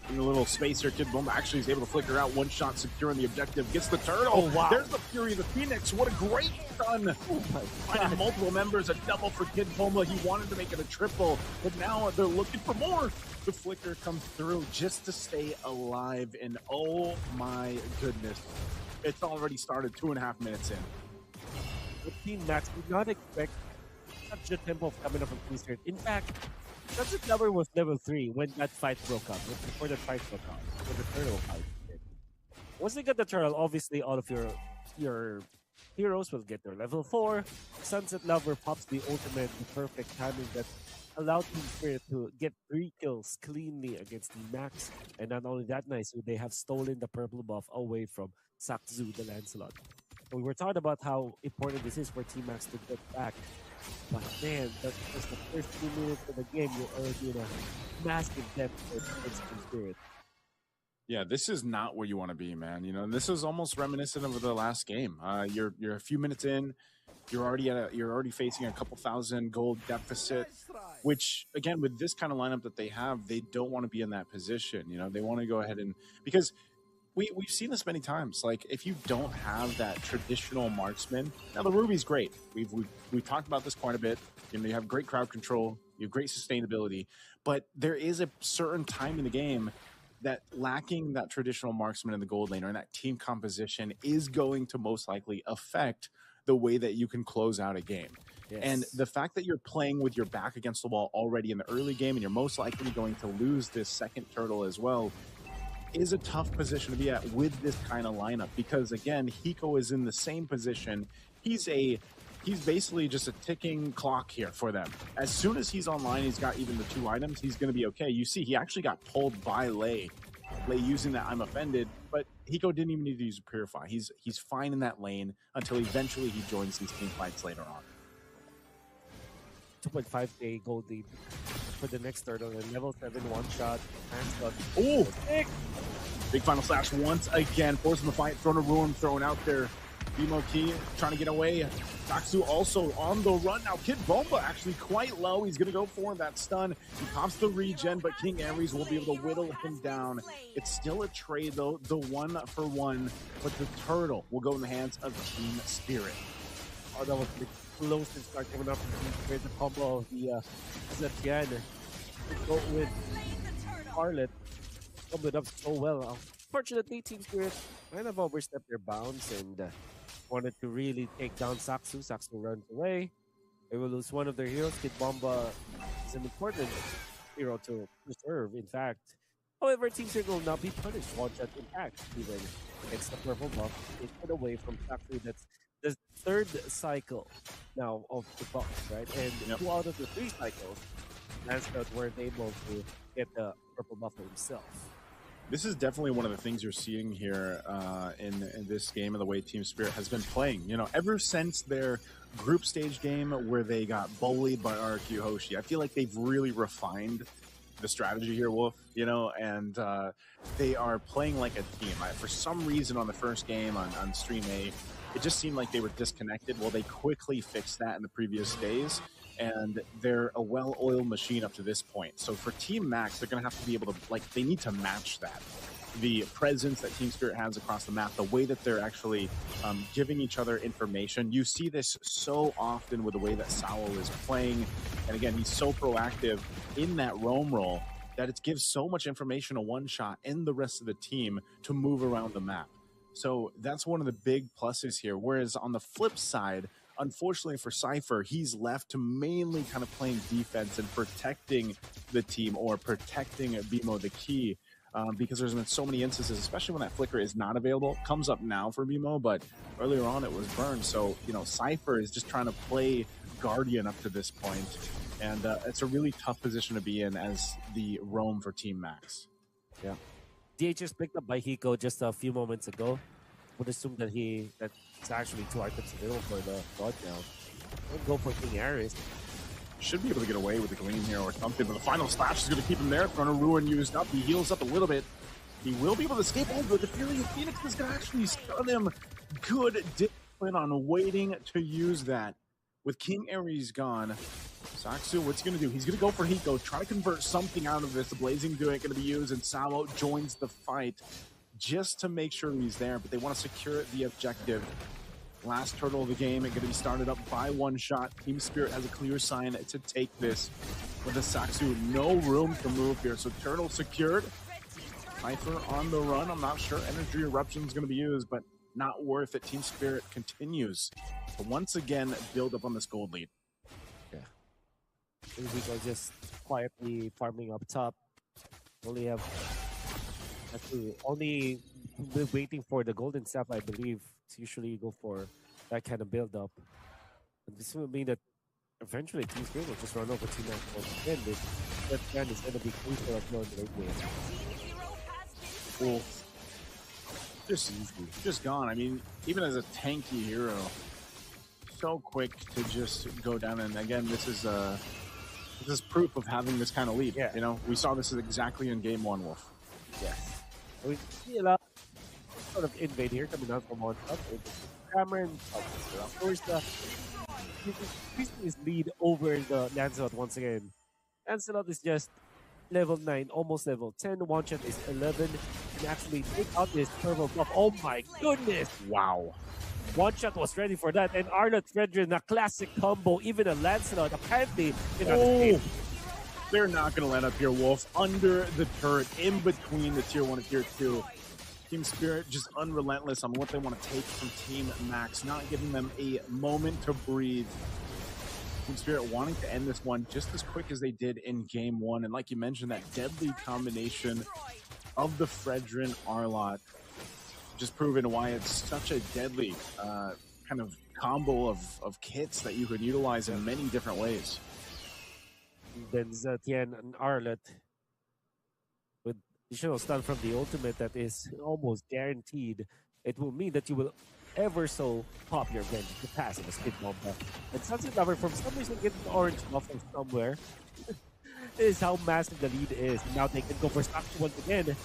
In the little space here, Kid Bomba actually is able to flicker out. One shot securing the objective. Gets the turtle. Oh, wow. There's the Fury of the Phoenix. What a great stun. Finding multiple members. A double for Kid Bomba. He wanted to make it a triple, but now they're looking for more. The flicker comes through just to stay alive. And oh my goodness. It's already started 2.5 minutes in. The Team Max did not expect such a tempo coming up from T-Shirt. In fact, Sunset Lover was level 3 when that fight broke out. Before the fight broke out. When the turtle fight. Once they get the turtle, obviously all of your heroes will get their level 4. Sunset Lover pops the ultimate, the perfect timing that allowed Team Spirit to get 3 kills cleanly against Team Max. And not only that nice, they have stolen the purple buff away from Sakzu the Lancelot. We were talking about how important this is for Team Max to get back. But man, that's just the first 2 minutes of the game, you're already in a massive depth for Team Spirit. Yeah, this is not where you want to be, man. You know, this is almost reminiscent of the last game. You're a few minutes in, you're already facing a couple thousand gold deficit, which again, with this kind of lineup that they have, they don't want to be in that position. You know, they want to go ahead and because we've seen this many times. Like if you don't have that traditional marksman, now the Ruby's great. We've talked about this quite a bit. You know, you have great crowd control, you have great sustainability, but there is a certain time in the game that lacking that traditional marksman in the gold lane or in that team composition is going to most likely affect the way that you can close out a game. Yes. And the fact that you're playing with your back against the wall already in the early game and you're most likely going to lose this second turtle as well is a tough position to be at with this kind of lineup because again, Hiko is in the same position. He's basically just a ticking clock here for them. As soon as he's online, he's got even the 2 items, he's going to be okay. You see, he actually got pulled by Lei. Lei using that I'm offended, but Hiko didn't even need to use a Purify. He's fine in that lane until eventually he joins these team fights later on. 2.5k gold lead for the next turtle and level 7 one-shot. Oh! Big final slash once again, forcing the fight, throwing a ruin, throwing out there. BMO Key trying to get away. Saksu also on the run now. Kid Bomba actually quite low. He's going to go for that stun. He pops the regen, but King Ares will be able to whittle him down. It's still a trade, though, the 1-for-1, but the turtle will go in the hands of Team Spirit. Oh, that was the closest start coming up with the combo of the Zetian. Go with Scarlet. Comboed up so well. Unfortunately, Team Spirit kind of overstepped their bounds and wanted to really take down Saksu. Saksu runs away. They will lose one of their heroes. Kid Bomba is an important hero to preserve, in fact. However, Team Spirit will not be punished. One-shot impact, even against the purple buff. They get away from Saksu. That's the 3rd cycle now of the buff, right? And 2 out of the 3 cycles, Lancelot weren't able to get the purple buff for himself. This is definitely one of the things you're seeing here in this game and the way Team Spirit has been playing. You know, ever since their group stage game where they got bullied by RQ Hoshi, I feel like they've really refined the strategy here, Wolf, you know, and they are playing like a team. For some reason on the first game on Stream A, it just seemed like they were disconnected. Well, they quickly fixed that in the previous days. And they're a well-oiled machine up to this point. So for Team Max, they're going to have to be able to, they need to match that. The presence that Team Spirit has across the map, the way that they're actually giving each other information. You see this so often with the way that Sowell is playing. And again, he's so proactive in that roam role that it gives so much information, a one-shot, and the rest of the team to move around the map. So that's one of the big pluses here. Whereas on the flip side, unfortunately for Cypher, he's left to mainly kind of playing defense and protecting the team or protecting BMO the key because there's been so many instances, especially when that flicker is not available. Comes up now for BMO, but earlier on it was burned. So, you know, Cypher is just trying to play Guardian up to this point, and it's a really tough position to be in as the roam for Team Max. Yeah. DHS picked up by Hiko just a few moments ago. Would assume that it's actually 2 items available for the god now. Don't go for King Ares. Should be able to get away with the Gleam here or something, but the final slash is going to keep him there. Front of Ruin used up. He heals up a little bit. He will be able to escape over. The Fury of Phoenix is going to actually stun him. Good discipline on waiting to use that. With King Ares gone, Saksu, what's he going to do? He's going to go for Hiko, try to convert something out of this. The Blazing Duet going to be used, and Samo joins the fight just to make sure he's there, but they want to secure the objective. Last turtle of the game, it's going to be started up by one shot. Team Spirit has a clear sign to take this with the Saksu. No room to move here, so turtle secured. Cypher on the run. I'm not sure Energy Eruption is going to be used, but not worth it. Team Spirit continues to once again build up on this gold lead. Yeah. Rico just quietly farming up top. Only waiting for the golden staff, I believe. To usually go for that kind of build up. And this will mean that eventually Team Spirit will just run over Team Max once again. That plan is going to be crucial as well in the late game. Cool. Just easy. Just gone. I mean, even as a tanky hero, so quick to just go down. And again, this is proof of having this kind of lead. Yeah. You know, we saw this exactly in game one, Wolf. Yes. We see a lot sort of invade here coming out from on top. Cameron, of course, increasing his lead over the Lancelot once again. Lancelot is just level 9, almost level 10. One shot is 11. Can actually take out this purple buff. Oh my goodness! Wow. One shot was ready for that. And Arnold Fredrin, a classic combo. Even a Lancelot, apparently, they're not going to let up here, Wolf. Under the turret, in between the tier 1 and tier 2. Team Spirit just unrelentless on what they want to take from Team Max, not giving them a moment to breathe. Team Spirit wanting to end this one just as quick as they did in game 1. And like you mentioned, that deadly combination of the Fredrin Arlot just proven why it's such a deadly kind of combo of kits that you could utilize in many different ways. Then Zetian and Arlot with additional stun from the ultimate that is almost guaranteed. It will mean that you will ever so pop your bench to pass in a spit bomb. And Sunset Lover, from some reason, gets an orange buff from somewhere. This is how massive the lead is. Now they can go for Saksu once again.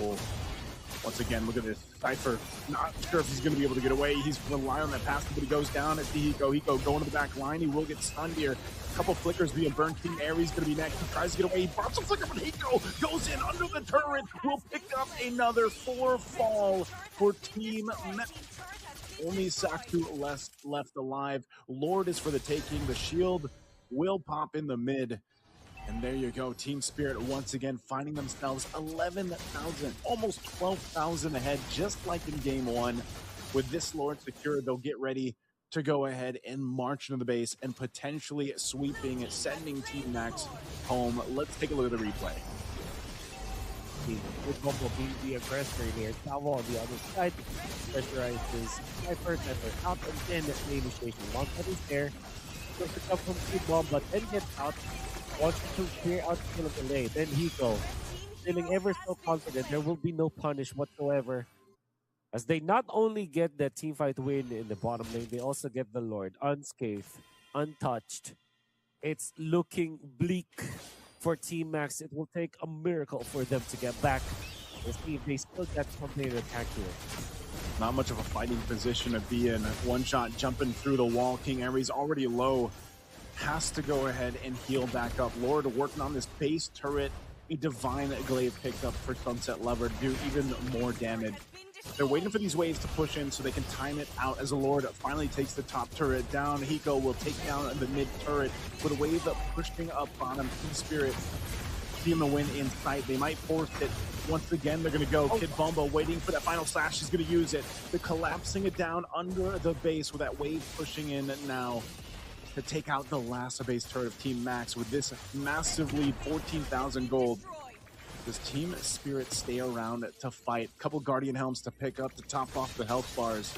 Oh. Once again, look at this. Cypher, not sure if he's going to be able to get away. He's relying on that pass, but he goes down at Hiko. Hiko going to the back line. He will get stunned here. A couple flickers via Burn King. Aries going to be next. He tries to get away. He bumps a flicker from Hiko. Goes in under the turret. Will pick up another 4 fall for Team Met. Only Saksu left alive. Lord is for the taking. The shield will pop in the mid. And there you go, Team Spirit once again finding themselves 11,000, almost 12,000 ahead, just like in game 1. With this Lord secured, they'll get ready to go ahead and march into the base and potentially sweeping, sending Team Max home. Let's take a look at the replay. With Bumble being the aggressor here, Salvo on the other side pressurizes Sniper out, and then the initiation. One that is there, goes to come from Team Bomb, but then gets out. Wants to clear out the kill of the lane. Then Hiko, feeling ever so confident, there will be no punish whatsoever. As they not only get the teamfight win in the bottom lane, they also get the Lord unscathed, untouched. It's looking bleak for Team Max. It will take a miracle for them to get back. We'll see if they still get something to attack here. Not much of a fighting position to be in. One shot jumping through the wall. King Aries already low. Has to go ahead and heal back up. Lord working on this base turret. A Divine Glaive picked up for Sunset Lover to do even more damage. They're waiting for these waves to push in so they can time it out as the Lord finally takes the top turret down. Hiko will take down the mid turret with a wave pushing up bottom. Team Spirit seeing the win in sight. They might force it. Once again, they're going to go. Kid Bumbo waiting for that final slash. He's going to use it. They're collapsing it down under the base with that wave pushing in now to take out the last base turret of Team Max with this massive lead, 14,000 gold. Does Team Spirit stay around to fight? A couple Guardian Helms to pick up to top off the health bars,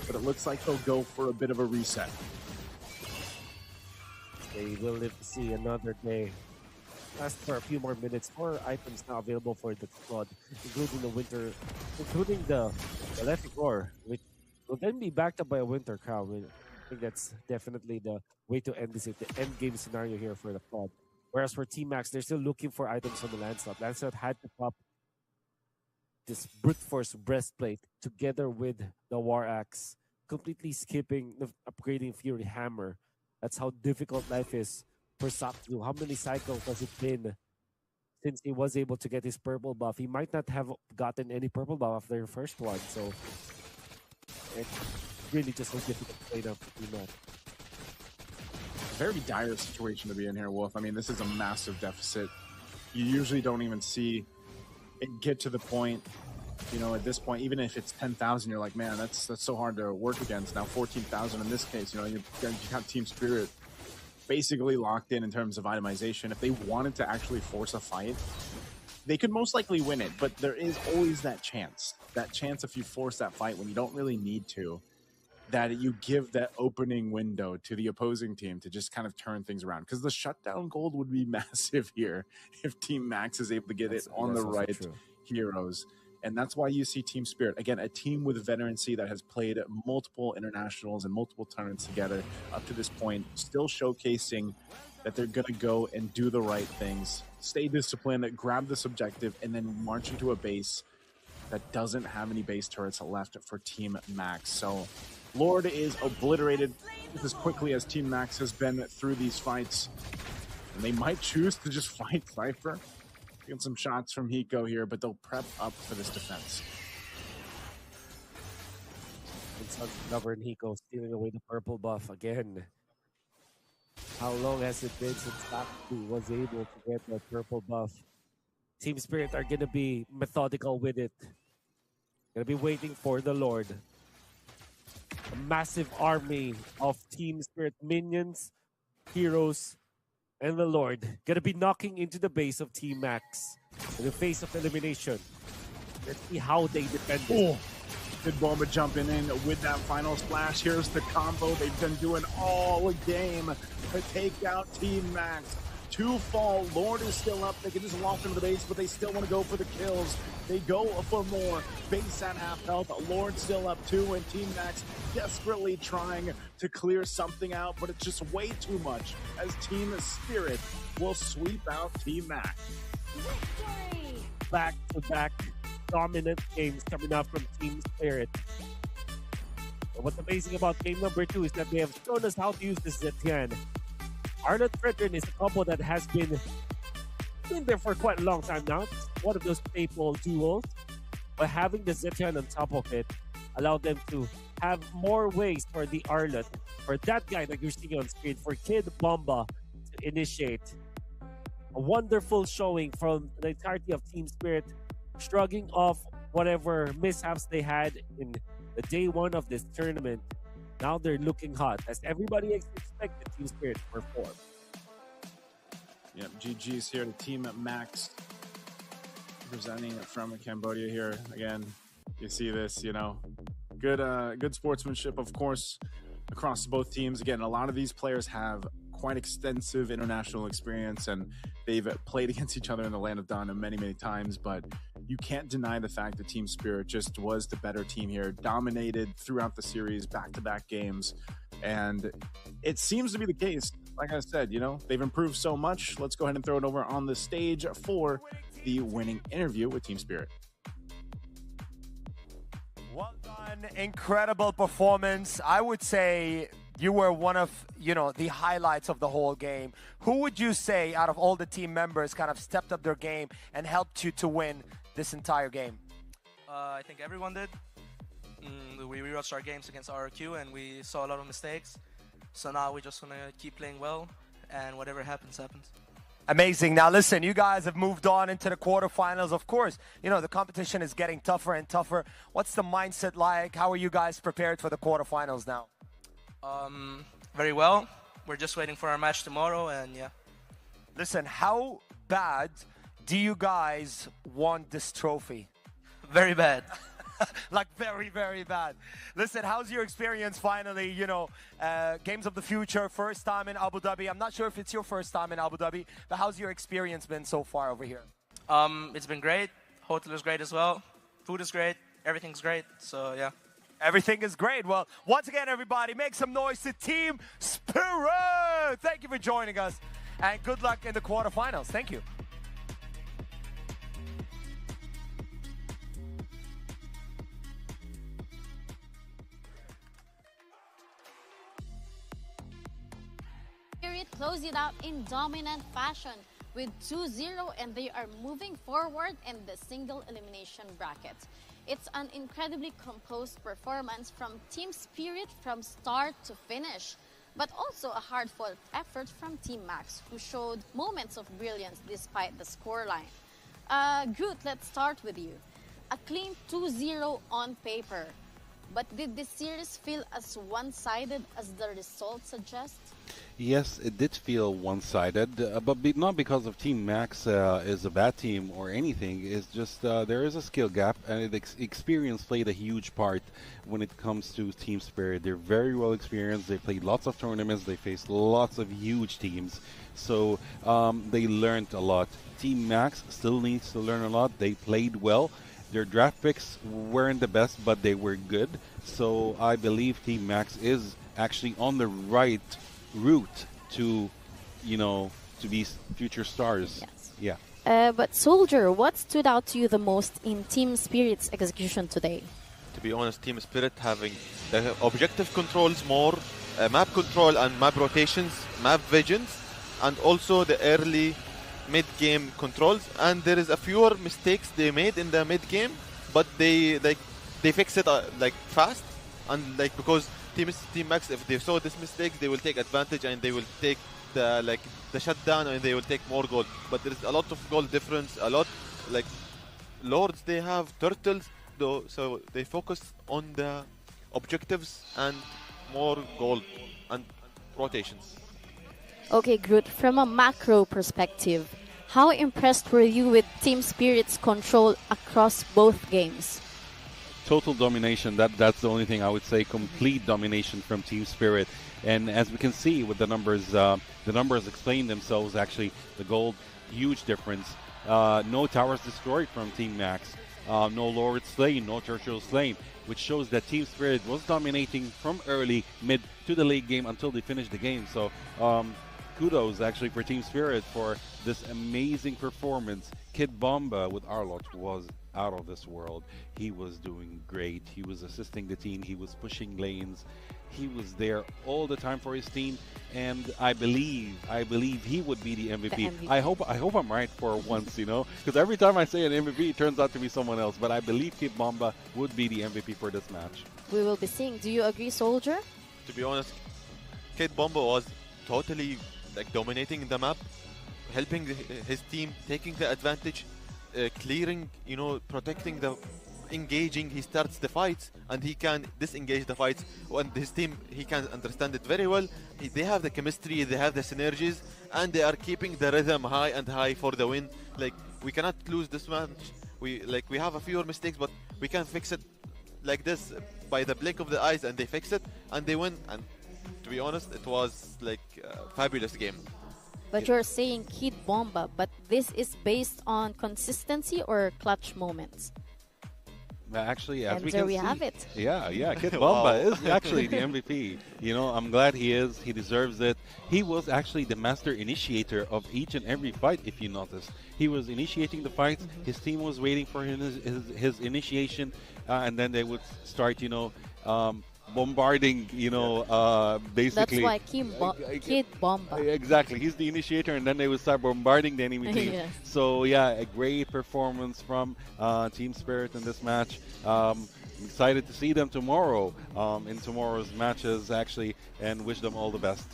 but it looks like they'll go for a bit of a reset. They will live to see another day. Last for a few more minutes. 4 items now available for the squad, including the Electric Roar, which will then be backed up by a Winter Crown. I think that's definitely the way to end this, the end game scenario here for the pod. Whereas for Team Max, they're still looking for items on the Lancelot. Lancelot had to pop this Brute Force Breastplate together with the War Axe, completely skipping the upgrading Fury Hammer. That's how difficult life is for Sakyu. How many cycles has it been since he was able to get his purple buff? He might not have gotten any purple buff after the first one, so it's really just so difficult to play now for Team Max. Very dire situation to be in here, Wolf. I mean, this is a massive deficit. You usually don't even see it get to the point, you know, at this point, even if it's 10,000, you're like, man, that's so hard to work against. Now 14,000 in this case, you know, you got Team Spirit basically locked in terms of itemization. If they wanted to actually force a fight, they could most likely win it, but there is always that chance if you force that fight when you don't really need to, that you give that opening window to the opposing team to just kind of turn things around. Because the shutdown gold would be massive here if Team Max is able to get it on the right heroes. And that's why you see Team Spirit, again, a team with veterancy that has played multiple internationals and multiple tournaments together up to this point, still showcasing that they're going to go and do the right things, stay disciplined, grab this objective, and then march into a base that doesn't have any base turrets left for Team Max. So Lord is obliterated just as quickly as Team Max has been through these fights. And they might choose to just fight Cypher. Get some shots from Hiko here, but they'll prep up for this defense. And Stubborn Hiko stealing away the purple buff again. How long has it been since Taku was able to get that purple buff? Team Spirit are going to be methodical with it. Going to be waiting for the Lord. A massive army of Team Spirit minions, heroes, and the Lord going to be knocking into the base of Team Max in the face of elimination. Let's see how they defend it. Good Bomba jumping in with that final splash. Here's the combo they've been doing all game to take out Team Max. 2 fall. Lord is still up. They can just walk into the base, but they still want to go for the kills. They go for more. Base at half health. Lord still up 2, and Team Max desperately trying to clear something out, but it's just way too much as Team Spirit will sweep out Team Max. Back-to-back dominant games coming up from Team Spirit. But what's amazing about game number 2 is that they have shown us how to use this Zetian. Arlott Fredrin is a combo that has been there for quite a long time now. It's one of those staple duos. But having the Zetian on top of it allowed them to have more ways for the Arlott, for that guy that you're seeing on screen, for Kid Bomba to initiate. A wonderful showing from the entirety of Team Spirit, shrugging off whatever mishaps they had in the day 1 of this tournament. Now they're looking hot, as everybody expected Team Spirit to perform. Yep, GG's here to Team Max, presenting from Cambodia here. Again, you see this, you know, good sportsmanship, of course, across both teams. Again, a lot of these players have quite extensive international experience, and they've played against each other in the Land of Dawn many, many times, but you can't deny the fact that Team Spirit just was the better team here, dominated throughout the series, back-to-back games, and it seems to be the case. Like I said, you know, they've improved so much. Let's go ahead and throw it over on the stage for the winning interview with Team Spirit. Well done. Incredible performance. I would say you were one of, you know, the highlights of the whole game. Who would you say out of all the team members kind of stepped up their game and helped you to win this entire game? I think everyone did. We rewatched our games against RRQ and we saw a lot of mistakes. So now we just want to keep playing well, and whatever happens, happens. Amazing. Now listen, you guys have moved on into the quarterfinals. Of course, you know, the competition is getting tougher and tougher. What's the mindset like? How are you guys prepared for the quarterfinals now? Very well. We're just waiting for our match tomorrow, and yeah. Listen, how bad do you guys want this trophy? Very bad. Like very, very bad. Listen, how's your experience finally, you know, Games of the Future, first time in Abu Dhabi. I'm not sure if it's your first time in Abu Dhabi, but how's your experience been so far over here? It's been great. Hotel is great as well. Food is great. Everything's great. So, yeah. Everything is great. Well, once again, everybody, make some noise to Team Spirit. Thank you for joining us, and good luck in the quarterfinals. Thank you. Spirit closed it out in dominant fashion with 2-0, and they are moving forward in the single elimination bracket. It's an incredibly composed performance from Team Spirit from start to finish, but also a hard-fought effort from Team Max, who showed moments of brilliance despite the scoreline. Groot, let's start with you. A clean 2-0 on paper, but did this series feel as one-sided as the results suggest? Yes, it did feel one-sided, but not because of Team Max is a bad team or anything. It's just there is a skill gap, and experience played a huge part when it comes to Team Spirit. They're very well experienced. They played lots of tournaments. They faced lots of huge teams, so they learned a lot. Team Max still needs to learn a lot. They played well. Their draft picks weren't the best, but they were good. So I believe Team Max is actually on the right route to, to be future stars. Yes. Yeah. But Soldier, what stood out to you the most in Team Spirit's execution today? To be honest, Team Spirit having the objective controls more, map control and map rotations, map visions, and also the early mid-game controls. And there is a fewer mistakes they made in the mid-game, but they fix it fast, and because Team Max, if they saw this mistake, they will take advantage and they will take the shutdown and they will take more gold. But there is a lot of gold difference, a lot lords they have, turtles though, so they focus on the objectives and more gold and rotations. Okay, Groot, from a macro perspective, how impressed were you with Team Spirit's control across both games? Total domination. That's the only thing I would say. Complete domination from Team Spirit. And as we can see with the numbers explain themselves. Actually, the gold, huge difference. No towers destroyed from Team Max. No Lord slain, no Churchill slain, which shows that Team Spirit was dominating from early, mid to the late game until they finished the game. So kudos actually for Team Spirit for this amazing performance. Kid Bomba with Arlot was out of this world. He was doing great. He was assisting the team. He was pushing lanes. He was there all the time for his team, and I believe he would be the MVP. The MVP. I hope I'm right for once, because every time I say an MVP, it turns out to be someone else. But I believe Kid Bomba would be the MVP for this match. We will be seeing. Do you agree, Soldier? To be honest, Kid Bomba was totally dominating the map, helping his team, taking the advantage, clearing, protecting the engaging. He starts the fights and he can disengage the fights, and his team, he can understand it very well. They have the chemistry, they have the synergies, and they are keeping the rhythm high and high for the win. We cannot lose this match. We have a few mistakes, but we can fix it like this by the blink of the eyes, and they fix it and they win. And to be honest, it was a fabulous game. But you're saying Kid Bomba, but this is based on consistency or clutch moments? Actually, as And we there can we see, have it. Yeah, Kid Bomba Wow. is actually the MVP. I'm glad he is. He deserves it. He was actually the master initiator of each and every fight, if you notice. He was initiating the fights. His team was waiting for his initiation, and then they would start, bombarding, basically. That's why Kid Bomba. Exactly. He's the initiator, and then they would start bombarding the enemy team. Yes. So, yeah, a great performance from Team Spirit in this match. I'm excited to see them tomorrow in tomorrow's matches, actually, and wish them all the best.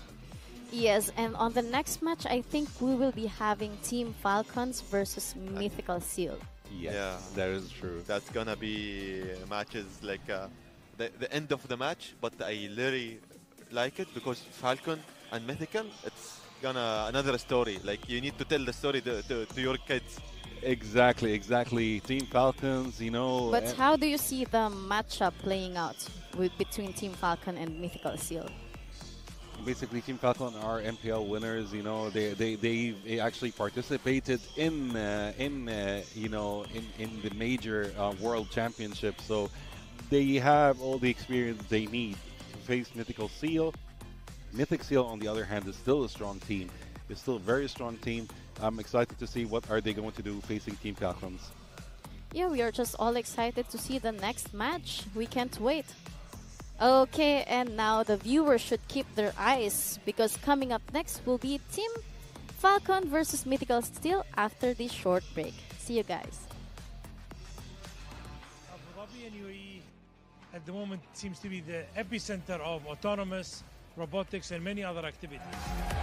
Yes, and on the next match, I think we will be having Team Falcons versus Mythical Seal. Yes, Yeah. that is true. That's gonna be matches the end of the match, but I really like it because Falcon and Mythical, it's gonna another story. You need to tell the story to your kids. Exactly. Team Falcons, But how do you see the matchup playing out between Team Falcon and Mythical Seal? basically Team Falcon are MPL winners. They actually participated in the major world championship, so they have all the experience they need to face Mythical Seal. Mythic Seal, on the other hand, is still a strong team. It's still a very strong team. I'm excited to see what are they going to do facing Team Falcons. Yeah, we are just all excited to see the next match. We can't wait. Okay, and now the viewers should keep their eyes because coming up next will be Team Falcon versus Mythical Steel after this short break. See you guys. Abu Dhabi and UAE at the moment seems to be the epicenter of autonomous, robotics, and many other activities.